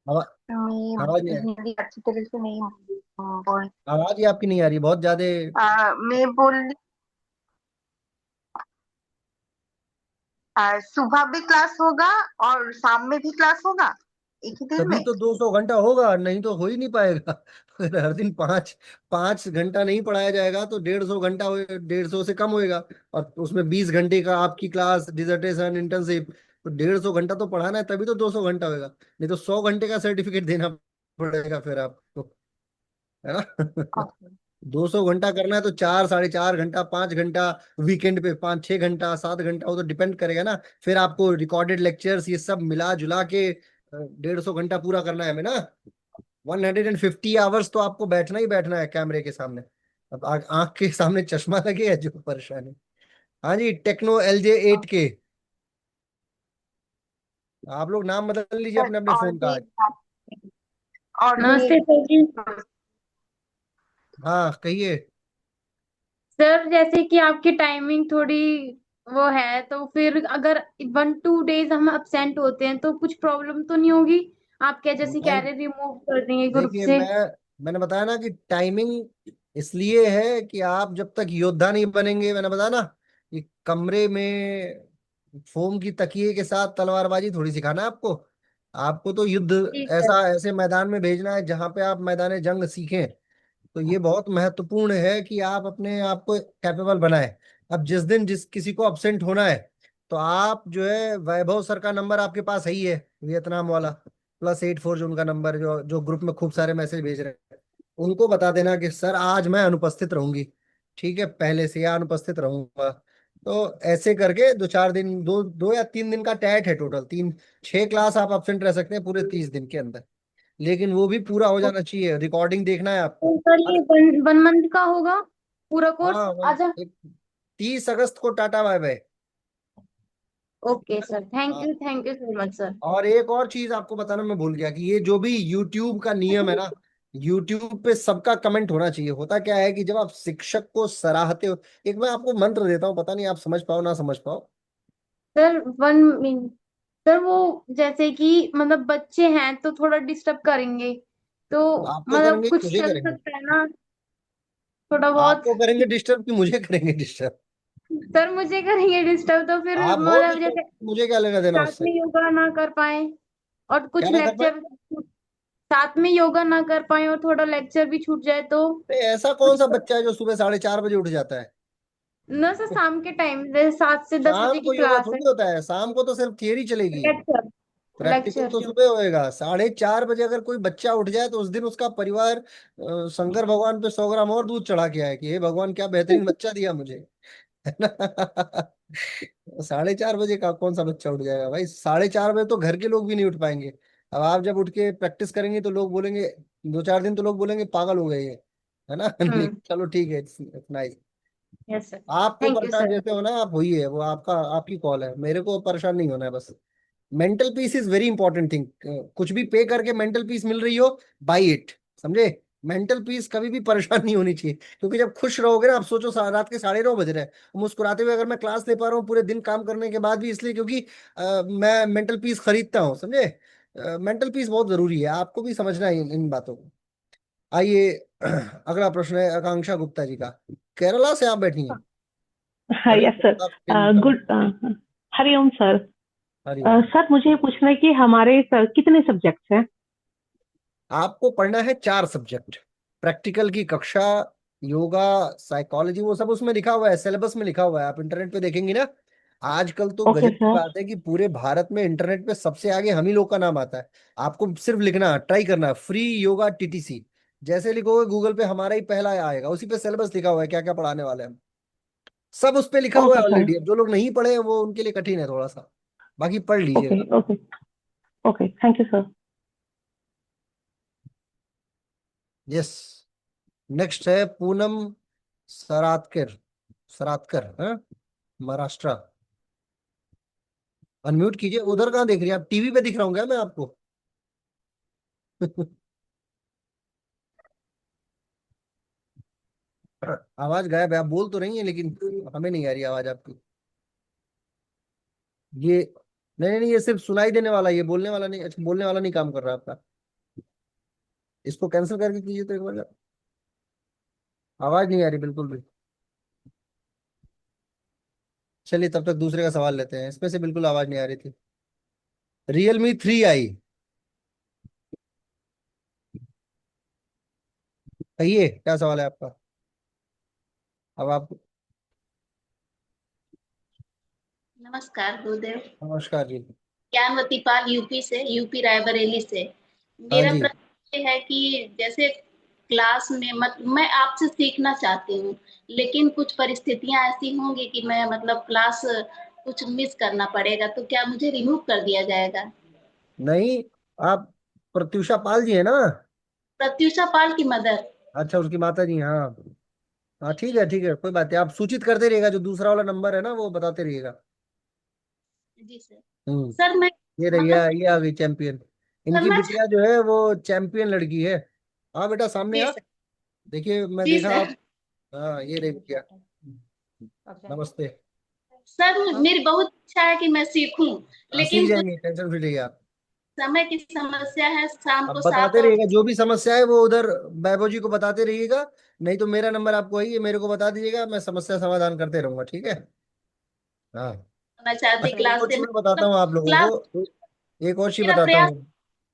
आवा- आवाज मैं नहीं हिंदी अच्छी तरह से नहीं बोल। आवाज ही आपकी नहीं आ रही, बहुत ज्यादा। मैं बोल रही, सुबह भी क्लास होगा और शाम में भी क्लास होगा एक ही दिन तभी में? तो 200 घंटा होगा, नहीं तो हो ही नहीं पाएगा। अगर हर दिन 5-5 घंटा नहीं पढ़ाया जाएगा तो 150 घंटा हो, 150 से कम होएगा। और उसमें 20 घंटे का आपकी क्लास, डिसर्टेशन, इंटर्नशिप, तो 150 घंटा तो पढ़ाना है, तभी तो 200 घंटा होएगा। नहीं तो 100 घंटे का सर्टिफिकेट देना पड़ेगा फिर आपको, है ना। ओके। 200 घंटा करना है तो 4-4.5 घंटा, 5 घंटा, वीकेंड पे 5-6 घंटा, 7 घंटा, वो तो डिपेंड करेगा ना। फिर आपको रिकॉर्डेड लेक्चर्स ये सब मिला जुला के 150 घंटा पूरा करना है हमें ना। 150 आवर्स तो आपको बैठना ही बैठना है कैमरे के सामने। अब आंख के सामने चश्मा लगे है जो परेशानी। हाँ जी, टेक्नो LJ 8K। आप लोग नाम बदल लीजिए सर अपने अपने और फोन का भी आज। और भी नमस्ते सर जी। हाँ कहिए। सर जैसे कि आपकी टाइमिंग थोड़ी वो है, तो फिर अगर 1-2 डेज हम absent होते हैं तो कुछ प्रॉब्लम तो नहीं होगी? आप क्या जैसे कह नहीं, रहे रिमूव कर देंगे ग्रुप देखिए से? मैंने बताया ना कि टाइमिंग इसलिए है कि आप जब तक योद्धा नहीं बनेंगे, मैंने बताया ना कि कमरे में फोम की तकिए के साथ तलवारबाजी थोड़ी सिखाना है आपको। आपको तो युद्ध जी सर। ऐसा ऐसे मैदान में भेजना है जहां पे आप मैदान जंग सीखें। तो ये बहुत महत्वपूर्ण है कि आप अपने आप को कैपेबल बनाए। अब जिस दिन जिस किसी को अब्सेंट होना है, तो आप जो है, वैभव सर का नंबर आपके पास है ही है, वियतनाम वाला, +84 जो उनका नंबर, जो जो ग्रुप में खूब सारे मैसेज भेज रहे हैं, उनको बता देना कि सर आज मैं अनुपस्थित रहूंगी। ठीक है, पहले से या अनुपस्थित रहूंगा। तो ऐसे करके 2-4 दिन, 2 या 3 दिन का टैट है, टोटल 3-6 क्लास आप अब्सेंट रह सकते हैं पूरे 30 दिन के अंदर। लेकिन वो भी पूरा हो जाना चाहिए, रिकॉर्डिंग देखना है तो आपको। सर ये 1 मंथ का होगा पूरा कोर्स? हाँ आजा। 30 अगस्त को tata bye bye. Okay sir, हाँ, thank you so much sir. और एक और चीज आपको बताना मैं भूल गया कि ये जो भी यूट्यूब का नियम है ना, यूट्यूब पे सबका कमेंट होना चाहिए। होता क्या है कि जब आप शिक्षक को सराहते हो, एक मैं आपको मंत्र देता हूँ, पता नहीं आप समझ पाओ ना समझ पाओ। Sir 1 minute. सर वो जैसे कि मतलब बच्चे हैं तो थोड़ा डिस्टर्ब करेंगे, तो आपको मतलब करेंगे कि कुछ मुझे चल करेंगे? सकता है ना थोड़ा बहुत? आपको करेंगे डिस्टर्ब कि मुझे करेंगे डिस्टर्ब? सर मुझे करेंगे डिस्टर्ब तो फिर आप हो मतलब डिस्टर्ब, जैसे मुझे क्या लेना देना साथ उससे। में योगा ना कर पाए और क्या कुछ ना कर पाए? लेक्चर साथ में योगा ना कर पाए और थोड़ा लेक्चर भी छूट जाए तो ऐसा कौन कुछ सा बच्चा है जो सुबह 4:30 बजे उठ जाता है? ना सर, शाम के टाइम जैसे 7 से 10 बजे शाम की को योगा क्लास है। थोड़ी होता है, शाम को तो सिर्फ थियरी चलेगी। लेक्चर। प्रैक्टिकल लेक्चर तो जो। सुबह होएगा। 4:30 बजे अगर कोई बच्चा उठ जाए तो उस दिन उसका परिवार शंकर भगवान पे 100 ग्राम और दूध चढ़ा के आए कि हे भगवान क्या बेहतरीन बच्चा दिया मुझे। है ना? 4:30 बजे का कौन सा बच्चा उठ जाएगा भाई? 4:30 बजे तो घर के लोग भी नहीं उठ पाएंगे। अब आप जब उठ के प्रैक्टिस करेंगे तो लोग बोलेंगे, 2-4 दिन तो लोग बोलेंगे पागल हो गए ये, है ना? नहीं, हम्म। चलो ठीक है, इट्स नाइस। Yes sir. आपको थैंक यू परेशान सर। जैसे होना है, आप होई है, वो आपका आपकी कॉल है, मेरे को परेशान नहीं होना है बस। Mental peace is very important thing. कुछ भी पे करके मेंटल पीस मिल रही हो, बाई इट। समझे? मेंटल पीस कभी भी परेशान नहीं होनी चाहिए, क्योंकि जब खुश रहोगे ना, आप सोचो रात के 9:30 बज रहे हैं, मुस्कुराते हुए अगर मैं क्लास ले पा रहा हूँ पूरे दिन काम करने के बाद भी, इसलिए क्योंकि मैं मेंटल पीस खरीदता हूँ। समझे? मेंटल पीस बहुत जरूरी है, आपको भी समझना है इन बातों को। आइए, अगला प्रश्न है आकांक्षा गुप्ता जी का। केरला से आप बैठी हैं? हाँ, Hare yes sir. Krishna. Good. हरिओम सर। हरिओम। सर मुझे ये पूछना है कि हमारे सर कितने सब्जेक्ट्स हैं? आपको पढ़ना है 4 सब्जेक्ट। प्रैक्टिकल की कक्षा, योगा, साइकोलॉजी, वो सब उसमें लिखा हुआ है, सिलेबस में लिखा हुआ है, आप इंटरनेट पे देखेंगी ना। आजकल तो ओके गजब की सर। बात है कि पूरे भारत में इंटरनेट पे सबसे आगे हम ही लोग का नाम आता है। आपको सिर्फ लिखना, ट्राई करना, फ्री योगा टीटीसी। जैसे लिखोगे गूगल पे हमारा ही पहला आएगा, उसी पे सिलेबस लिखा हुआ है, क्या क्या पढ़ाने वाले हैं हम। सब उस पे लिखा हुआ ओके है सर। ऑलरेडी। जो लोग नहीं पढ़े हैं वो उनके लिए कठिन है थोड़ा सा, बाकी पढ़ ओके लीजिएगा। Okay. Okay, thank you sir. Yes. Next है पूनम सरातकर। सरातकर, हाँ, महाराष्ट्र। अनम्यूट कीजिए। उधर कहाँ देख रही है आप? टीवी पे दिख रहा हूँ क्या मैं आपको? आवाज गायब है, आप बोल तो रही है लेकिन हमें नहीं आ रही आवाज आपकी। ये नहीं नहीं नहीं, ये सिर्फ सुनाई देने वाला, ये बोलने वाला नहीं। अच्छा, बोलने वाला नहीं काम कर रहा आपका। इसको कैंसिल करके कीजिए तो एक बार। आवाज नहीं आ रही बिल्कुल भी। चलिए तब तक दूसरे का सवाल लेते हैं, इसमें से बिल्कुल आवाज नहीं आ रही थी। Realme 3i, कहिए क्या सवाल है आपका? अब आप। नमस्कार गुरुदेव। नमस्कार जी। ज्ञानवती पाल यूपी से, यूपी रायबरेली से। हाँ मेरा जी। प्रश्न ये है कि जैसे क्लास में मैं आपसे सीखना चाहती हूँ, लेकिन कुछ परिस्थितियां ऐसी होंगी कि मैं मतलब क्लास कुछ मिस करना पड़ेगा, तो क्या मुझे रिमूव कर दिया जाएगा? नहीं, आप प्रत्युषा पाल जी है ना? प्रत्युषा पाल की मदर। अच्छा, उसकी माता जी, हाँ। हाँ ठीक है ठीक है, कोई बात नहीं, आप सूचित करते रहिएगा, जो दूसरा वाला नंबर है ना वो बताते रहिएगा। जी सर। हम्म। सर मैं ये रही मतलब है, ये आ गई चैंपियन। इनकी करना बिटिया जो है वो चैंपियन लड़की है। हाँ बेटा, सामने जी आ। सर। देखिए, मैं जी देखा आप। सर। हाँ, ये रही बिटिया। नमस्ते। सर हाँ। मेरी बहुत इच्छा है कि मैं सीखूं, हाँ, सीख लेकिन कुछ जाएंगे, टेंशन फ्री रहिए आप। समय की समस्या है, शाम अब को सात बताते और रहिएगा, जो भी समस्या है वो उधर बैबो जी को बताते रहिएगा। नहीं तो मेरा नंबर आपको है, ये मेरे को बता दीजिएगा, मैं समस्या समाधान करते रहूंगा, ठीक है? हाँ। मैं चाहती अच्छा, एक क्लास और से चीज मैं बताता मतलब हूँ आप लोगों क्लास को। एक और चीज मेरा बताता प्रयास हूँ।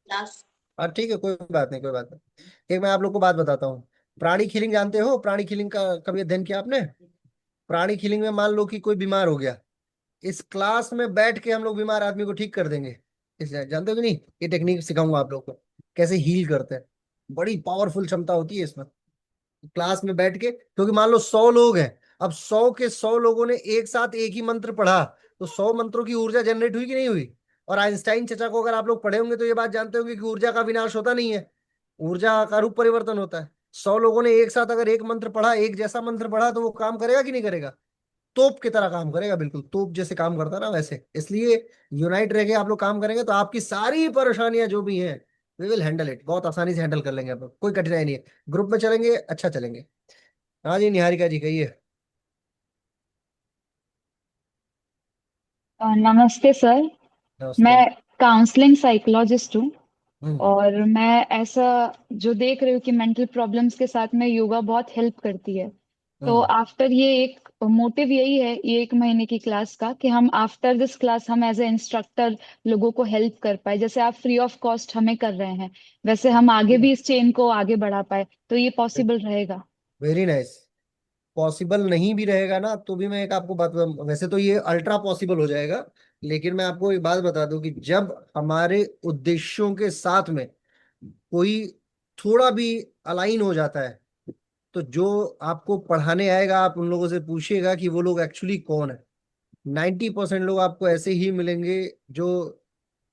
क्लास। हाँ ठीक है, कोई बात नहीं, कोई बात नहीं। एक मैं आप लोग को बात बताता हूँ। प्राणी खिलिंग जानते हो? प्राणी खिलिंग का कभी अध्ययन किया आपने? प्राणी खिलिंग में मान लो कि कोई बीमार हो गया, इस क्लास में बैठ के हम लोग बीमार आदमी को ठीक कर देंगे। इस जानते हो कि नहीं? ये टेक्निक सिखाऊंगा आप लोग को, कैसे हील करते हैं। बड़ी पावरफुल क्षमता होती है इसमें। क्लास में बैठ के, क्योंकि मान लो 100 लोग हैं, अब 100 के 100 लोगों ने एक साथ एक ही मंत्र पढ़ा, तो 100 मंत्रों की ऊर्जा जनरेट हुई कि नहीं हुई? और आइंस्टाइन चचा को अगर आप लोग पढ़े होंगे तो ये बात जानते होंगे कि ऊर्जा का विनाश होता नहीं है, ऊर्जा का रूप परिवर्तन होता है। 100 लोगों ने एक साथ अगर एक मंत्र पढ़ा, एक जैसा मंत्र पढ़ा, तो वो काम करेगा कि नहीं करेगा? तोप की तरह काम करेगा, बिल्कुल तोप जैसे काम करता है ना वैसे। इसलिए यूनाइट रह के आप लोग काम करेंगे तो आपकी सारी परेशानियां जो भी हैं, वी विल हैंडल इट, बहुत आसानी से हैंडल कर लेंगे आप लोग, कोई कठिनाई नहीं है। ग्रुप में चलेंगे, अच्छा चलेंगे। हाँ जी, निहारिका जी कहिए। नमस्ते सर। मैं नमस्ते। काउंसलिंग साइकोलॉजिस्ट हूँ। हम्म। और मैं ऐसा जो देख रही हूँ कि मेंटल प्रॉब्लम्स के साथ में योगा बहुत हेल्प करती है। तो आफ्टर ये एक मोटिव यही है ये 1 महीने की क्लास का कि हम आफ्टर दिस क्लास हम एज ए इंस्ट्रक्टर लोगों को हेल्प कर पाए। जैसे आप फ्री ऑफ कॉस्ट हमें कर रहे हैं, वैसे हम आगे भी इस चेन को आगे बढ़ा पाए, तो ये पॉसिबल रहेगा। Very nice. पॉसिबल नहीं भी रहेगा ना तो भी मैं एक आपको बात, वैसे तो ये अल्ट्रा पॉसिबल हो जाएगा, लेकिन मैं आपको एक बात बता दूं कि जब हमारे उद्देश्यों के साथ में कोई थोड़ा भी अलाइन हो जाता है, तो जो आपको पढ़ाने आएगा आप उन लोगों से पूछिएगा कि वो लोग एक्चुअली कौन है। 90% लोग आपको ऐसे ही मिलेंगे जो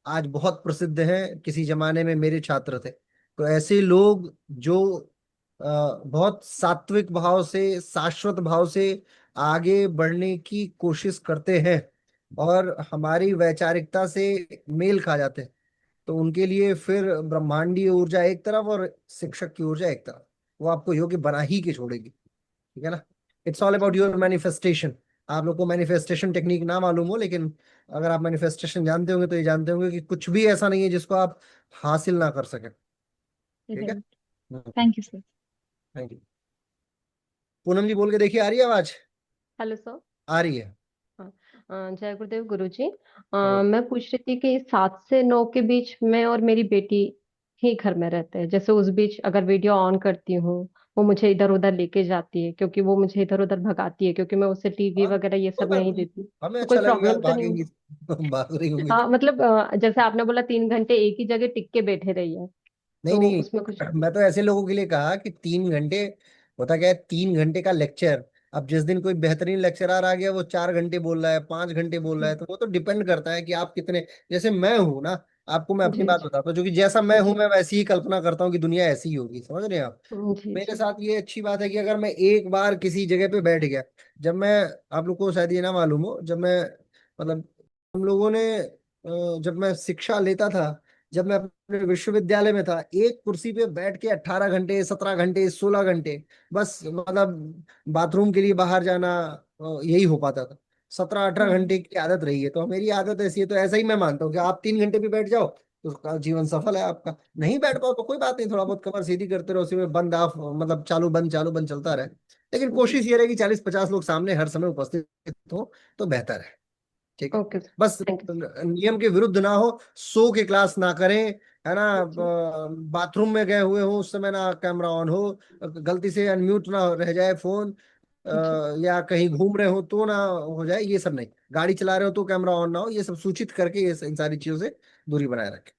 आज बहुत प्रसिद्ध हैं, किसी जमाने में मेरे छात्र थे। तो ऐसे लोग जो बहुत सात्विक भाव से, शाश्वत भाव से आगे बढ़ने की कोशिश करते हैं और हमारी वैचारिकता से मेल खा जाते हैं, तो उनके लिए फिर ब्रह्मांडीय ऊर्जा एक तरफ और शिक्षक की ऊर्जा एक तरफ, वो आपको योग्य बना ही के छोड़ेगी। ठीक है ना। It's all about your manifestation. आप लोग को मैनिफेस्टेशन टेक्निक ना मालूम हो, लेकिन अगर आप मैनिफेस्टेशन जानते होंगे तो ये जानते होंगे कि कुछ भी ऐसा नहीं है जिसको आप हासिल ना कर सके। ठीक है। Thank you sir. Thank you. Poonam ji बोल के देखिए, आ रही है आवाज? Hello sir. आ रही है। हाँ, जय गुरुदेव गुरुजी। मैं पूछ रही थी कि 7 से 9 के बीच में और मेरी बेटी ही घर में रहते हैं। जैसे उस बीच अगर वीडियो ऑन करती हूँ वो मुझे इधर उधर लेके जाती है, क्योंकि वो मुझे इधर उधर भगाती है, क्योंकि मैं उसे टीवी हाँ, वगैरह ये कोई सब बात नहीं नहीं, देती। हमें तो कोई अच्छा लगेगा प्रॉब्लम तो नहीं भागेंगी। होगी? भाग रही होंगी तो। हाँ मतलब जैसे आपने बोला 3 घंटे एक ही जगह टिक के बैठे रहिए, नहीं तो नहीं, उसमें कुछ। मैं तो ऐसे लोगों के लिए कहा कि 3 घंटे, होता क्या है, 3 घंटे का लेक्चर, अब जिस दिन कोई बेहतरीन लेक्चरर आ गया वो 4 घंटे बोल रहा है, 5 घंटे बोल रहा है, तो वो तो डिपेंड करता है कि आप कितने, जैसे मैं हूं ना, आपको मैं अपनी जी बात जी बताता हूँ, जो कि जैसा मैं हूं जी मैं वैसी ही कल्पना करता हूँ कि दुनिया ऐसी ही होगी, समझ रहे हैं आप। जी मेरे जी। साथ ये अच्छी बात है कि अगर मैं एक बार किसी जगह पे बैठ गया, जब मैं, आप लोग को शायद ये ना मालूम हो, जब मैं, मतलब हम लोगों ने जब मैं शिक्षा लेता था, जब मैं अपने विश्वविद्यालय में था, एक कुर्सी पे बैठ के 18 घंटे, 17 घंटे, 16 घंटे, बस मतलब बाथरूम के लिए बाहर जाना, यही हो पाता था। 17-18 घंटे की आदत रही है, तो मेरी आदत ऐसी है, तो ऐसा ही मैं मानता हूँ कि आप 3 घंटे भी बैठ जाओ तो उसका जीवन सफल है आपका। नहीं बैठ पाओ तो कोई बात नहीं, थोड़ा बहुत कमर सीधी करते रहो, उसी में बंद ऑफ, मतलब चालू बंद चलता रहे, लेकिन कोशिश ये रहेगी 40-50 लोग सामने हर समय उपस्थित हो तो बेहतर है। ठीक है। ओके बस थैंक यू। नियम के विरुद्ध ना हो, सो के क्लास ना करें, है ना, जी बाथरूम में गए हुए हो उस समय ना कैमरा ऑन हो, गलती से अनम्यूट ना रह जाए फोन, जी या कहीं घूम रहे हो तो ना हो जाए, ये सब नहीं, गाड़ी चला रहे हो तो कैमरा ऑन ना हो, ये सब सूचित करके ये इन सारी चीजों से दूरी बनाए रखें।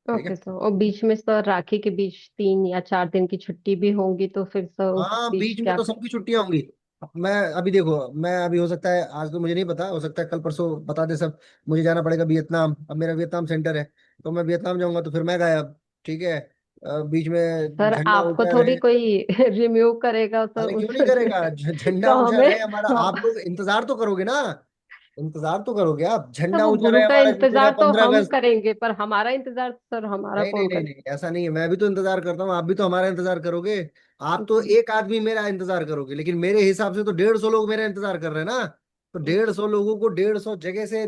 ठीक ओके है। सर। और बीच में सर राखी के बीच 3 या 4 दिन की छुट्टी भी होंगी, तो फिर सर उस हाँ, बीच बीच में क्या? तो सबकी छुट्टियां होंगी। मैं अभी देखो, मैं अभी, हो सकता है आज तो मुझे नहीं पता, हो सकता है कल परसों बता दे सब, मुझे जाना पड़ेगा वियतनाम, अब मेरा वियतनाम सेंटर है, तो मैं वियतनाम जाऊंगा तो फिर मैं गायब। ठीक है। बीच में सर झंडा आपको ऊंचा थोड़ी रहे। कोई रिम्यू करेगा सर अरे क्यों उस नहीं करेगा, झंडा तो ऊंचा हमें रहे हमारा, हाँ, आप लोग इंतजार तो करोगे ना, इंतजार तो करोगे आप, तो झंडा वो ऊंचा गुरु रहे का हमारे तेरह इंतजार तो पंद्रह हम अगस्त करेंगे, पर हमारा इंतजार सर हमारा नहीं नहीं कौन नहीं करे? नहीं, ऐसा नहीं है, मैं भी तो इंतजार करता हूँ, आप भी तो हमारा इंतजार करोगे। आप तो जी एक आदमी मेरा इंतजार करोगे, लेकिन मेरे हिसाब से तो 150 लोग मेरा इंतजार कर रहे हैं ना, तो जी 150 लोगों को 150 जगह से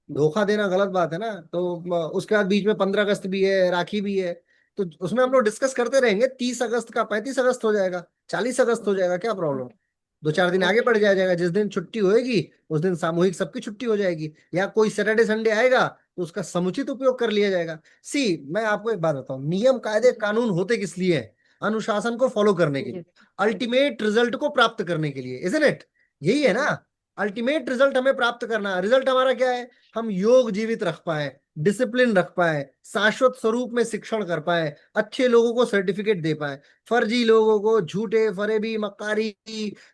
धोखा देना गलत बात है ना। तो उसके बाद बीच में 15 अगस्त भी है, राखी भी है, तो उसमें हम लोग डिस्कस करते रहेंगे, 30 अगस्त का 35 अगस्त हो जाएगा, 40 अगस्त हो जाएगा, क्या प्रॉब्लम। ओके 2-4 दिन आगे ओके बढ़ जाएगा, जिस दिन छुट्टी होएगी उस दिन सामूहिक सबकी छुट्टी हो जाएगी, या कोई सैटरडे संडे आएगा तो उसका समुचित उपयोग कर लिया जाएगा। सी, मैं आपको एक बात बताऊं, नियम कायदे जी कानून होते किस लिए हैं? अनुशासन को फॉलो करने के लिए, जी अल्टीमेट रिजल्ट को प्राप्त करने के लिए, इजंट इट? यही है ना। जी अल्टीमेट रिजल्ट हमें प्राप्त करना है, रिजल्ट हमारा क्या है? हम योग जीवित रख पाए, डिसिप्लिन रख पाए, शाश्वत स्वरूप में शिक्षण कर पाए, अच्छे लोगों को सर्टिफिकेट दे पाए, फर्जी लोगों को, झूठे फरेबी मक्कारी,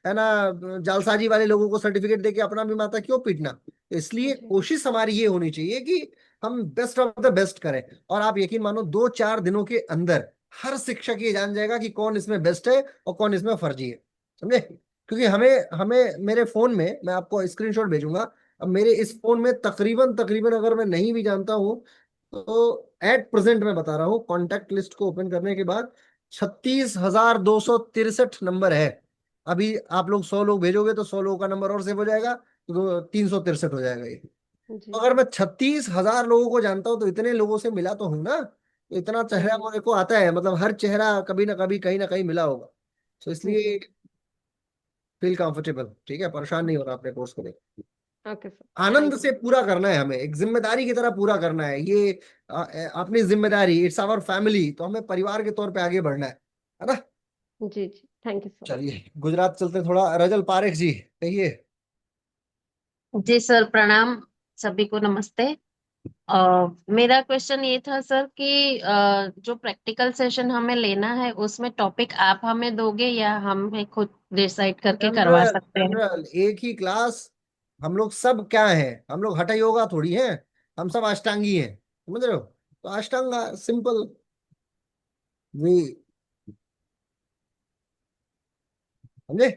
है ना, जालसाजी वाले लोगों को सर्टिफिकेट देके अपना भी माता क्यों पीटना। तो इसलिए जी कोशिश हमारी ये होनी चाहिए कि हम बेस्ट ऑफ द बेस्ट करें, और आप यकीन मानो 2-4 दिनों के अंदर हर शिक्षक ये जान जाएगा कि कौन इसमें बेस्ट है और कौन इसमें फर्जी है, समझे। क्योंकि हमें हमें मेरे फोन में, मैं आपको स्क्रीनशॉट भेजूंगा, अब मेरे इस फोन में तकरीबन तकरीबन, अगर मैं नहीं भी जानता हूँ तो एट प्रेजेंट मैं बता रहा हूँ, कॉन्टैक्ट लिस्ट को ओपन करने के बाद 36,263 नंबर है। अभी आप लोग 100 लोग भेजोगे तो 100 लोगों का नंबर और सेव हो जाएगा, तो 363 हो जाएगा ये। तो जी अगर मैं 36,000 लोगों को जानता हूँ तो इतने लोगों से मिला तो हूं ना, तो इतना चेहरा मेरे को आता है, मतलब हर चेहरा कभी ना कभी कहीं ना कहीं मिला होगा। तो जी इसलिए फील कंफर्टेबल, ठीक है, परेशान नहीं होना अपने कोर्स को लेकर। ओके सर, आनंद थैंक से पूरा करना है, हमें एक जिम्मेदारी की तरह पूरा करना है ये। अपनी जिम्मेदारी, इट्स आवर फैमिली, तो हमें परिवार के तौर पे आगे बढ़ना है ना। यू। जी जी, थैंक यू सर। चलिए गुजरात चलते हैं थोड़ा। रजल पारेख जी कहिए। जी सर, प्रणाम। सभी को नमस्ते। मेरा क्वेश्चन ये था सर कि जो प्रैक्टिकल सेशन हमें लेना है उसमें टॉपिक आप हमें दोगे या हमें खुद डिसाइड करके करवा जनरल सकते हैं? जनरल एक ही क्लास। हम लोग सब क्या हैं, हम लोग हठ योगा थोड़ी हैं, हम सब अष्टांगी हैं, समझ रहे हो। तो अष्टांगा सिंपल वी, समझे।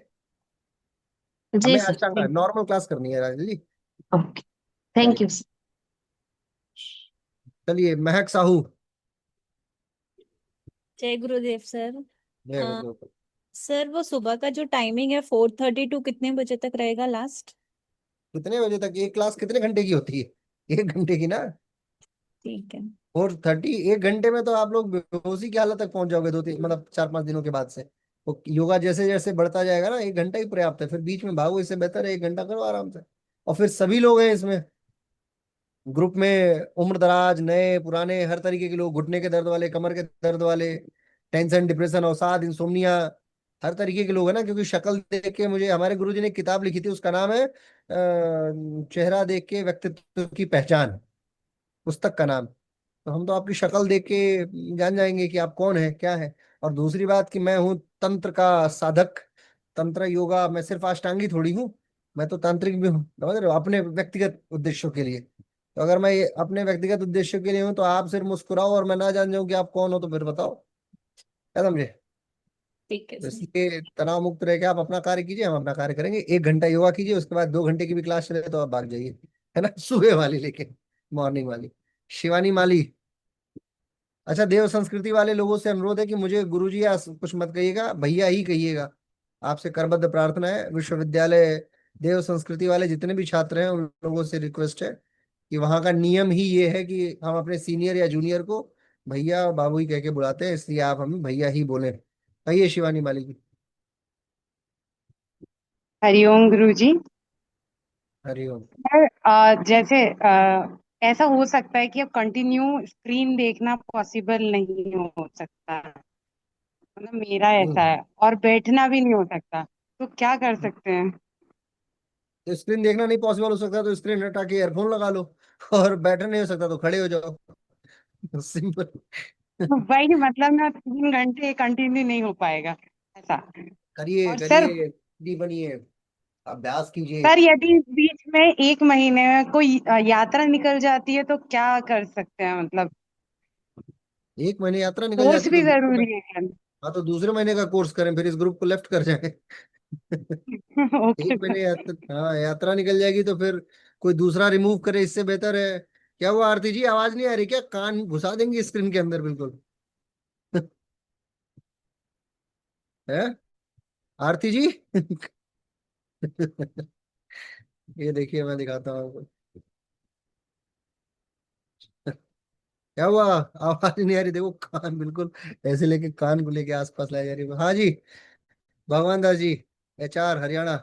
जी हमें सर, अष्टांगा थैंक नॉर्मल क्लास करनी है राजल जी। यू। ओके, चलिए थैंक यू सर। चलिए महक साहू। जय गुरुदेव सर। जय अ, गुरुदेव। सर वो सुबह का जो टाइमिंग है 4:30 टू कितने बजे तक रहेगा लास्ट? कितने बजे तक एक क्लास कितने घंटे की होती है? 1 घंटे की ना। ठीक है। 4:30, 1 घंटे में तो आप लोग बेहोशी की हालत तक पहुंच जाओगे, 2 3 मतलब 4 5 दिनों के बाद से। वो योगा जैसे जैसे बढ़ता जाएगा ना, 1 घंटा ही पर्याप्त है, फिर बीच में भागो, इससे बेहतर है 1 घंटा करो आराम से। और फिर सभी लोग हैं इसमें ग्रुप में, उम्र दराज, नए पुराने, हर तरीके के लोग, घुटने के दर्द वाले, कमर के दर्द वाले, टेंशन, डिप्रेशन, अवसाद, इंसोम्निया, हर तरीके के लोग हैं ना। क्योंकि शक्ल देख के, मुझे हमारे गुरुजी ने एक किताब लिखी थी, उसका नाम है चेहरा देख के व्यक्तित्व की पहचान, पुस्तक का नाम। तो हम तो आपकी शक्ल देख के जान जाएंगे कि आप कौन है क्या है। और दूसरी बात कि मैं हूँ तंत्र का साधक, तंत्र योगा, मैं सिर्फ अष्टांगी थोड़ी हूँ, मैं तो तांत्रिक भी हूँ, समझ रहे हो, अपने व्यक्तिगत उद्देश्यों के लिए। तो अगर मैं ये अपने व्यक्तिगत उद्देश्यों के लिए हूँ, तो आप सिर्फ मुस्कुराओ और मैं ना जान जाऊं कि आप कौन हो, तो फिर बताओ, क्या समझे। ठीक है तो सर। इसलिए तनाव मुक्त रह के आप अपना कार्य कीजिए, हम अपना कार्य करेंगे। 1 घंटा योगा कीजिए, उसके बाद 2 घंटे की भी क्लास चले तो आप भाग जाइए, है ना, सुबह वाली, लेकिन मॉर्निंग वाली। शिवानी माली। अच्छा, देव संस्कृति वाले लोगों से अनुरोध है कि मुझे गुरुजी या कुछ मत कहिएगा, भैया ही कहिएगा। आपसे करबद्ध प्रार्थना है। विश्वविद्यालय देव संस्कृति वाले जितने भी छात्र हैं, उन लोगों से रिक्वेस्ट है कि वहाँ का नियम ही ये है कि हम अपने सीनियर या जूनियर को भैया और बाबू ही कह के बुलाते हैं, इसलिए आप हमें भैया ही बोले। कहिए शिवानी माली जी। हरिओम गुरुजी। हरिओम। सर जैसे ऐसा हो सकता है कि अब कंटिन्यू स्क्रीन देखना पॉसिबल नहीं हो सकता, मतलब मेरा ऐसा हम्म। है, और बैठना भी नहीं हो सकता, तो क्या कर सकते हैं? तो स्क्रीन देखना नहीं पॉसिबल हो सकता तो स्क्रीन हटा के ईयरफोन लगा लो, और बैठना नहीं हो सकता तो खड़े हो जाओ, सिंपल। तो वही मतलब ना, 3 घंटे कंटिन्यू नहीं हो पाएगा ऐसा। करिए और सर, करिए, बनिए, अभ्यास कीजिए। सर यदि बीच में 1 महीने में कोई यात्रा निकल जाती है तो क्या कर सकते हैं, मतलब 1 महीने यात्रा निकल कोर्स जाती तो भी दूसरे जरूरी महीने, है क्या? हाँ तो दूसरे महीने का कोर्स करें, फिर इस ग्रुप को लेफ्ट कर जाए। ओके 1 महीने सर। यात्रा, हाँ यात्रा निकल जाएगी तो फिर कोई दूसरा रिमूव करे, इससे बेहतर है। क्या हुआ आरती जी, आवाज नहीं आ रही क्या? कान घुसा देंगे स्क्रीन के अंदर बिल्कुल। है आरती जी। ये देखिए मैं दिखाता हूँ आपको। क्या हुआ, आवाज नहीं आ रही? देखो कान बिल्कुल ऐसे लेके, कान को लेके आसपास लाया जा रही है। हाँ जी, भगवान दास जी, HR हरियाणा।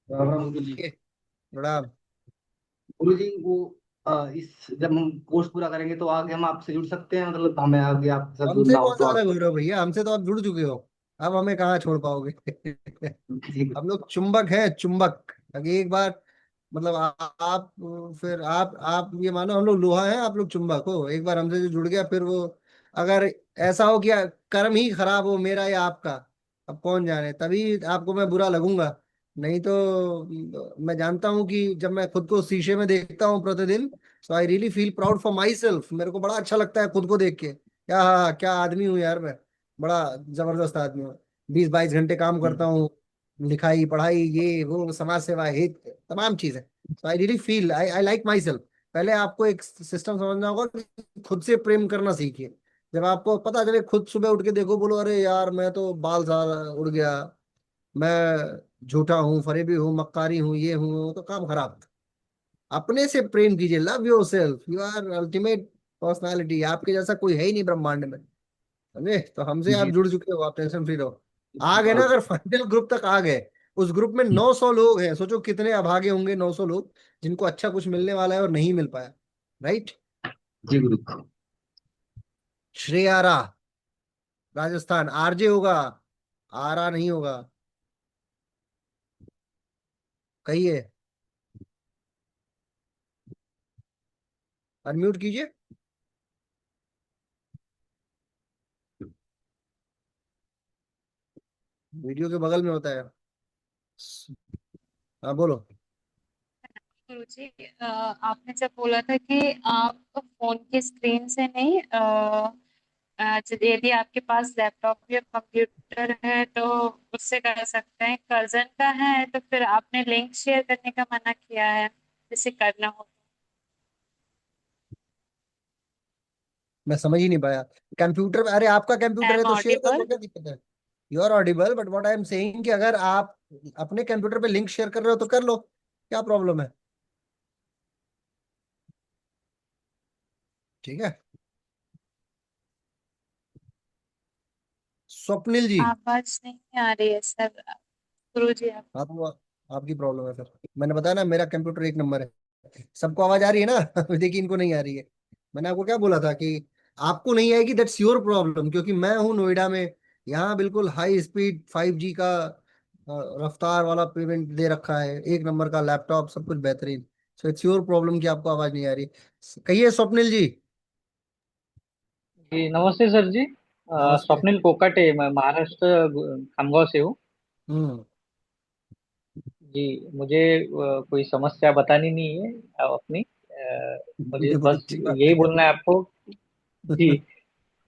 राम राम गुरु जी। ये, प्रणाम। गुरु जी वो इस जब हम कोर्स पूरा करेंगे तो आगे हम आपसे जुड़ सकते हैं, मतलब हमें आगे आपके साथ हमसे जुड़ना हो कौन तो सा अलग आप। हो रहे हो भैया, हमसे तो आप जुड़ चुके हो, अब हमें कहाँ छोड़ पाओगे। जी हम लोग चुंबक हैं, चुंबक। अगर एक बार मतलब आप, फिर आप ये मानो हम लोग लोहा है, आप लोग चुंबक हो। एक बार हमसे जो जुड़ गया, फिर वो, अगर ऐसा हो कि कर्म ही खराब हो मेरा या आपका, अब कौन जाने, तभी आपको मैं बुरा लगूंगा। नहीं तो मैं जानता हूँ कि जब मैं खुद को शीशे में देखता हूँ प्रतिदिन, so I really feel proud for myself. मेरे को बड़ा अच्छा लगता है खुद को देख के, क्या हाँ क्या आदमी हूँ यार मैं, बड़ा जबरदस्त आदमी हूँ। 20 22 घंटे काम करता हूँ, लिखाई पढ़ाई ये वो, समाज सेवा, हित, तमाम चीजें। So I really feel, I I like myself. पहले आपको एक सिस्टम समझना होगा कि खुद से प्रेम करना सीखिए। जब आपको पता चले, खुद सुबह उठ के देखो, बोलो अरे यार मैं तो बाल साल उड़ गया, मैं झूठा हूँ, फरेबी हूँ, मक्कारी हूँ, ये हूँ वो, तो काम खराब। अपने से प्रेम कीजिए, love yourself, you are ultimate personality, आपके जैसा कोई है ही नहीं ब्रह्मांड में, समझे। तो हमसे आप जी जुड़ चुके हो, आप टेंशन फ्री रहो। आ गए ना, हाँ, अगर फाइनल ग्रुप तक आ गए, उस ग्रुप में 900 लोग हैं, सोचो कितने अभागे होंगे 900 लोग जिनको अच्छा कुछ मिलने वाला है और नहीं मिल पाया। राइट। जी गुरु। श्रेयारा राजस्थान, आरजे होगा, आरा नहीं होगा। कहिए, अनम्यूट कीजिए। वीडियो के बगल में होता है। हाँ बोलो। गुरुजी, आपने जब बोला था कि आप फोन की स्क्रीन से नहीं, यदि आपके पास लैपटॉप या कंप्यूटर है तो उससे कर सकते हैं, कर्जन का है तो फिर आपने लिंक शेयर करने का मना किया है जिसे करना हो। मैं समझ ही नहीं पाया। कंप्यूटर में, अरे आपका कंप्यूटर एम है तो शेयर कर लो, ऑडिबल? क्या दिक्कत है। You are audible, but what I am saying कि अगर आप अपने कंप्यूटर पे लिंक शेयर कर रहे हो तो कर लो, क्या प्रॉब्लम है। ठीक है। स्वप्निल जी। आवाज नहीं आ रही है सर। गुरुजी आप। हाँ तो आपकी प्रॉब्लम है सर, मैंने बताया ना मेरा कंप्यूटर एक नंबर है। सबको आवाज आ रही है ना देखिए इनको नहीं आ रही है। मैंने आपको क्या बोला था कि आपको नहीं आएगी, दैट्स योर प्रॉब्लम, क्योंकि मैं हूँ नोएडा में, यहाँ बिल्कुल हाई स्पीड 5G का रफ्तार वाला पेमेंट दे रखा है, एक नंबर का लैपटॉप, सब कुछ बेहतरीन। सो इट्स योर प्रॉब्लम कि आपको आवाज नहीं आ रही। कहिए स्वप्निल जी। जी नमस्ते सर जी। नमस्ते। स्वप्निल कोकाटे, मैं महाराष्ट्र खामगांव से हूँ। हम्म। जी, मुझे कोई समस्या बतानी नहीं है अपनी। मुझे ये बहुत बस अच्छी बात यही बोलना है आपको। जी,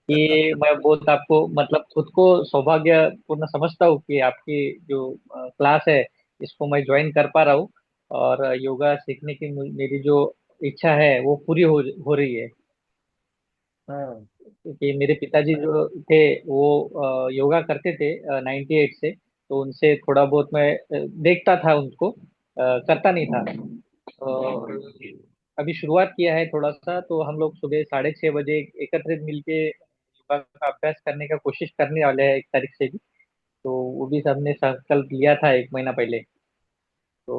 कि मैं बहुत आपको मतलब खुद को सौभाग्यपूर्ण समझता हूँ कि आपकी जो क्लास है इसको मैं ज्वाइन कर पा रहा हूँ, और योगा सीखने की मेरी जो इच्छा है वो पूरी हो रही है। हाँ। कि मेरे पिताजी जो थे वो योगा करते थे 98 से, तो उनसे थोड़ा बहुत मैं देखता था उनको, करता नहीं था। और अभी शुरुआत किया है थोड़ा सा, तो हम लोग सुबह 6:30 बजे एकत्रित मिलके योगा का अभ्यास करने का कोशिश करने वाले हैं 1 तारीख से भी। तो वो भी सबने संकल्प लिया था 1 महीना पहले। तो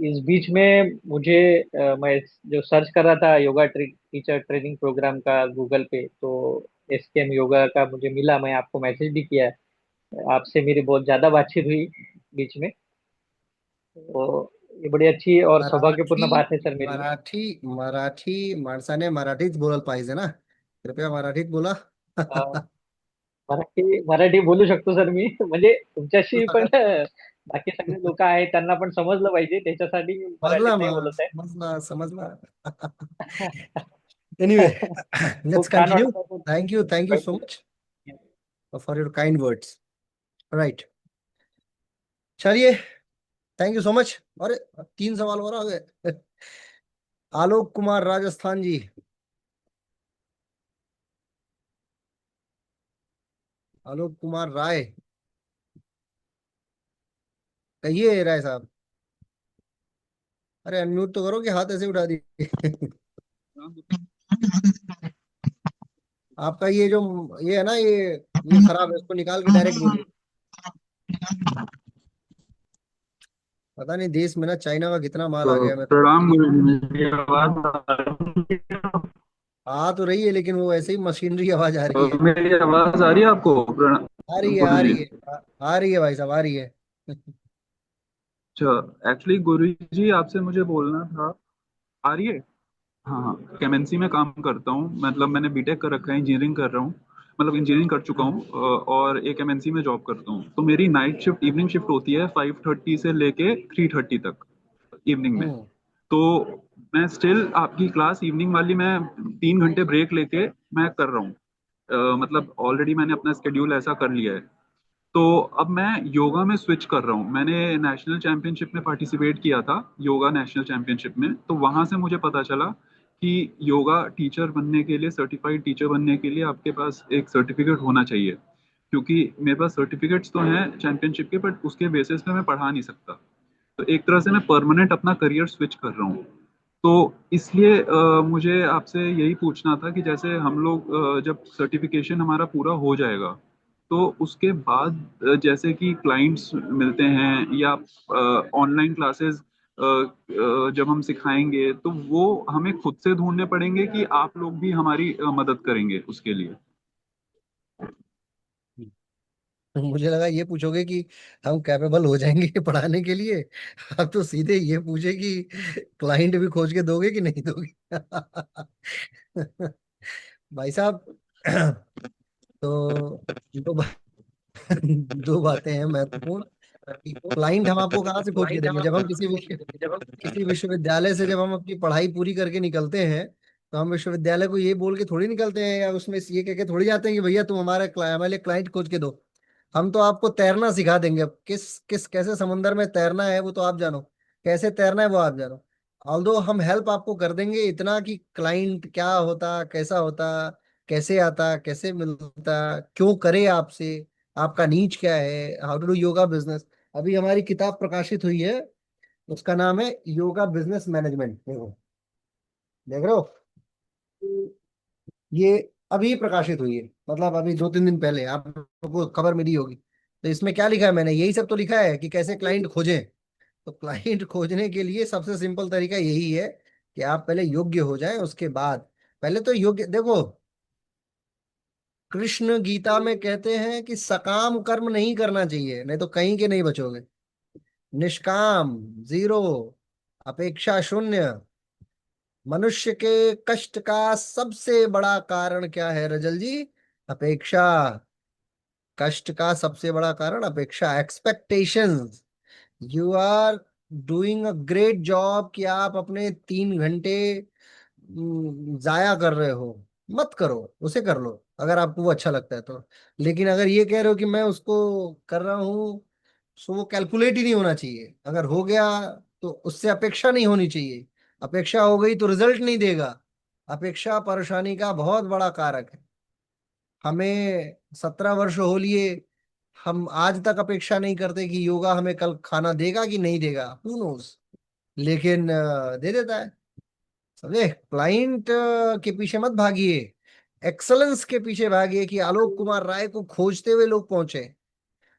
इस बीच में मुझे मैं जो सर्च कर रहा था योगा टीचर ट्रेनिंग प्रोग्राम का गूगल पे, तो SKM योगा का मुझे मिला, मैं आपको मैसेज भी किया है। आपसे मेरी बहुत ज्यादा बातचीत हुई बीच में, तो ये बड़ी अच्छी और मराठी सौभाग्यपूर्ण बात है सर मेरे लिए। मराठी मराठी माणसाने मराठीच बोलायला पाहिजे ना, कृपया मराठीत बोला अ, मराठी मराठी बोलू शकतो सर मी म्हणजे तुमच्याशी पण बाकी सगळे लोक आहेत त्यांना पण समजलं पाहिजे, त्याच्यासाठी मी मराठीत समजला नाही मग, बोलत आहे. समजला समजला एनिवे, लेट्स खूप छान कंटिन्यू. वाटतं thank you so much for your kind words. Right. चलिए, थैंक यू सो मच. अरे 3 सवाल और आ गए. आलोक कुमार राजस्थान जी. आलोक कुमार राय. कहिए राय साहब. अरे अनम्यूट तो करो कि हाथ ऐसे उठा दी आपका ये जो ये है ना, ये खराब है, इसको निकाल के डायरेक्ट बोलिए. पता नहीं देश में ना चाइना का कितना माल आ तो गया, मैं तो प्रणाम गुरु जी, मेरी आवाज आ रही है? आ तो रही है लेकिन वो ऐसे ही मशीनरी आवाज आ रही है. मेरी आवाज आ रही है आपको? आ रही है, गुरु आ जी, रही है, आ रही है भाई साहब, आ रही है. अच्छा, एक्चुअली गुरु जी आपसे मुझे बोलना था। आ रही है? हाँ हाँ, केमेंसी में काम करता हूँ, मतलब मैंने बीटेक कर रखा है, इंजीनियरिंग कर रहा हूँ, मतलब इंजीनियरिंग कर चुका हूँ, और एक एमएनसी में जॉब करता हूँ। तो मेरी नाइट शिफ्ट, इवनिंग शिफ्ट होती है 5:30 से लेके 3:30 तक इवनिंग में। हम्म. तो मैं स्टिल आपकी क्लास इवनिंग वाली मैं 3 घंटे ब्रेक लेके मैं कर रहा हूँ। मतलब ऑलरेडी मैंने अपना स्केड्यूल ऐसा कर लिया है। तो अब मैं योगा में स्विच कर रहा हूँ। मैंने नेशनल चैंपियनशिप में पार्टिसिपेट किया था, योगा नेशनल चैंपियनशिप में। तो वहां से मुझे पता चला कि योगा टीचर बनने के लिए, सर्टिफाइड टीचर बनने के लिए आपके पास एक सर्टिफिकेट होना चाहिए। क्योंकि मेरे पास सर्टिफिकेट्स तो हैं चैंपियनशिप के, बट उसके बेसिस पे मैं पढ़ा नहीं सकता। तो एक तरह से मैं परमानेंट अपना करियर स्विच कर रहा हूँ। तो इसलिए मुझे आपसे यही पूछना था कि जैसे हम लोग जब सर्टिफिकेशन हमारा पूरा हो जाएगा, तो उसके बाद जैसे कि क्लाइंट्स मिलते हैं या ऑनलाइन क्लासेस जब हम सिखाएंगे तो वो हमें खुद से ढूंढने पड़ेंगे कि आप लोग भी हमारी मदद करेंगे उसके लिए। मुझे लगा ये पूछोगे कि हम कैपेबल हो जाएंगे पढ़ाने के लिए। अब तो सीधे ये पूछे कि क्लाइंट भी खोज के दोगे कि नहीं दोगे। भाई साहब, तो दो दो बातें हैं महत्वपूर्ण। क्लाइंट हम आपको कहाँ से खोज के देंगे? जब हम किसी विश्वविद्यालय से जब हम अपनी पढ़ाई पूरी करके निकलते हैं, तो हम विश्वविद्यालय को ये बोल के थोड़ी निकलते हैं, या उसमें ये कह के थोड़ी जाते हैं कि भैया तुम हमारे लिए क्लाइंट खोज के दो। हम तो आपको तैरना सिखा देंगे। अब किस किस कैसे समुंदर में तैरना है वो तो आप जानो, कैसे तैरना है वो आप जानो। ऑल्दो हम हेल्प आपको कर देंगे इतना कि क्लाइंट क्या होता, कैसा होता, कैसे आता, कैसे मिलता, क्यों करे आपसे, आपका नीच क्या है, how to do yoga business. अभी हमारी किताब प्रकाशित हुई है, उसका नाम है योगा बिजनेस मैनेजमेंट। देखो, देख रहे हो, ये अभी प्रकाशित हुई है, मतलब अभी 2-3 दिन पहले आपको खबर मिली होगी। तो इसमें क्या लिखा है मैंने, यही सब तो लिखा है कि कैसे क्लाइंट खोजें। तो क्लाइंट खोजने के लिए सबसे सिंपल तरीका यही है कि आप पहले योग्य हो जाएं, उसके बाद। पहले तो योग्य देखो, कृष्ण गीता में कहते हैं कि सकाम कर्म नहीं करना चाहिए, नहीं तो कहीं के नहीं बचोगे। निष्काम, जीरो, अपेक्षा शून्य। मनुष्य के कष्ट का सबसे बड़ा कारण क्या है रजल जी? अपेक्षा। कष्ट का सबसे बड़ा कारण अपेक्षा, expectations. You are doing a great job कि आप अपने 3 घंटे जाया कर रहे हो, मत करो, उसे कर लो अगर आपको वो अच्छा लगता है तो। लेकिन अगर ये कह रहे हो कि मैं उसको कर रहा हूँ, सो वो कैलकुलेट ही नहीं होना चाहिए। अगर हो गया तो उससे अपेक्षा नहीं होनी चाहिए। अपेक्षा हो गई तो रिजल्ट नहीं देगा। अपेक्षा परेशानी का बहुत बड़ा कारक है। हमें 17 वर्ष हो लिए, हम आज तक अपेक्षा नहीं करते कि योगा हमें कल खाना देगा कि नहीं देगा, हु नोस। लेकिन दे देता है। समझे? क्लाइंट के पीछे मत भागिए, एक्सलेंस के पीछे भागिए कि आलोक कुमार राय को खोजते हुए लोग पहुंचे।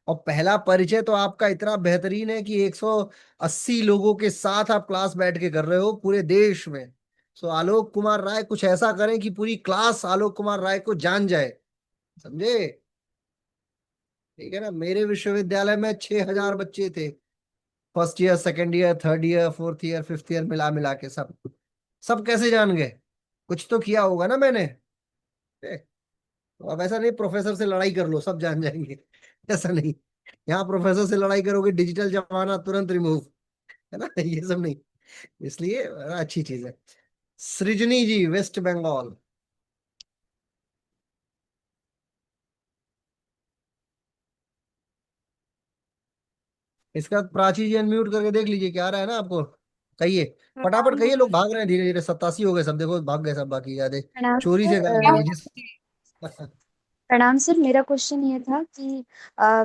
और पहला परिचय तो आपका इतना बेहतरीन है कि 180 लोगों के साथ आप क्लास बैठ के कर रहे हो पूरे देश में। सो आलोक कुमार राय कुछ ऐसा करें कि पूरी क्लास आलोक कुमार राय को जान जाए। समझे? ठीक है ना? मेरे विश्वविद्यालय में 6,000 बच्चे थे, first year, second year, third year, fourth year, fifth year, मिला मिला के सब। सब कैसे जान गए? कुछ तो किया होगा ना मैंने। ए, तो अब ऐसा नहीं प्रोफेसर से लड़ाई कर लो सब जान जाएंगे। ऐसा नहीं। यहाँ प्रोफेसर से लड़ाई करोगे, डिजिटल जमाना, तुरंत रिमूव। है ना? ये सब नहीं। इसलिए अच्छी चीज है। सृजनी जी, वेस्ट बंगाल। इसका प्राची जी अनम्यूट करके देख लीजिए क्या आ रहा है ना आपको। कहिए, फटाफट कहिए, लोग भाग रहे हैं धीरे धीरे। 87 हो गए सब, देखो भाग गए सब, बाकी याद है प्रणाम चोरी से सर। भाग गए जिस। प्रणाम सर, मेरा क्वेश्चन ये था कि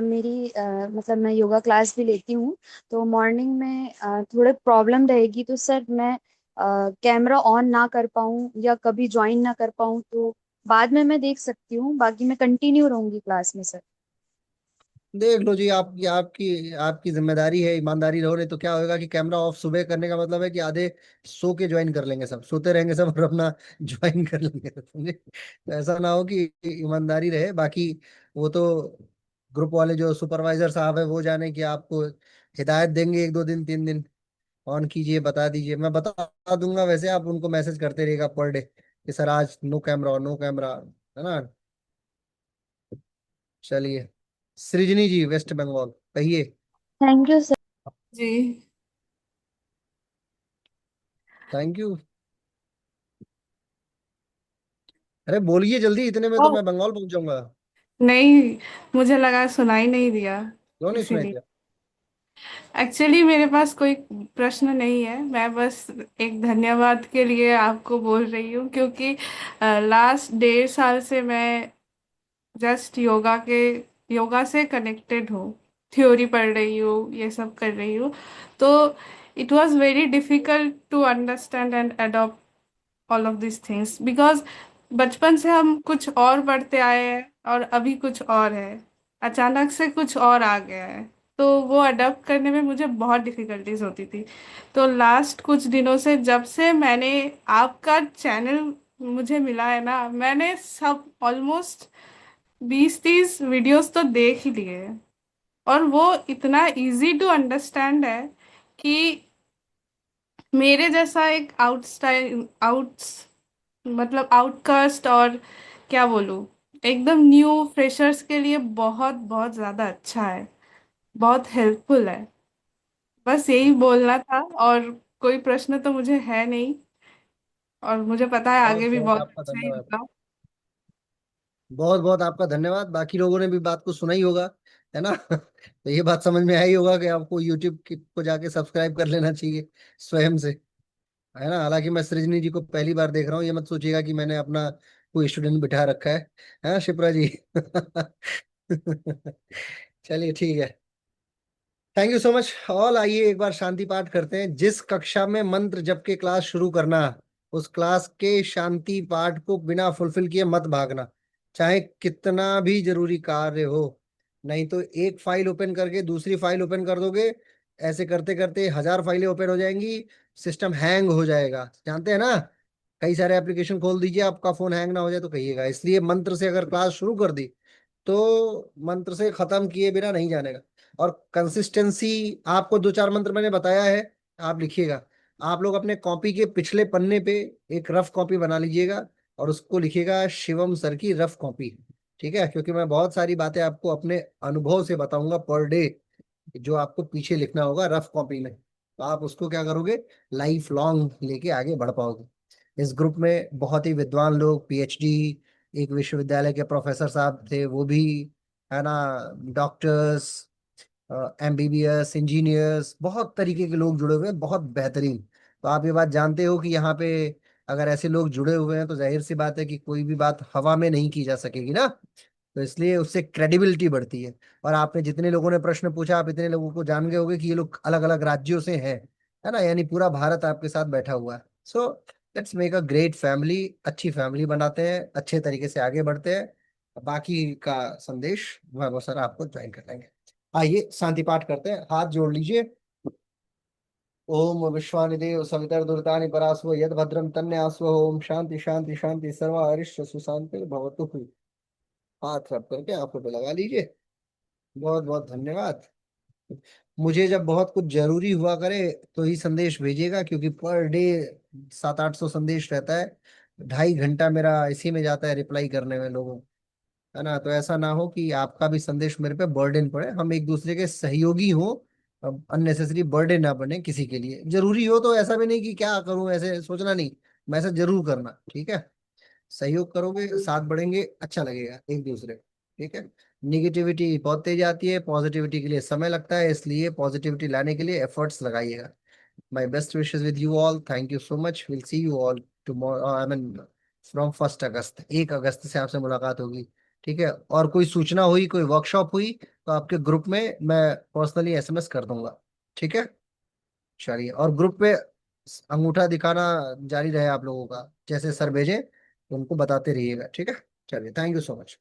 मेरी मतलब मैं योगा क्लास भी लेती हूँ, तो मॉर्निंग में थोड़े प्रॉब्लम रहेगी, तो सर मैं कैमरा ऑन ना कर पाऊँ या कभी ज्वाइन ना कर पाऊँ तो बाद में मैं देख सकती हूँ, बाकी मैं कंटिन्यू रहूंगी क्लास में सर। देख लो जी, आपकी आपकी आपकी जिम्मेदारी है, ईमानदारी रहो। नहीं तो क्या होगा कि कैमरा ऑफ सुबह करने का मतलब है कि आधे सो के ज्वाइन कर लेंगे, सब सोते रहेंगे सब और अपना ज्वाइन कर लेंगे। समझे? तो ऐसा ना हो कि ईमानदारी रहे। बाकी वो तो ग्रुप वाले जो सुपरवाइजर साहब है वो जाने कि आपको हिदायत देंगे 1-2 दिन 3 दिन। ऑन कीजिए, बता दीजिए, मैं बता दूंगा। वैसे आप उनको मैसेज करते रहेगा पर डे कि सर आज नो कैमरा, नो कैमरा। है ना? चलिए, सृजनी जी, वेस्ट बंगाल, कहिए। Thank you sir. जी। Thank you. अरे बोलिए जल्दी, इतने में ओ, तो मैं बंगाल पहुंच जाऊंगा। नहीं, मुझे लगा सुनाई नहीं दिया, क्यों नहीं सुनाई इसीलिए। दिया? एक्चुअली मेरे पास कोई प्रश्न नहीं है, मैं बस एक धन्यवाद के लिए आपको बोल रही हूँ, क्योंकि लास्ट 1.5 साल से मैं जस्ट योगा से कनेक्टेड हूँ, थ्योरी पढ़ रही हूँ, ये सब कर रही हूँ। तो it was very difficult to understand and adopt all of this things, because बचपन से हम कुछ और पढ़ते आए हैं और अभी कुछ और है। अचानक से कुछ और आ गया है, तो वो अडॉप्ट करने में मुझे बहुत डिफिकल्टीज होती थी। तो लास्ट कुछ दिनों से, जब से मैंने आपका चैनल मुझे मिला है ना, मैंने सब ऑलमोस्ट 20-30 वीडियोस तो देख ही लिए हैं। और वो इतना इजी टू अंडरस्टैंड है कि मेरे जैसा एक मतलब आउटकास्ट, और क्या बोलूं, एकदम न्यू फ्रेशर्स के लिए बहुत बहुत ज्यादा अच्छा है, बहुत हेल्पफुल है। बस यही बोलना था, और कोई प्रश्न तो मुझे है नहीं, और मुझे पता है बहुत आगे भी बहुत बहुत आपका अच्छा ही धन्यवाद। होगा। बहुत बहुत आपका धन्यवाद। बाकी लोगों ने भी बात को सुना ही होगा, है ना? तो ये बात समझ में आई होगा कि आपको यूट्यूब को जाके सब्सक्राइब कर लेना चाहिए स्वयं से, है ना? हालांकि मैं सृजनी जी को पहली बार देख रहा हूँ, ये मत सोचिएगा कि मैंने अपना कोई स्टूडेंट बिठा रखा है शिप्रा जी? चलिए ठीक है। Thank you so much all. आइए एक बार शांति पाठ करते हैं। जिस कक्षा में मंत्र जप के क्लास शुरू करना, उस क्लास के शांति पाठ को बिना फुलफिल किए मत भागना, चाहे कितना भी जरूरी कार्य हो। नहीं तो एक फाइल ओपन करके दूसरी फाइल ओपन कर दोगे, ऐसे करते करते 1000 फाइलें ओपन हो जाएंगी, सिस्टम हैंग हो जाएगा, जानते हैं ना? कई सारे एप्लीकेशन खोल दीजिए, आपका फोन हैंग ना हो जाए तो कहिएगा। इसलिए मंत्र से अगर क्लास शुरू कर दी तो मंत्र से खत्म किए बिना नहीं जानेगा। और कंसिस्टेंसी, आपको 2-4 मंत्र मैंने बताया है, आप लिखिएगा। आप लोग अपने कॉपी के पिछले पन्ने पे एक रफ कॉपी बना लीजिएगा और उसको लिखिएगा शिवम सर की रफ कॉपी। ठीक है? क्योंकि मैं बहुत सारी बातें आपको अपने अनुभव से बताऊंगा पर डे, जो आपको पीछे लिखना होगा रफ कॉपी में, तो आप उसको क्या करोगे, लाइफ लॉन्ग लेके आगे बढ़ पाओगे। इस ग्रुप में बहुत ही विद्वान लोग, पीएचडी, एक विश्वविद्यालय के प्रोफेसर साहब थे वो भी, है ना, डॉक्टर्स, एमबीबीएस, इंजीनियर्स, बहुत तरीके के लोग जुड़े हुए हैं, बहुत बेहतरीन। तो आप ये बात जानते हो कि यहाँ पे अगर ऐसे लोग जुड़े हुए हैं तो जाहिर सी बात है कि कोई भी बात हवा में नहीं की जा सकेगी ना। तो इसलिए उससे क्रेडिबिलिटी बढ़ती है। और आपने जितने लोगों ने प्रश्न पूछा, आप इतने लोगों को जान गए होंगे कि ये लोग अलग अलग राज्यों से हैं, है ना? यानी पूरा भारत आपके साथ बैठा हुआ है। So let's make a great family, अच्छी फैमिली बनाते हैं, अच्छे तरीके से आगे बढ़ते हैं। बाकी का संदेश वह सर आपको ज्वाइन कर लेंगे। आइए शांति पाठ करते हैं, हाथ जोड़ लीजिए। ओम विश्वानि देव सवितर दुर्तानि परास्व यद भद्रम तन्यास्व। ओम शांति शांति शांति सर्व अरिष्ट सुशांति भवतु। हाथ रब करके आंखों पे लगा लीजिए। बहुत बहुत धन्यवाद। मुझे जब बहुत कुछ जरूरी हुआ करे तो ही संदेश भेजिएगा, क्योंकि पर डे 700-800 संदेश रहता है। 2.5 घंटा मेरा इसी में जाता है रिप्लाई करने में लोगों, है ना? तो ऐसा ना हो कि आपका भी संदेश मेरे पे बर्डन पड़े। हम एक दूसरे के सहयोगी हो, अननेसेसरी बर्डन ना बने किसी के लिए। जरूरी हो तो ऐसा भी नहीं कि क्या करूं, ऐसे सोचना नहीं, मैसेज जरूर करना, ठीक है? सहयोग करोगे, साथ बढ़ेंगे, अच्छा लगेगा एक दूसरे को, ठीक है? निगेटिविटी बहुत तेज आती है, पॉजिटिविटी के लिए समय लगता है, इसलिए पॉजिटिविटी लाने के लिए एफर्ट्स लगाइएगा। My best wishes with you all. Thank you so much. Will see you all tomorrow, I mean from 1 अगस्त। 1 अगस्त से आपसे मुलाकात होगी, ठीक है? और कोई सूचना हुई, कोई वर्कशॉप हुई तो आपके ग्रुप में मैं पर्सनली एसएमएस कर दूंगा, ठीक है? चलिए, और ग्रुप पे अंगूठा दिखाना जारी रहे आप लोगों का, जैसे सर भेजे उनको बताते रहिएगा, ठीक है? चलिए, थैंक यू सो मच।